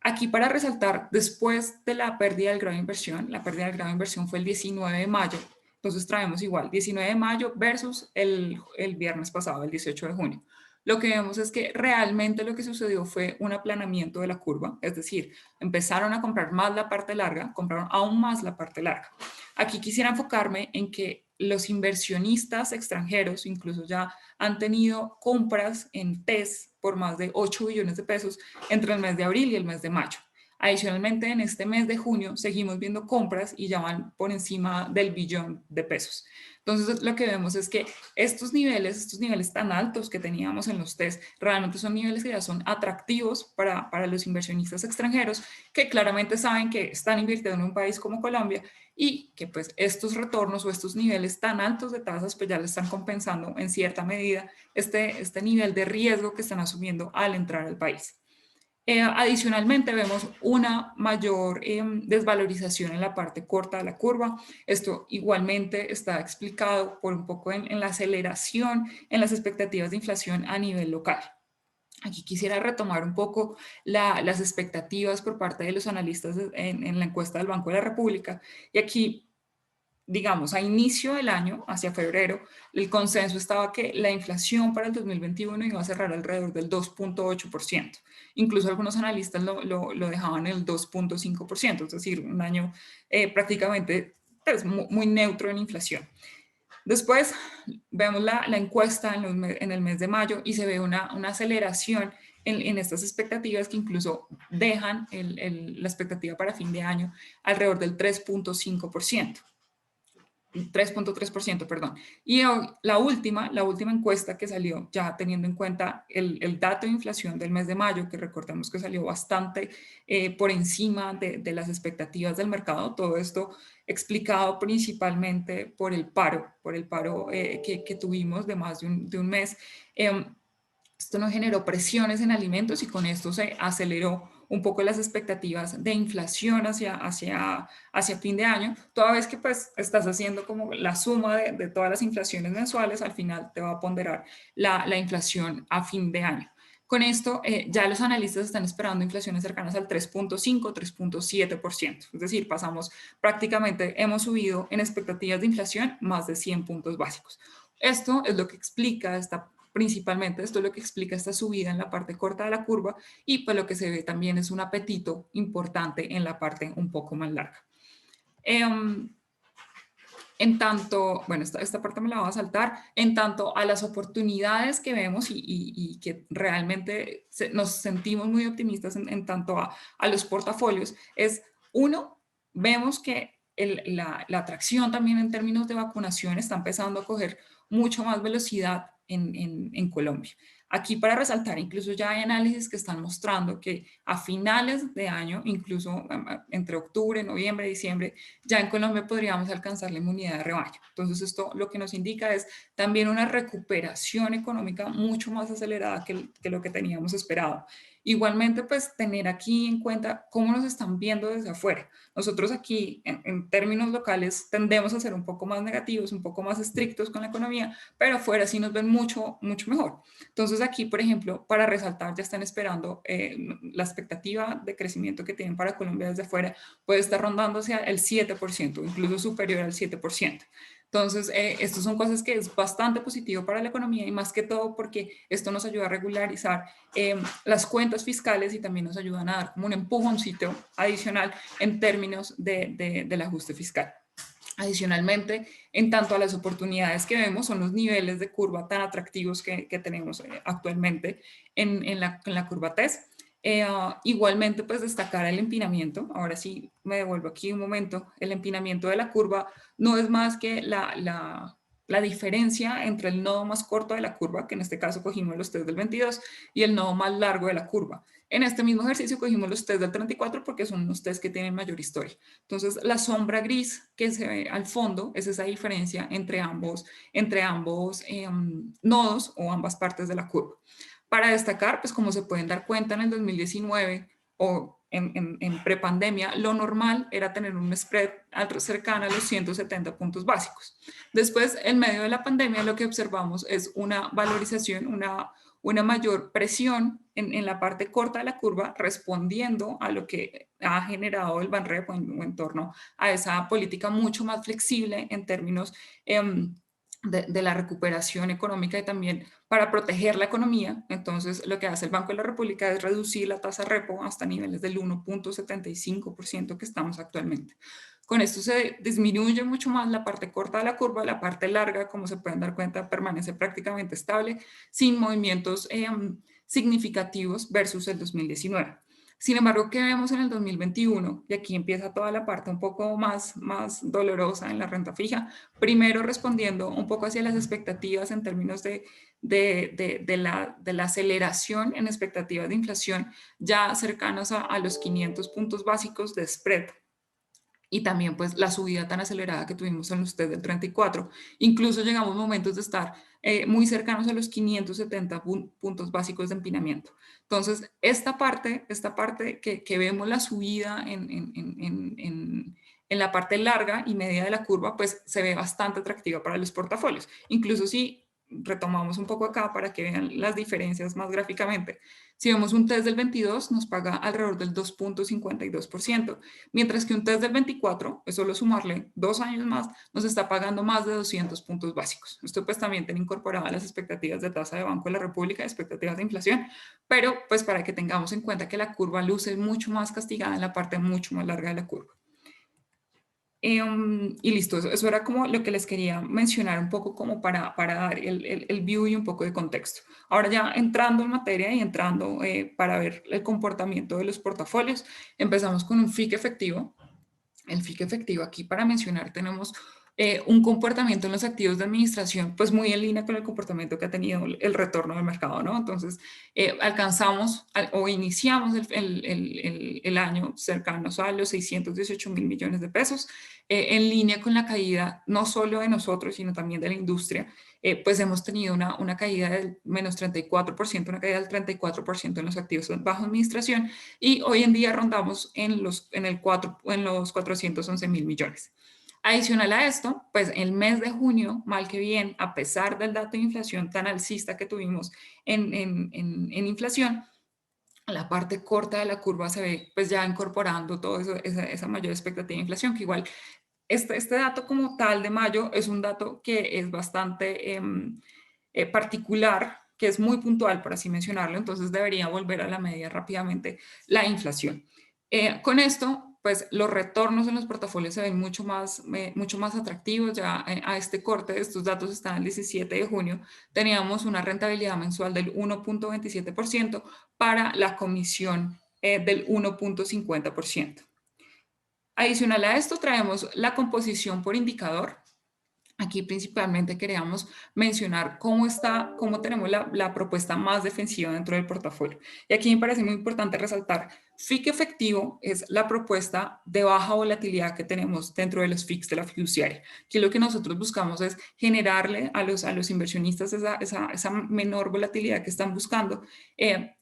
Aquí, para resaltar, después de la pérdida del grado de inversión, la pérdida del grado de inversión fue el 19 de mayo. Entonces traemos igual 19 de mayo versus el viernes pasado, el 18 de junio. lo que vemos es que realmente lo que sucedió fue un aplanamiento de la curva, es decir, empezaron a comprar más la parte larga, compraron aún más la parte larga. Aquí quisiera enfocarme en que los inversionistas extranjeros incluso ya han tenido compras en TES por más de 8 billones de pesos entre el mes de abril y el mes de mayo. Adicionalmente, en este mes de junio seguimos viendo compras y ya van por encima del billón de pesos. Entonces, lo que vemos es que estos niveles tan altos que teníamos en los test, realmente son niveles que ya son atractivos para los inversionistas extranjeros, que claramente saben que están invirtiendo en un país como Colombia y que pues estos retornos o estos niveles tan altos de tasas pues ya le están compensando en cierta medida este nivel de riesgo que están asumiendo al entrar al país. Adicionalmente, vemos una mayor desvalorización en la parte corta de la curva. Esto igualmente está explicado por un poco en la aceleración en las expectativas de inflación a nivel local. Aquí quisiera retomar un poco las expectativas por parte de los analistas en la encuesta del Banco de la República. Y aquí, digamos, a inicio del año, hacia febrero, el consenso estaba que la inflación para el 2021 iba a cerrar alrededor del 2.8%. Incluso algunos analistas lo dejaban en el 2.5%, es decir, un año prácticamente pues, muy neutro en inflación. Después vemos la encuesta en el mes de mayo y se ve una aceleración en estas expectativas que incluso dejan la expectativa para fin de año alrededor del 3.5%. 3.3%, perdón. Y la última encuesta que salió, ya teniendo en cuenta el dato de inflación del mes de mayo, que recordemos que salió bastante por encima de las expectativas del mercado, todo esto explicado principalmente por el paro que tuvimos de más de un mes. Esto nos generó presiones en alimentos y con esto se aceleró un poco las expectativas de inflación hacia fin de año, toda vez que pues estás haciendo como la suma de todas las inflaciones mensuales, al final te va a ponderar la inflación a fin de año. Con esto, ya los analistas están esperando inflaciones cercanas al 3.5, 3.7%. Es decir, hemos subido en expectativas de inflación más de 100 puntos básicos. Esto es lo que explica principalmente esto es lo que explica esta subida en la parte corta de la curva y pues lo que se ve también es un apetito importante en la parte un poco más larga. En tanto, bueno, esta parte me la voy a saltar, en tanto a las oportunidades que vemos y que realmente nos sentimos muy optimistas en tanto a los portafolios, es uno, vemos que la atracción también en términos de vacunación está empezando a coger mucho más velocidad en Colombia. Aquí para resaltar, incluso ya hay análisis que están mostrando que a finales de año, incluso entre octubre, noviembre, diciembre, ya en Colombia podríamos alcanzar la inmunidad de rebaño. Entonces esto lo que nos indica es también una recuperación económica mucho más acelerada que lo que teníamos esperado. Igualmente, pues tener aquí en cuenta cómo nos están viendo desde afuera. Nosotros aquí, en términos locales, tendemos a ser un poco más negativos, un poco más estrictos con la economía, pero afuera sí nos ven mucho, mucho mejor. Entonces aquí, por ejemplo, para resaltar, ya están esperando la expectativa de crecimiento que tienen para Colombia desde afuera puede estar rondando hacia el 7%, incluso superior al 7%. Entonces, estas son cosas que es bastante positivo para la economía y más que todo porque esto nos ayuda a regularizar las cuentas fiscales y también nos ayudan a dar como un empujoncito adicional en términos del ajuste fiscal. Adicionalmente, en tanto a las oportunidades que vemos, son los niveles de curva tan atractivos que tenemos actualmente en la curva TES. Igualmente, pues destacar el empinamiento. Ahora sí, me devuelvo aquí un momento. El empinamiento de la curva no es más que la diferencia entre el nodo más corto de la curva, que en este caso cogimos los test del 22, y el nodo más largo de la curva. En este mismo ejercicio cogimos los test del 34 porque son los test que tienen mayor historia. Entonces, la sombra gris que se ve al fondo es esa diferencia entre ambos nodos o ambas partes de la curva. Para destacar, pues como se pueden dar cuenta en el 2019 o en prepandemia, lo normal era tener un spread cercano a los 170 puntos básicos. Después, en medio de la pandemia, lo que observamos es una valorización, una mayor presión en la parte corta de la curva, respondiendo a lo que ha generado el Banrepo en torno a esa política mucho más flexible en términos de la recuperación económica y también para proteger la economía. Entonces, lo que hace el Banco de la República es reducir la tasa repo hasta niveles del 1.75% que estamos actualmente. Con esto se disminuye mucho más la parte corta de la curva, la parte larga, como se pueden dar cuenta, permanece prácticamente estable, sin movimientos significativos versus el 2019. Sin embargo, ¿qué vemos en el 2021? Y aquí empieza toda la parte un poco más dolorosa en la renta fija. Primero, respondiendo un poco hacia las expectativas en términos de la aceleración en expectativas de inflación ya cercanos a los 500 puntos básicos de spread. Y también pues la subida tan acelerada que tuvimos en los test del 34. Incluso llegamos a momentos de estar muy cercanos a los 570 puntos básicos de empinamiento. Entonces, esta parte que vemos la subida en la parte larga y media de la curva, pues se ve bastante atractiva para los portafolios. Incluso si retomamos un poco acá para que vean las diferencias más gráficamente. Si vemos un test del 22, nos paga alrededor del 2.52%, mientras que un test del 24, es solo sumarle 2 años más, nos está pagando más de 200 puntos básicos. Esto pues también tiene incorporadas las expectativas de tasa de Banco de la República, expectativas de inflación, pero pues para que tengamos en cuenta que la curva luce mucho más castigada en la parte mucho más larga de la curva. Y listo, eso era como lo que les quería mencionar un poco como para dar el view y un poco de contexto. Ahora ya entrando en materia y entrando para ver el comportamiento de los portafolios, empezamos con un FIC efectivo. El FIC efectivo aquí para mencionar tenemos un comportamiento en los activos de administración pues muy en línea con el comportamiento que ha tenido el retorno del mercado, ¿no? Entonces alcanzamos o iniciamos el año cercanos a los 618.000 millones de pesos en línea con la caída no solo de nosotros sino también de la industria. Pues hemos tenido una caída del menos 34%, una caída del 34% en los activos bajo administración y hoy en día rondamos en los 411.000 millones. Adicional a esto, pues el mes de junio, mal que bien, a pesar del dato de inflación tan alcista que tuvimos en inflación, la parte corta de la curva se ve pues ya incorporando todo eso, esa mayor expectativa de inflación, que igual este dato como tal de mayo es un dato que es bastante particular, que es muy puntual, por así mencionarlo, entonces debería volver a la media rápidamente la inflación. Con esto, pues los retornos en los portafolios se ven mucho más atractivos. Ya a este corte, estos datos están el 17 de junio, teníamos una rentabilidad mensual del 1.27% para la comisión del 1.50%. Adicional a esto, traemos la composición por indicador. Aquí principalmente queríamos mencionar cómo tenemos la propuesta más defensiva dentro del portafolio. Y aquí me parece muy importante resaltar, FIC efectivo es la propuesta de baja volatilidad que tenemos dentro de los FICs de la fiduciaria. Aquí lo que nosotros buscamos es generarle a los inversionistas esa menor volatilidad que están buscando,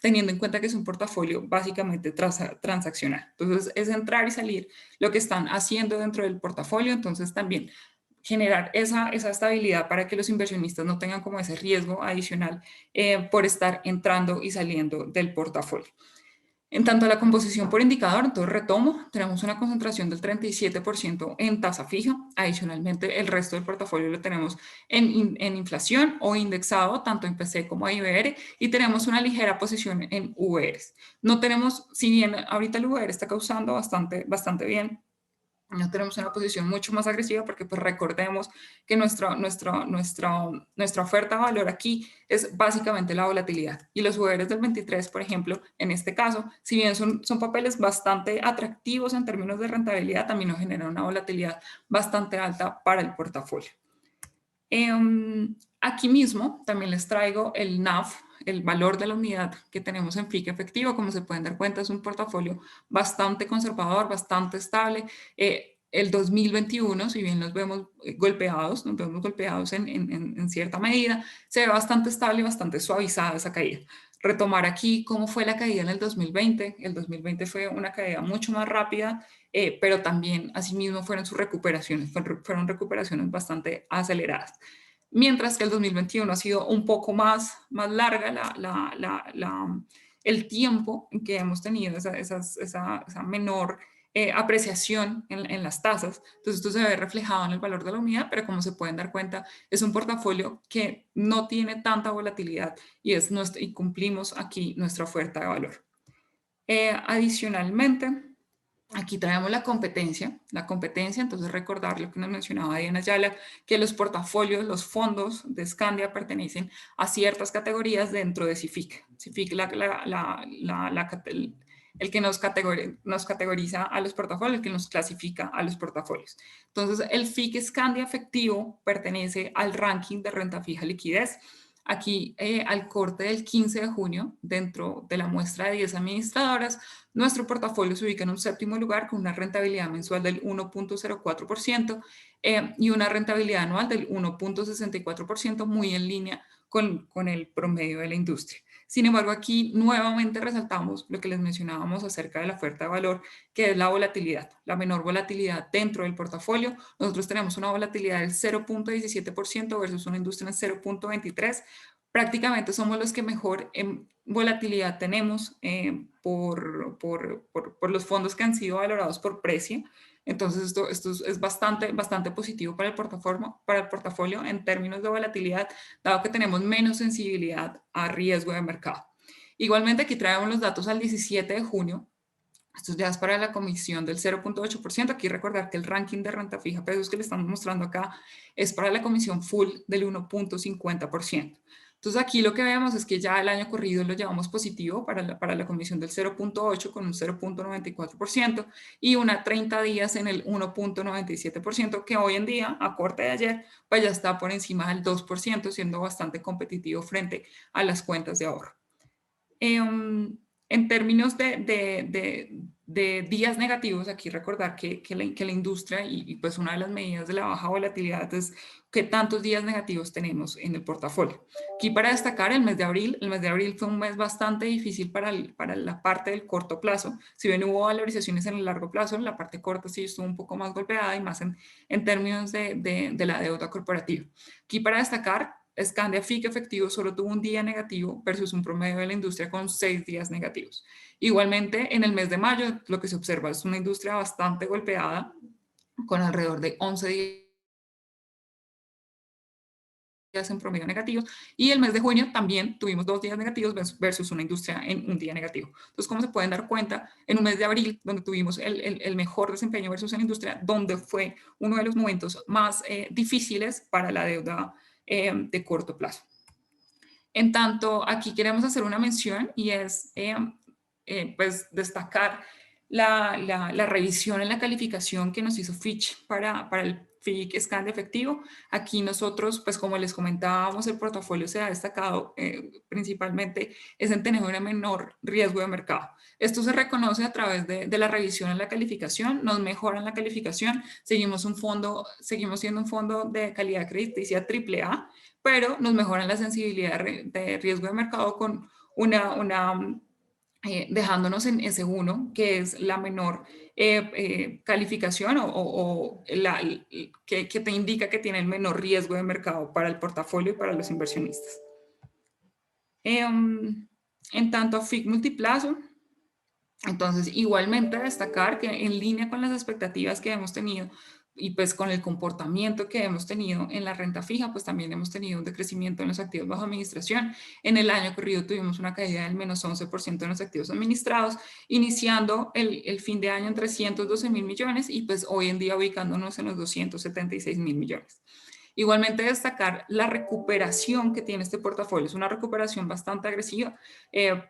teniendo en cuenta que es un portafolio básicamente transaccional. Entonces es entrar y salir lo que están haciendo dentro del portafolio, entonces también generar esa estabilidad para que los inversionistas no tengan como ese riesgo adicional por estar entrando y saliendo del portafolio. En tanto a la composición por indicador, entonces retomo, tenemos una concentración del 37% en tasa fija, adicionalmente el resto del portafolio lo tenemos en inflación o indexado, tanto en PC como en IBR, y tenemos una ligera posición en VRs. No tenemos, si bien ahorita el VR está causando bastante bien, no tenemos una posición mucho más agresiva porque pues recordemos que nuestra oferta de valor aquí es básicamente la volatilidad. Y los VRs del 23, por ejemplo, en este caso, si bien son papeles bastante atractivos en términos de rentabilidad, también nos generan una volatilidad bastante alta para el portafolio. Aquí mismo también les traigo el NAV, el valor de la unidad que tenemos en FIC efectivo. Como se pueden dar cuenta, es un portafolio bastante conservador, bastante estable. El 2021, si bien nos vemos golpeados en cierta medida, se ve bastante estable y bastante suavizada esa caída. Retomar aquí cómo fue la caída en el 2020. El 2020 fue una caída mucho más rápida, pero también asimismo fueron sus recuperaciones, fueron recuperaciones bastante aceleradas. Mientras que el 2021 ha sido un poco más larga el tiempo en que hemos tenido esa menor apreciación en las tasas. Entonces esto se ve reflejado en el valor de la unidad, pero como se pueden dar cuenta, es un portafolio que no tiene tanta volatilidad y cumplimos aquí nuestra oferta de valor. Adicionalmente, aquí traemos la competencia. La competencia, entonces recordar lo que nos mencionaba Diana Ayala, que los portafolios, los fondos de Scandia pertenecen a ciertas categorías dentro de CIFIC. CIFIC, el que nos categoriza a los portafolios, el que nos clasifica a los portafolios. Entonces, el FIC Scandia efectivo pertenece al ranking de renta fija liquidez. Aquí, al corte del 15 de junio, dentro de la muestra de 10 administradoras, nuestro portafolio se ubica en un séptimo lugar con una rentabilidad mensual del 1.04% y una rentabilidad anual del 1.64%, muy en línea con el promedio de la industria. Sin embargo, aquí nuevamente resaltamos lo que les mencionábamos acerca de la oferta de valor, que es la volatilidad, la menor volatilidad dentro del portafolio. Nosotros tenemos una volatilidad del 0.17% versus una industria en 0.23%. Prácticamente somos los que mejor volatilidad tenemos por los fondos que han sido valorados por precio. Entonces, esto es bastante positivo para el portafolio en términos de volatilidad, dado que tenemos menos sensibilidad a riesgo de mercado. Igualmente, aquí traemos los datos al 17 de junio. Esto ya es para la comisión del 0.8%. Aquí recordar que el ranking de renta fija pesos que le estamos mostrando acá es para la comisión full del 1.50%. Entonces aquí lo que vemos es que ya el año corrido lo llevamos positivo para la comisión del 0.8 con un 0.94% y una 30 días en el 1.97%, que hoy en día, a corte de ayer, pues ya está por encima del 2%, siendo bastante competitivo frente a las cuentas de ahorro. En términos de días negativos, aquí recordar que la industria y pues una de las medidas de la baja volatilidad es qué tantos días negativos tenemos en el portafolio. Aquí para destacar el mes de abril fue un mes bastante difícil para la parte del corto plazo. Si bien hubo valorizaciones en el largo plazo, en la parte corta sí estuvo un poco más golpeada y más en términos de la deuda corporativa. Aquí para destacar, Scandia FIC efectivo solo tuvo un día negativo versus un promedio de la industria con 6 días negativos. Igualmente, en el mes de mayo, lo que se observa es una industria bastante golpeada, con alrededor de 11 días en promedio negativos, y el mes de junio también tuvimos 2 días negativos versus una industria en un día negativo. Entonces, como se pueden dar cuenta, en un mes de abril, donde tuvimos el mejor desempeño versus la industria, donde fue uno de los momentos más difíciles para la deuda de corto plazo. En tanto, aquí queremos hacer una mención y es pues destacar la revisión en la calificación que nos hizo Fitch para el FIC Scandia efectivo. Aquí nosotros, pues como les comentábamos, el portafolio se ha destacado principalmente es en tener un menor riesgo de mercado. Esto se reconoce a través de la revisión en la calificación, nos mejoran la calificación, seguimos siendo un fondo de calidad crediticia AAA, pero nos mejoran la sensibilidad de riesgo de mercado con dejándonos en S1, que es la menor calificación que te indica que tiene el menor riesgo de mercado para el portafolio y para los inversionistas. En tanto a FIC multiplazo, entonces igualmente destacar que en línea con las expectativas que hemos tenido y pues con el comportamiento que hemos tenido en la renta fija, pues también hemos tenido un decrecimiento en los activos bajo administración. En el año corrido tuvimos una caída del menos 11% en los activos administrados, iniciando el fin de año en 312.000 millones y pues hoy en día ubicándonos en los 276.000 millones. Igualmente destacar la recuperación que tiene este portafolio. Es una recuperación bastante agresiva.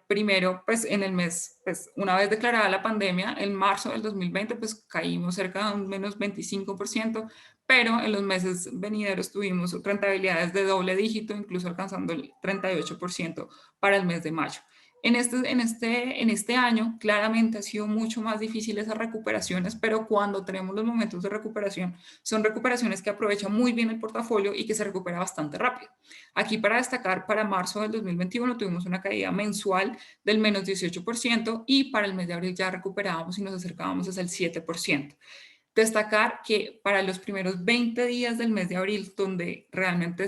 Primero, pues en el mes, pues una vez declarada la pandemia, en marzo del 2020, pues caímos cerca de un menos 25%, pero en los meses venideros tuvimos rentabilidades de doble dígito, incluso alcanzando el 38% para el mes de mayo. En este año, claramente ha sido mucho más difícil esas recuperaciones, pero cuando tenemos los momentos de recuperación, son recuperaciones que aprovechan muy bien el portafolio y que se recupera bastante rápido. Aquí para destacar, para marzo del 2021 tuvimos una caída mensual del menos 18% y para el mes de abril ya recuperábamos y nos acercábamos hasta el 7%. Destacar que para los primeros 20 días del mes de abril, donde realmente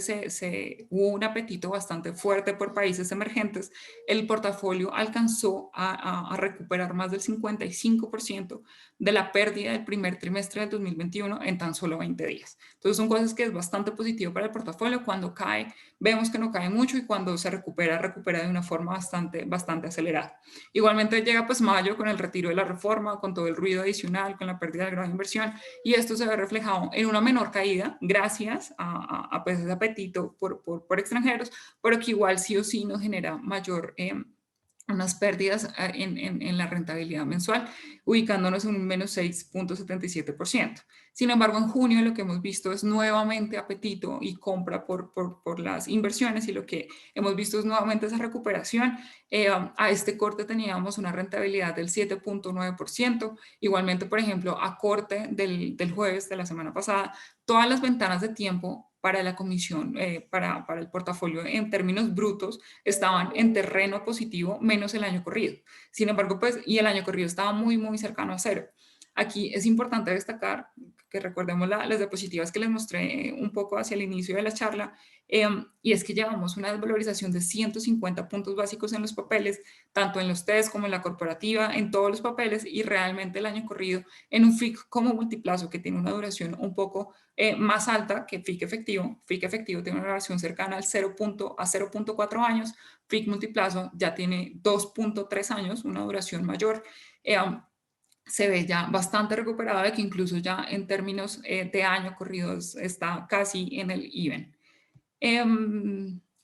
hubo un apetito bastante fuerte por países emergentes, el portafolio alcanzó a recuperar más del 55% de la pérdida del primer trimestre del 2021 en tan solo 20 días. Entonces son cosas que es bastante positivo para el portafolio. Cuando cae, vemos que no cae mucho, y cuando se recupera, recupera de una forma bastante acelerada. Igualmente llega pues mayo con el retiro de la reforma, con todo el ruido adicional, con la pérdida del grado de inversión, y esto se ve reflejado en una menor caída gracias a pues, ese apetito por extranjeros, pero que igual sí o sí nos genera mayor unas pérdidas en la rentabilidad mensual, ubicándonos en un menos 6,77%. Sin embargo, en junio lo que hemos visto es nuevamente apetito y compra por las inversiones, y lo que hemos visto es nuevamente esa recuperación. A este corte teníamos una rentabilidad del 7,9%. Igualmente, por ejemplo, a corte del jueves de la semana pasada, todas las ventanas de tiempo para la comisión, para el portafolio en términos brutos, estaban en terreno positivo, menos el año corrido. Sin embargo, pues, y el año corrido estaba muy cercano a cero. Aquí es importante destacar que recordemos las diapositivas que les mostré un poco hacia el inicio de la charla, y es que llevamos una desvalorización de 150 puntos básicos en los papeles, tanto en los TES como en la corporativa, en todos los papeles, y realmente el año corrido en un FIC como multiplazo, que tiene una duración un poco más alta que FIC efectivo. FIC efectivo tiene una duración cercana al 0,4 años, FIC multiplazo ya tiene 2,3 años, una duración mayor. Se ve ya bastante recuperada, de que incluso ya en términos de año corridos está casi en el even.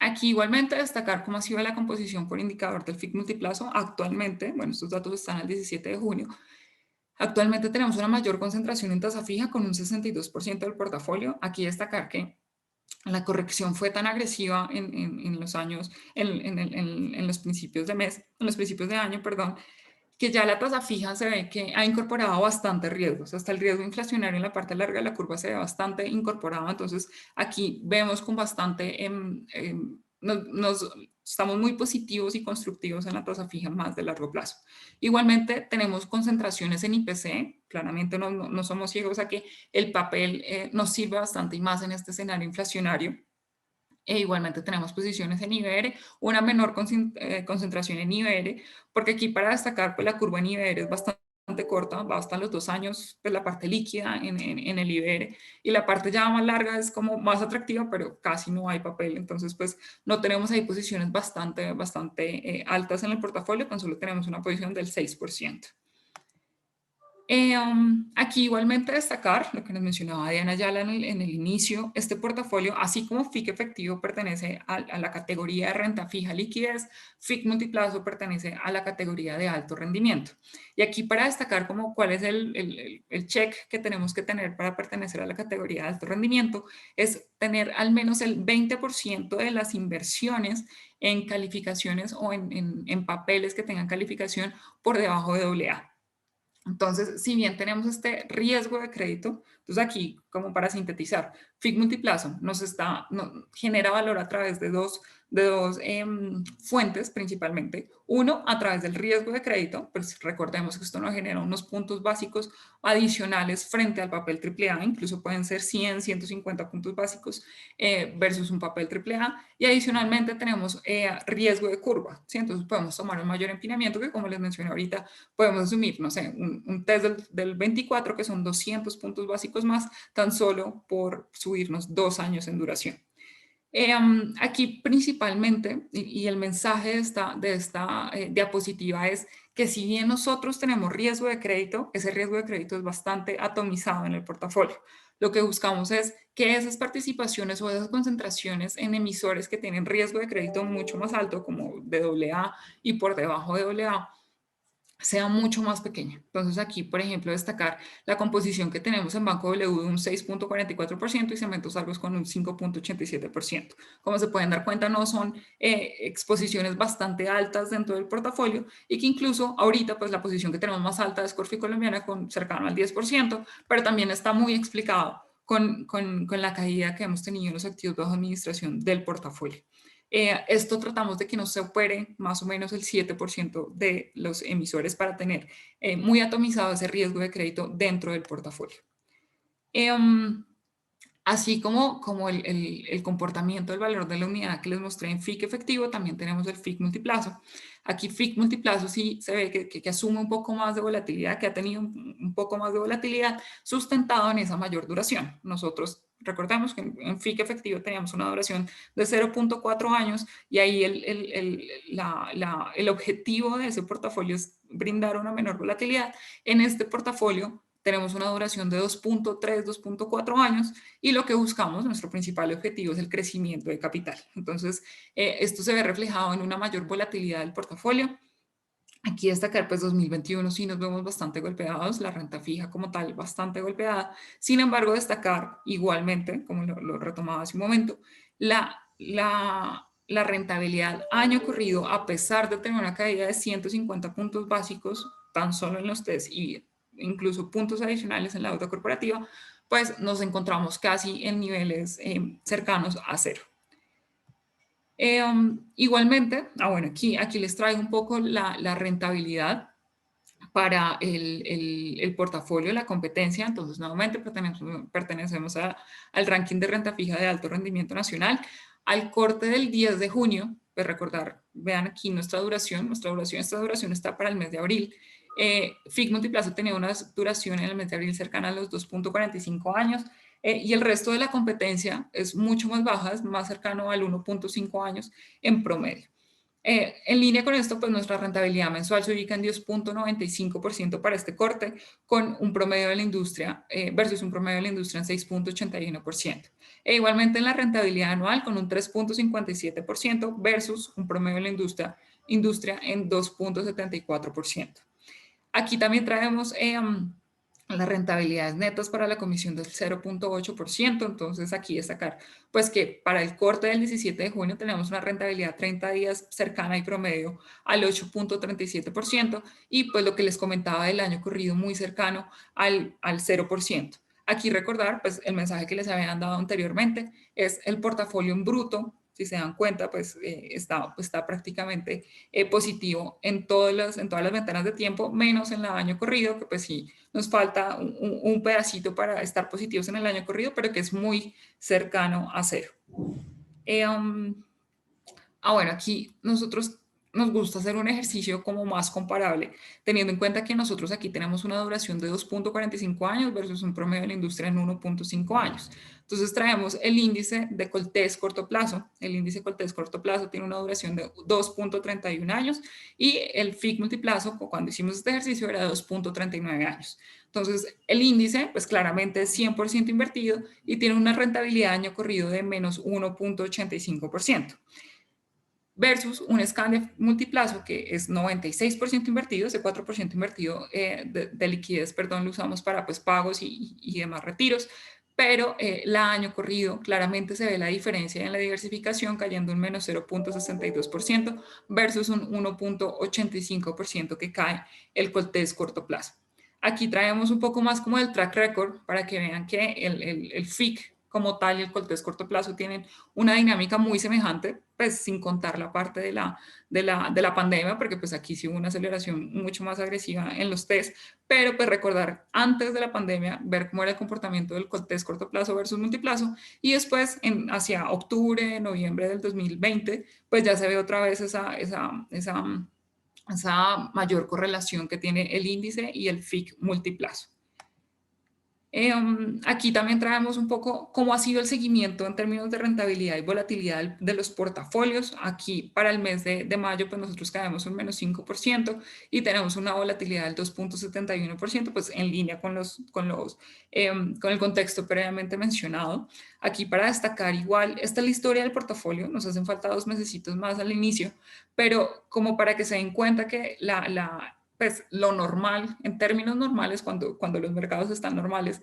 Aquí igualmente destacar cómo ha sido la composición por indicador del FIC multiplazo actualmente. Bueno, estos datos están al 17 de junio. Actualmente tenemos una mayor concentración en tasa fija con un 62% del portafolio. Aquí destacar que la corrección fue tan agresiva en los años, en los principios de mes, en los principios de año, perdón, que ya la tasa fija se ve que ha incorporado bastante riesgos. Hasta el riesgo inflacionario en la parte larga de la curva se ve bastante incorporado. Entonces aquí vemos con bastante, estamos muy positivos y constructivos en la tasa fija más de largo plazo. Igualmente tenemos concentraciones en IPC. Claramente no somos ciegos a que el papel nos sirve bastante, y más en este escenario inflacionario. Igualmente tenemos posiciones en IBR, una menor concentración en IBR, porque aquí para destacar, pues la curva en IBR es bastante corta, va hasta los 2 años, pues la parte líquida en el IBR, y la parte ya más larga es como más atractiva, pero casi no hay papel. Entonces, pues no tenemos ahí posiciones bastante altas en el portafolio, tan solo tenemos una posición del 6%. Aquí igualmente destacar lo que nos mencionaba Diana Ayala en el inicio. Este portafolio, así como FIC efectivo pertenece a la categoría de renta fija liquidez, FIC multiplazo pertenece a la categoría de alto rendimiento. Y aquí para destacar como cuál es el check que tenemos que tener para pertenecer a la categoría de alto rendimiento, es tener al menos el 20% de las inversiones en calificaciones o en papeles que tengan calificación por debajo de AA. Entonces, si bien tenemos este riesgo de crédito, entonces aquí, como para sintetizar, FIC multiplazo genera valor a través de dos fuentes principalmente. Uno, a través del riesgo de crédito, pues recordemos que esto nos genera unos puntos básicos adicionales frente al papel AAA, incluso pueden ser 100, 150 puntos básicos versus un papel AAA, y adicionalmente tenemos riesgo de curva, ¿sí? Entonces podemos tomar un mayor empinamiento que, como les mencioné ahorita, podemos asumir, no sé, un test del 24, que son 200 puntos básicos más, tan solo por subirnos 2 años en duración. Aquí principalmente, y el mensaje de esta diapositiva es que si bien nosotros tenemos riesgo de crédito, ese riesgo de crédito es bastante atomizado en el portafolio. Lo que buscamos es que esas participaciones o esas concentraciones en emisores que tienen riesgo de crédito mucho más alto, como de AA y por debajo de AA, sea mucho más pequeña. Entonces aquí, por ejemplo, destacar la composición que tenemos en Banco W de un 6,44% y Cementos Argos con un 5,87%. Como se pueden dar cuenta, no son exposiciones bastante altas dentro del portafolio, y que incluso ahorita pues la posición que tenemos más alta es Corfi Colombiana con cercano al 10%, pero también está muy explicado con la caída que hemos tenido en los activos bajo administración del portafolio. Esto tratamos de que no se opere más o menos el 7% de los emisores para tener muy atomizado ese riesgo de crédito dentro del portafolio. Así como el comportamiento del valor de la unidad que les mostré en FIC efectivo, también tenemos el FIC multiplazo. Aquí FIC multiplazo sí se ve que asume un poco más de volatilidad, que ha tenido un poco más de volatilidad sustentado en esa mayor duración. Nosotros recordemos que en FIC efectivo teníamos una duración de 0.4 años y ahí el objetivo de ese portafolio es brindar una menor volatilidad. En este portafolio tenemos una duración de 2.3, 2.4 años y lo que buscamos, nuestro principal objetivo es el crecimiento de capital. Entonces, esto se ve reflejado en una mayor volatilidad del portafolio. Aquí destacar, pues 2021 sí nos vemos bastante golpeados, la renta fija como tal bastante golpeada. Sin embargo, destacar igualmente, como lo retomaba hace un momento, la rentabilidad año corrido, a pesar de tener una caída de 150 puntos básicos, tan solo en los test y incluso puntos adicionales en la deuda corporativa, pues nos encontramos casi en niveles cercanos a cero. Igualmente, bueno, aquí les traigo un poco la rentabilidad para el portafolio, la competencia. Entonces, nuevamente pertenecemos al ranking de renta fija de alto rendimiento nacional. Al corte del 10 de junio, pues recordar, vean aquí esta duración está para el mes de abril. FIC Multiplazo tenía una duración en el mes de abril cercana a los 2.45 años. Y el resto de la competencia es mucho más baja, es más cercano al 1.5 años en promedio. En línea con esto, pues nuestra rentabilidad mensual se ubica en 10.95% para este corte, con un promedio de la industria versus un promedio de la industria en 6.81%. Igualmente en la rentabilidad anual con un 3.57% versus un promedio de la industria en 2.74%. Aquí también traemos las rentabilidades netas para la comisión del 0.8%. Entonces aquí destacar pues que para el corte del 17 de junio tenemos una rentabilidad 30 días cercana y promedio al 8.37% y pues lo que les comentaba del año corrido muy cercano al 0%. Aquí recordar, pues el mensaje que les habían dado anteriormente es el portafolio en bruto. Si se dan cuenta, pues está prácticamente positivo en todas las ventanas de tiempo, menos en el año corrido, que pues sí nos falta un pedacito para estar positivos en el año corrido, pero que es muy cercano a cero. Bueno, aquí nosotros nos gusta hacer un ejercicio como más comparable, teniendo en cuenta que nosotros aquí tenemos una duración de 2.45 años versus un promedio de la industria en 1.5 años. Entonces traemos el índice de Coltés corto plazo. El índice Coltés corto plazo tiene una duración de 2.31 años y el FIC multiplazo, cuando hicimos este ejercicio, era de 2.39 años. Entonces, el índice, pues claramente es 100% invertido y tiene una rentabilidad año corrido de menos 1.85%. Versus un scan multiplazo que es 96% invertido, ese 4% invertido de liquidez, perdón, lo usamos para pues, pagos y demás retiros, pero la año corrido claramente se ve la diferencia en la diversificación cayendo un menos 0.62% versus un 1.85% que cae el Coltés corto plazo. Aquí traemos un poco más como el track record para que vean que el FIC como tal y el Coltés corto plazo tienen una dinámica muy semejante, pues sin contar la parte de la pandemia, porque pues aquí sí hubo una aceleración mucho más agresiva en los test, pero pues recordar antes de la pandemia, ver cómo era el comportamiento del Coltés corto plazo versus multiplazo, y después hacia octubre, noviembre del 2020, pues ya se ve otra vez esa mayor correlación que tiene el índice y el FIC multiplazo. Aquí también traemos un poco cómo ha sido el seguimiento en términos de rentabilidad y volatilidad de los portafolios. Aquí para el mes de mayo, pues nosotros caemos un menos 5% y tenemos una volatilidad del 2.71%, pues en línea con el contexto previamente mencionado. Aquí para destacar igual, esta es la historia del portafolio, nos hacen falta 2 mesecitos más al inicio, pero como para que se den cuenta que pues lo normal, en términos normales, cuando los mercados están normales,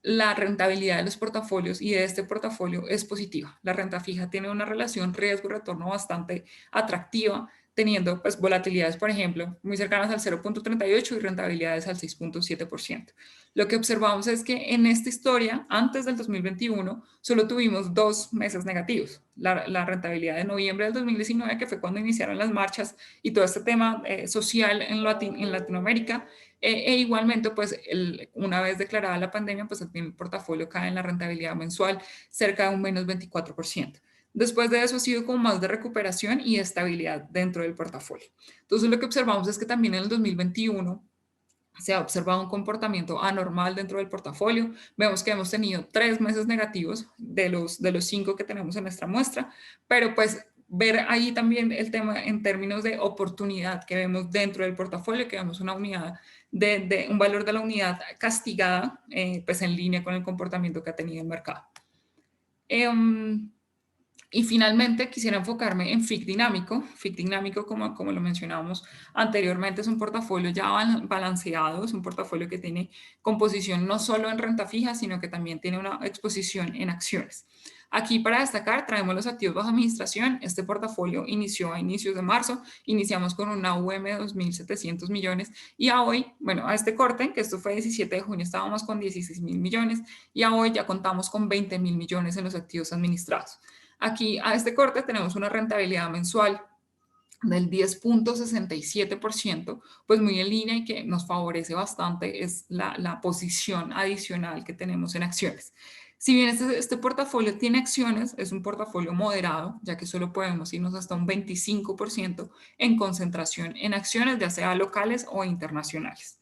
la rentabilidad de los portafolios y de este portafolio es positiva. La renta fija tiene una relación riesgo-retorno bastante atractiva, teniendo pues volatilidades, por ejemplo, muy cercanas al 0.38 y rentabilidades al 6.7%. Lo que observamos es que en esta historia, antes del 2021, solo tuvimos 2 meses negativos. La rentabilidad de noviembre del 2019, que fue cuando iniciaron las marchas y todo este tema social en Latinoamérica, e igualmente, pues una vez declarada la pandemia, pues el portafolio cae en la rentabilidad mensual cerca de un menos 24%. Después de eso ha sido como más de recuperación y estabilidad dentro del portafolio. Entonces lo que observamos es que también en el 2021 se ha observado un comportamiento anormal dentro del portafolio. Vemos que hemos tenido 3 meses negativos de los 5 que tenemos en nuestra muestra, pero pues ver ahí también el tema en términos de oportunidad que vemos dentro del portafolio, que vemos una unidad de un valor de la unidad castigada, pues en línea con el comportamiento que ha tenido el mercado. Y finalmente quisiera enfocarme en FIC dinámico. FIC dinámico, como lo mencionamos anteriormente, es un portafolio ya balanceado, es un portafolio que tiene composición no solo en renta fija, sino que también tiene una exposición en acciones. Aquí para destacar traemos los activos bajo administración. Este portafolio inició a inicios de marzo, iniciamos con una UM de 2.700 millones y a hoy, bueno, a este corte, que esto fue 17 de junio, estábamos con 16.000 millones y a hoy ya contamos con 20.000 millones en los activos administrados. Aquí a este corte tenemos una rentabilidad mensual del 10.67%, pues muy en línea y que nos favorece bastante es la posición adicional que tenemos en acciones. Si bien este portafolio tiene acciones, es un portafolio moderado, ya que solo podemos irnos hasta un 25% en concentración en acciones, ya sea locales o internacionales.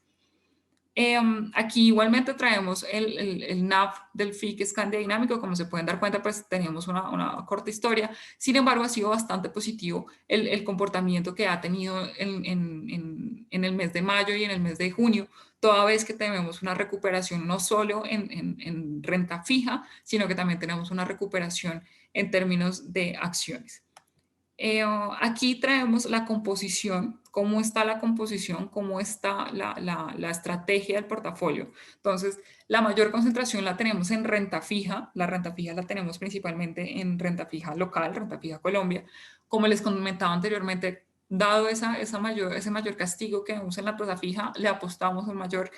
Aquí igualmente traemos el NAV del FIC Dinámico. Como se pueden dar cuenta, pues tenemos una corta historia. Sin embargo, ha sido bastante positivo el comportamiento que ha tenido en el mes de mayo y en el mes de junio, toda vez que tenemos una recuperación no solo en renta fija, sino que también tenemos una recuperación en términos de acciones. Aquí traemos la composición, cómo está la composición, cómo está la estrategia del portafolio. Entonces, la mayor concentración la tenemos en renta fija. La renta fija la tenemos principalmente en renta fija local, renta fija Colombia. Como les comentaba anteriormente, dado ese mayor castigo que vemos en la tasa fija, le apostamos a mayor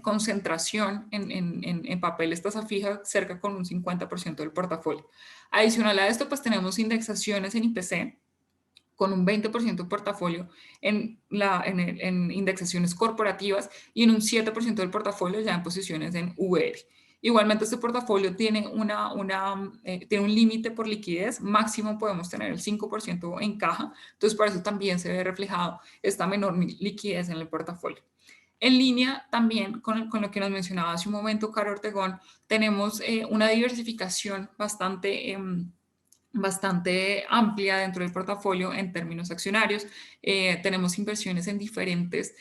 concentración en papeles tasa fija, cerca con un 50% del portafolio. Adicional a esto, pues tenemos indexaciones en IPC con un 20% de portafolio en indexaciones corporativas y en un 7% del portafolio ya en posiciones en VR. Igualmente, este portafolio tiene tiene un límite por liquidez, máximo podemos tener el 5% en caja, entonces por eso también se ve reflejado esta menor liquidez en el portafolio. En línea también con lo que nos mencionaba hace un momento Caro Ortegón, tenemos una diversificación bastante amplia dentro del portafolio en términos accionarios. Tenemos inversiones en diferentes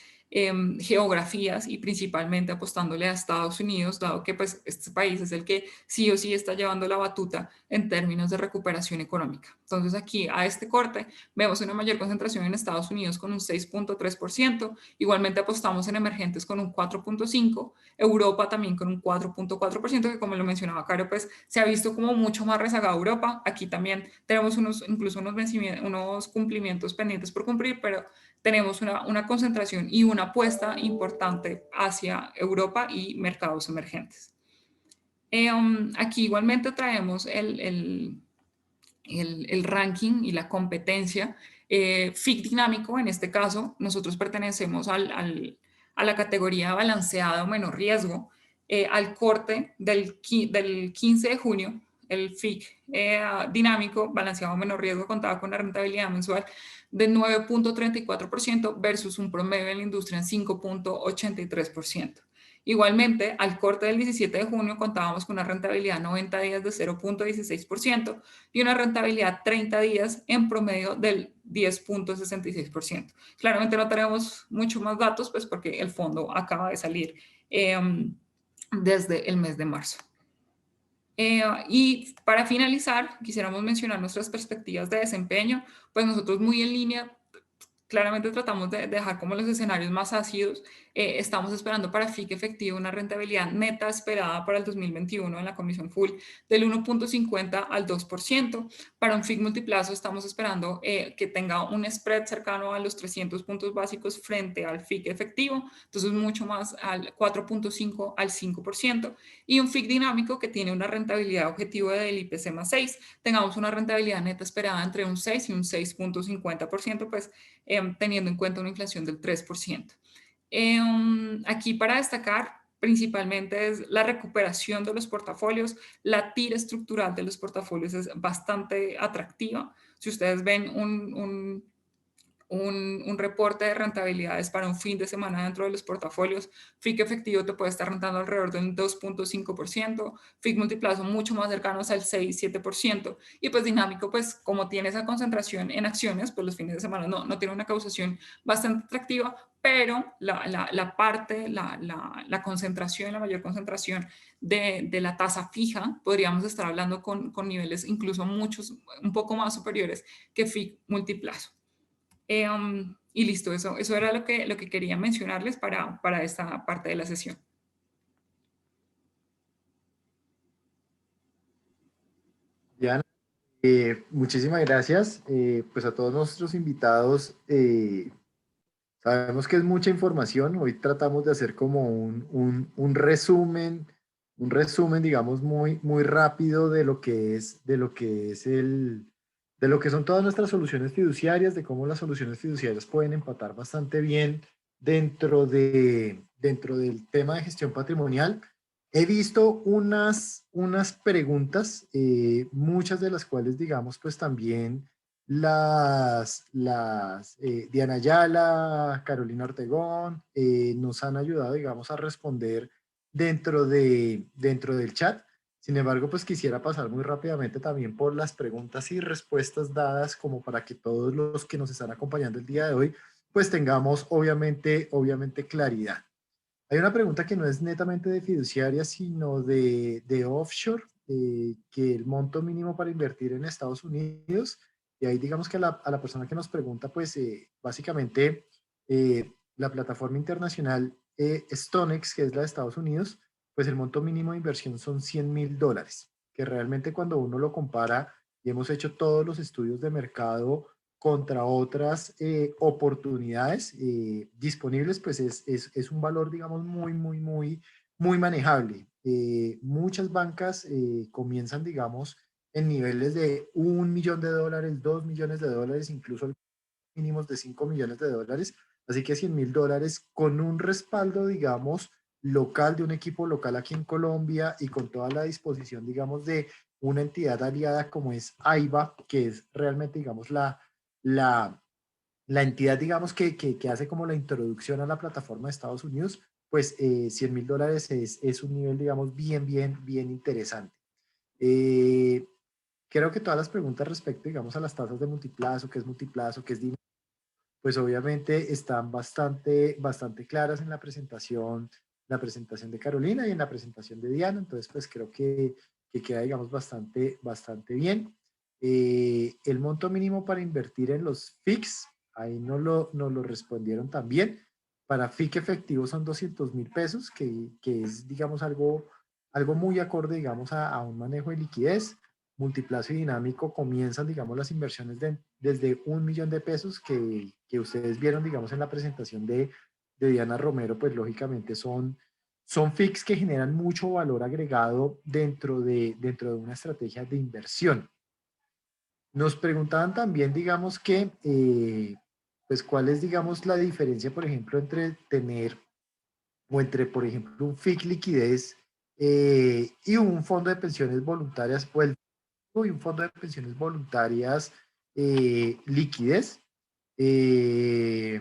geografías y principalmente apostándole a Estados Unidos, dado que pues este país es el que sí o sí está llevando la batuta en términos de recuperación económica. Entonces aquí a este corte vemos una mayor concentración en Estados Unidos con un 6.3%, igualmente apostamos en emergentes con un 4.5%, Europa también con un 4.4%, que como lo mencionaba Caro, pues se ha visto como mucho más rezagada Europa. Aquí también tenemos incluso unos cumplimientos pendientes por cumplir, pero tenemos una concentración y una apuesta importante hacia Europa y mercados emergentes. Aquí igualmente traemos el ranking y la competencia. FIC dinámico, en este caso, nosotros pertenecemos a la categoría balanceado menor riesgo. Al corte del 15 de junio, el FIC dinámico balanceado menor riesgo contaba con una rentabilidad mensual de 9.34% versus un promedio en la industria en 5.83%. Igualmente, al corte del 17 de junio contábamos con una rentabilidad 90 días de 0.16% y una rentabilidad 30 días en promedio del 10.66%. Claramente no tenemos mucho más datos, pues porque el fondo acaba de salir desde el mes de marzo. Y para finalizar, quisiéramos mencionar nuestras perspectivas de desempeño, pues nosotros muy en línea claramente tratamos de dejar como los escenarios más ácidos. Estamos esperando para FIC efectivo una rentabilidad neta esperada para el 2021 en la comisión full del 1.50 al 2%. Para un FIC multiplazo estamos esperando que tenga un spread cercano a los 300 puntos básicos frente al FIC efectivo, entonces mucho más al 4.5 al 5%. Y un FIC dinámico que tiene una rentabilidad objetivo del IPC más 6, tengamos una rentabilidad neta esperada entre un 6 y un 6.50%, pues teniendo en cuenta una inflación del 3%. Aquí para destacar principalmente es la recuperación de los portafolios, la tira estructural de los portafolios es bastante atractiva. Si ustedes ven un reporte de rentabilidades para un fin de semana dentro de los portafolios, FIC efectivo te puede estar rentando alrededor del 2.5%, FIC multiplazo mucho más cercanos al 6-7%, y pues dinámico, pues como tiene esa concentración en acciones, pues los fines de semana no tiene una causación bastante atractiva, pero la parte, la concentración, la mayor concentración de la tasa fija, podríamos estar hablando con niveles incluso muchos, un poco más superiores que FIC multiplazo. Y listo, eso era lo que quería mencionarles para esta parte de la sesión. Diana, muchísimas gracias. Pues a todos nuestros invitados, sabemos que es mucha información. Hoy tratamos de hacer como un resumen, digamos, muy rápido de lo que son todas nuestras soluciones fiduciarias, de cómo las soluciones fiduciarias pueden empatar bastante bien dentro del tema de gestión patrimonial. He visto unas preguntas, muchas de las cuales, digamos, pues también Diana Ayala, Carolina Ortegón, nos han ayudado, digamos, a responder dentro del chat. Sin embargo, pues quisiera pasar muy rápidamente también por las preguntas y respuestas dadas como para que todos los que nos están acompañando el día de hoy, pues tengamos obviamente claridad. Hay una pregunta que no es netamente de fiduciaria, sino de offshore, que el monto mínimo para invertir en Estados Unidos, y ahí digamos que a la persona que nos pregunta, pues básicamente la plataforma internacional StoneX, que es la de Estados Unidos, pues el monto mínimo de inversión son $100,000, que realmente cuando uno lo compara, y hemos hecho todos los estudios de mercado contra otras oportunidades disponibles, pues es un valor, digamos, muy manejable. Muchas bancas comienzan, digamos, en niveles de $1 millón, $2 millones, incluso mínimos de $5 millones. Así que $100,000 con un respaldo, digamos, local de un equipo local aquí en Colombia y con toda la disposición, digamos, de una entidad aliada como es AIBA, que es realmente, digamos, la, la entidad, digamos, que hace como la introducción a la plataforma de Estados Unidos, pues $100,000 es un nivel, digamos, bien interesante. Eh, Creo que todas las preguntas respecto, digamos, a las tasas de multiplazo, qué es dinero, pues obviamente están bastante claras en la presentación de Carolina y en la presentación de Diana, entonces pues creo que queda, digamos, bastante bien. El monto mínimo para invertir en los FICs, ahí nos lo respondieron también. Para FIC efectivo son $200,000, que es, digamos, algo muy acorde, digamos, a un manejo de liquidez. Multiplazo y dinámico comienzan, digamos, las inversiones desde $1 millón, que ustedes vieron, digamos, en la presentación de Diana Romero, pues lógicamente son FICs que generan mucho valor agregado dentro de una estrategia de inversión. Nos preguntaban también, digamos, pues cuál es, digamos, la diferencia, por ejemplo, entre tener o entre, por ejemplo, un FIC liquidez y un fondo de pensiones voluntarias, o el y un fondo de pensiones voluntarias liquidez, eh,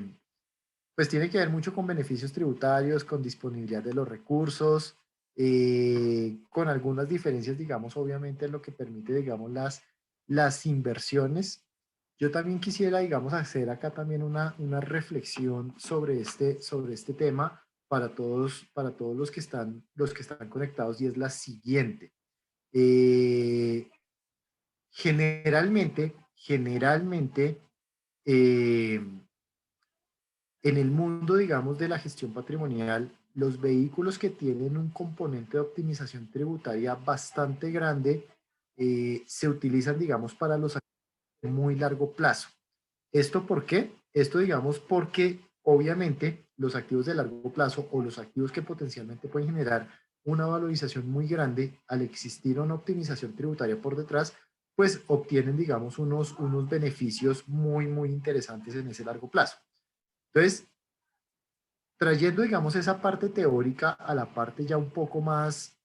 pues tiene que ver mucho con beneficios tributarios, con disponibilidad de los recursos, con algunas diferencias, digamos, obviamente en lo que permite, digamos, las inversiones. Yo también quisiera, digamos, hacer acá también una reflexión sobre este tema para todos los que están conectados, y es la siguiente. Eh, generalmente, eh, en el mundo, digamos, de la gestión patrimonial, los vehículos que tienen un componente de optimización tributaria bastante grande se utilizan, digamos, para los activos de muy largo plazo. ¿Esto por qué? Esto, digamos, porque obviamente los activos de largo plazo o los activos que potencialmente pueden generar una valorización muy grande al existir una optimización tributaria por detrás, pues obtienen, digamos, unos beneficios muy, muy interesantes en ese largo plazo. Entonces, trayendo, digamos, esa parte teórica a la parte ya un poco más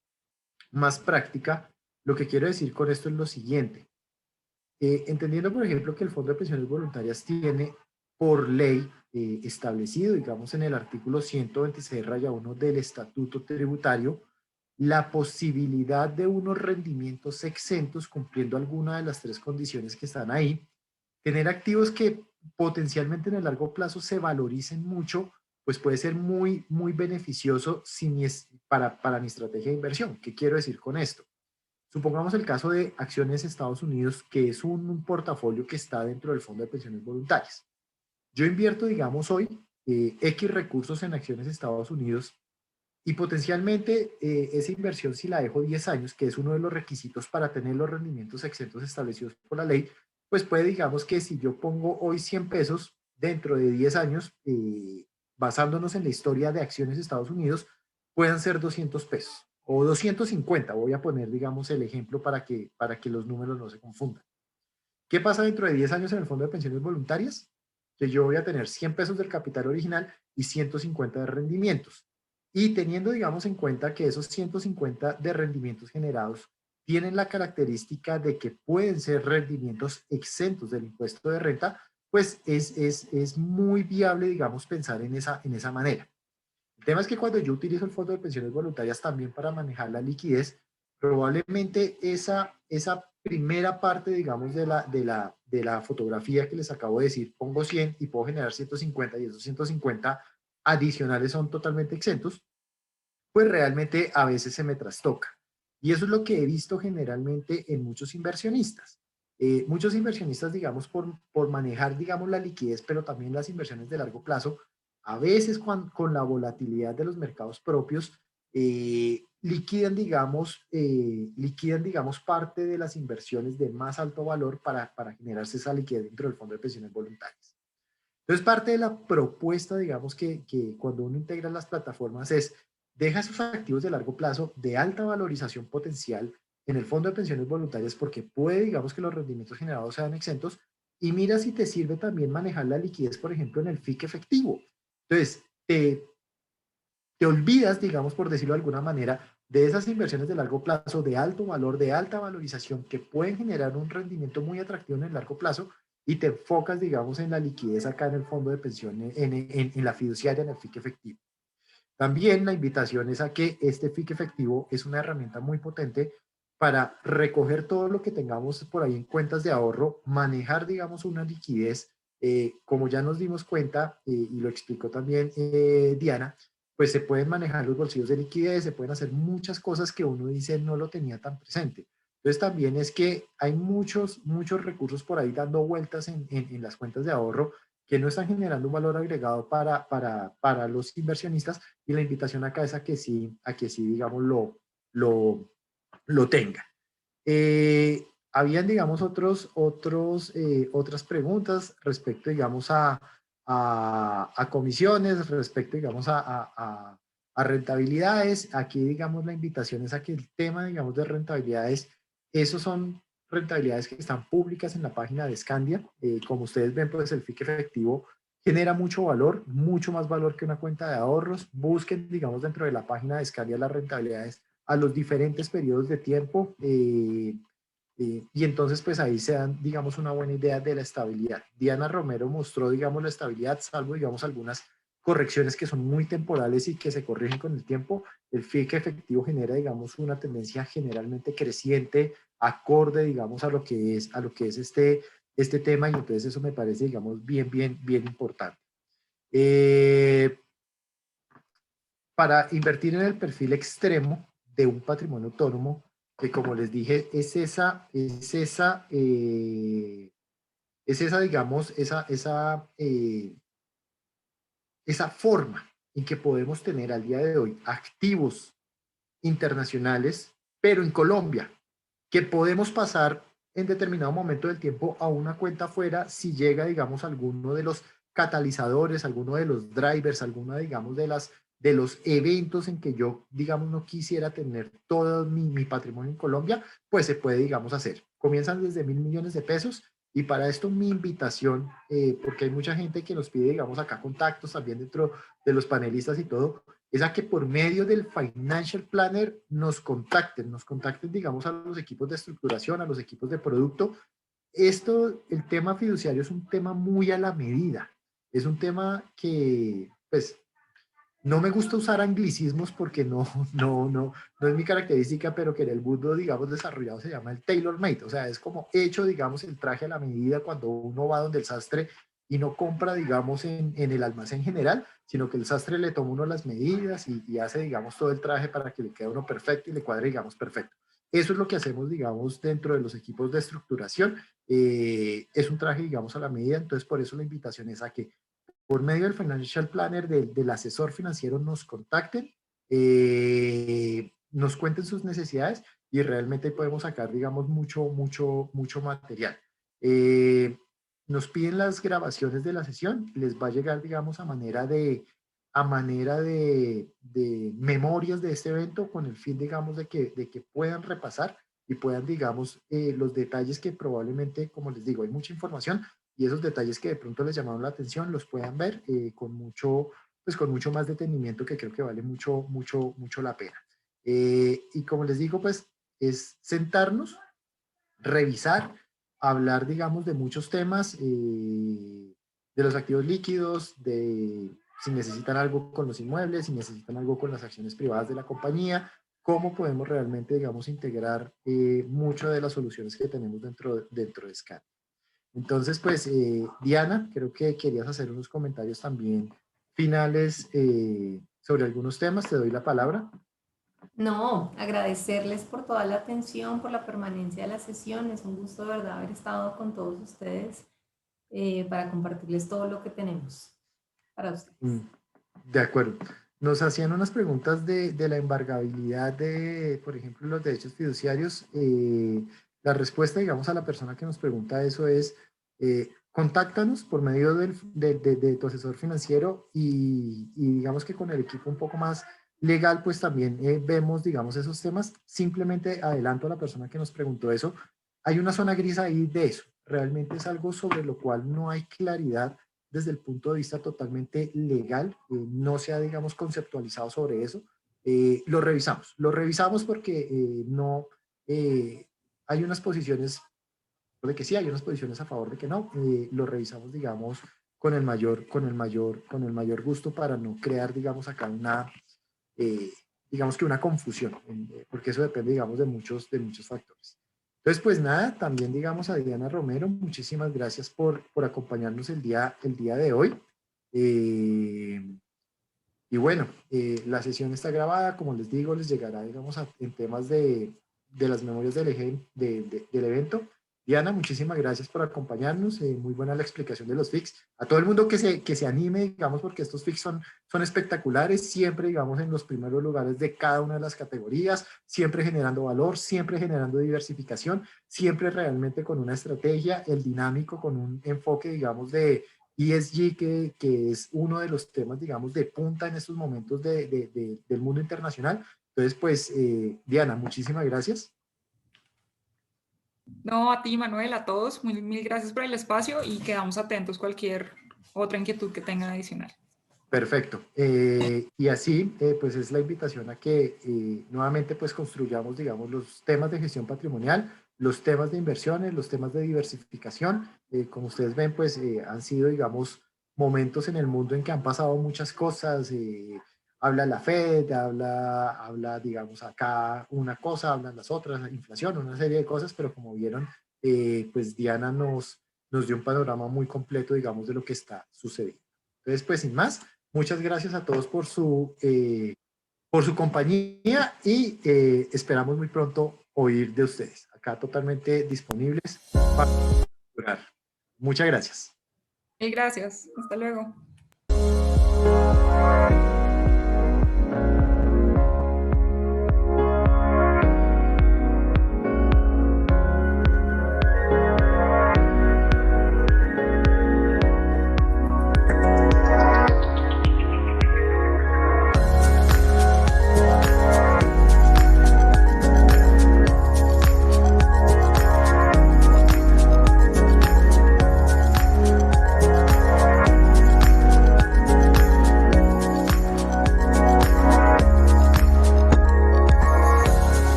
práctica, lo que quiero decir con esto es lo siguiente. Entendiendo, por ejemplo, que el Fondo de Pensiones Voluntarias tiene por ley establecido, digamos, en el artículo 126-1 del Estatuto Tributario, la posibilidad de unos rendimientos exentos cumpliendo alguna de las tres condiciones que están ahí, tener activos que potencialmente en el largo plazo se valoricen mucho, pues puede ser muy, muy beneficioso para mi estrategia de inversión. ¿Qué quiero decir con esto? Supongamos el caso de Acciones Estados Unidos, que es un portafolio que está dentro del Fondo de Pensiones Voluntarias. Yo invierto, digamos, hoy X recursos en Acciones Estados Unidos y potencialmente esa inversión, si la dejo 10 años, que es uno de los requisitos para tener los rendimientos exentos establecidos por la ley, pues puede, digamos, que si yo pongo hoy 100 pesos, dentro de 10 años, basándonos en la historia de Acciones Estados Unidos, puedan ser 200 pesos o 250. Voy a poner, digamos, el ejemplo para que los números no se confundan. ¿Qué pasa dentro de 10 años en el Fondo de Pensiones Voluntarias? Que yo voy a tener 100 pesos del capital original y 150 de rendimientos. Y teniendo, digamos, en cuenta que esos 150 de rendimientos generados tienen la característica de que pueden ser rendimientos exentos del impuesto de renta, pues es muy viable, digamos, pensar en esa manera. El tema es que cuando yo utilizo el Fondo de Pensiones Voluntarias también para manejar la liquidez, probablemente esa primera parte, digamos, de la fotografía que les acabo de decir, pongo 100 y puedo generar 150 y esos 150 adicionales son totalmente exentos, pues realmente a veces se me trastoca. Y eso es lo que he visto generalmente en muchos inversionistas. Muchos inversionistas, digamos, por manejar, digamos, la liquidez, pero también las inversiones de largo plazo, a veces con la volatilidad de los mercados propios, liquidan, digamos, parte de las inversiones de más alto valor para generarse esa liquidez dentro del fondo de pensiones voluntarias. Entonces, parte de la propuesta, digamos, que cuando uno integra las plataformas es, deja esos activos de largo plazo de alta valorización potencial en el fondo de pensiones voluntarias porque puede, digamos, que los rendimientos generados sean exentos y mira si te sirve también manejar la liquidez, por ejemplo, en el FIC efectivo. Entonces, te olvidas, digamos, por decirlo de alguna manera, de esas inversiones de largo plazo, de alto valor, de alta valorización, que pueden generar un rendimiento muy atractivo en el largo plazo, y te enfocas, digamos, en la liquidez acá en el fondo de pensiones, en la fiduciaria, en el FIC efectivo. También la invitación es a que este FIC efectivo es una herramienta muy potente para recoger todo lo que tengamos por ahí en cuentas de ahorro, manejar, digamos, una liquidez, como ya nos dimos cuenta, y lo explicó también Diana, pues se pueden manejar los bolsillos de liquidez, se pueden hacer muchas cosas que uno dice no lo tenía tan presente. Entonces también es que hay muchos recursos por ahí dando vueltas en las cuentas de ahorro que no están generando un valor agregado para los inversionistas, y la invitación acá es a que sí digamos, lo tenga. Habían, digamos, otras preguntas respecto, digamos, a comisiones, respecto, digamos, a rentabilidades. Aquí, digamos, la invitación es a que el tema, digamos, de rentabilidades, esos son rentabilidades que están públicas en la página de Scandia. Como ustedes ven, pues el FIC efectivo genera mucho valor, mucho más valor que una cuenta de ahorros. Busquen, digamos, dentro de la página de Scandia las rentabilidades a los diferentes periodos de tiempo, y entonces pues ahí se dan, digamos, una buena idea de la estabilidad. Diana Romero mostró, digamos, la estabilidad, salvo, digamos, algunas correcciones que son muy temporales y que se corrigen con el tiempo. El FIC efectivo genera, digamos, una tendencia generalmente creciente, acorde, digamos, a lo que es este tema, y entonces eso me parece, digamos, bien importante. Para invertir en el perfil extremo de un patrimonio autónomo, que como les dije, digamos, esa forma en que podemos tener al día de hoy activos internacionales, pero en Colombia, que podemos pasar en determinado momento del tiempo a una cuenta fuera si llega, digamos, alguno de los catalizadores, alguno de los drivers, alguna, digamos, de los eventos en que yo, digamos, no quisiera tener todo mi patrimonio en Colombia, pues se puede, digamos, hacer. Comienzan desde 1.000 millones de pesos y para esto mi invitación, porque hay mucha gente que nos pide, digamos, acá contactos también dentro de los panelistas y todo, es a que por medio del Financial Planner nos contacten, digamos, a los equipos de estructuración, a los equipos de producto. Esto, el tema fiduciario es un tema muy a la medida. Es un tema que, pues, no me gusta usar anglicismos porque no es mi característica, pero que en el mundo, digamos, desarrollado se llama el tailor-made. O sea, es como hecho, digamos, el traje a la medida cuando uno va donde el sastre y no compra, digamos, en el almacén general, sino que el sastre le toma uno las medidas y hace, digamos, todo el traje para que le quede uno perfecto y le cuadre, digamos, perfecto. Eso es lo que hacemos, digamos, dentro de los equipos de estructuración. Es un traje, digamos, a la medida, entonces por eso la invitación es a que por medio del Financial Planner del asesor financiero nos contacten, nos cuenten sus necesidades y realmente podemos sacar, digamos, mucho material. Nos piden las grabaciones de la sesión, les va a llegar, digamos, a manera de memorias de este evento con el fin, digamos, de que puedan repasar y puedan, digamos, los detalles que probablemente, como les digo, hay mucha información, y esos detalles que de pronto les llamaron la atención los puedan ver pues con mucho más detenimiento, que creo que vale mucho la pena. Y como les digo, pues es sentarnos, revisar, hablar, digamos, de muchos temas, de los activos líquidos, de si necesitan algo con los inmuebles, si necesitan algo con las acciones privadas de la compañía, cómo podemos realmente, digamos, integrar mucho de las soluciones que tenemos dentro de SCAN. Entonces, pues, Diana, creo que querías hacer unos comentarios también finales sobre algunos temas. Te doy la palabra. No, agradecerles por toda la atención, por la permanencia de la sesión. Es un gusto, de verdad, haber estado con todos ustedes para compartirles todo lo que tenemos para ustedes. De acuerdo. Nos hacían unas preguntas de la embargabilidad de, por ejemplo, los derechos fiduciarios. La respuesta, digamos, a la persona que nos pregunta eso es, contáctanos por medio de tu asesor financiero y digamos que con el equipo un poco más legal, pues también vemos, digamos, esos temas. Simplemente adelanto a la persona que nos preguntó eso. Hay una zona gris ahí de eso. Realmente es algo sobre lo cual no hay claridad desde el punto de vista totalmente legal, no se ha, digamos, conceptualizado sobre eso. Lo revisamos porque no, hay unas posiciones de que sí, hay unas posiciones a favor de que no, lo revisamos, digamos, con el mayor gusto para no crear, digamos, acá eh, digamos que una confusión, porque eso depende, digamos, de muchos factores. Entonces, pues nada, también digamos a Diana Romero, muchísimas gracias por acompañarnos el día de hoy. Y bueno, la sesión está grabada, como les digo, les llegará, digamos, en temas de las memorias del evento. Diana, muchísimas gracias por acompañarnos, muy buena la explicación de los FIX. A todo el mundo que se anime, digamos, porque estos FIX son espectaculares, siempre, digamos, en los primeros lugares de cada una de las categorías, siempre generando valor, siempre generando diversificación, siempre realmente con una estrategia, el dinámico, con un enfoque, digamos, de ESG, que es uno de los temas, digamos, de punta en estos momentos del mundo internacional. Entonces, pues, Diana, muchísimas gracias. No, a ti, Manuel, a todos, mil gracias por el espacio y quedamos atentos cualquier otra inquietud que tengan adicional. Perfecto. Y así, pues es la invitación a que nuevamente pues construyamos, digamos, los temas de gestión patrimonial, los temas de inversiones, los temas de diversificación. Como ustedes ven, pues han sido, digamos, momentos en el mundo en que han pasado muchas cosas. Habla la Fed, habla, digamos, acá una cosa, hablan las otras, la inflación, una serie de cosas, pero como vieron, pues Diana nos dio un panorama muy completo, digamos, de lo que está sucediendo. Entonces, pues sin más, muchas gracias a todos por su compañía y esperamos muy pronto oír de ustedes. Acá totalmente disponibles para colaborar. Muchas gracias. Mil gracias. Hasta luego. Chao.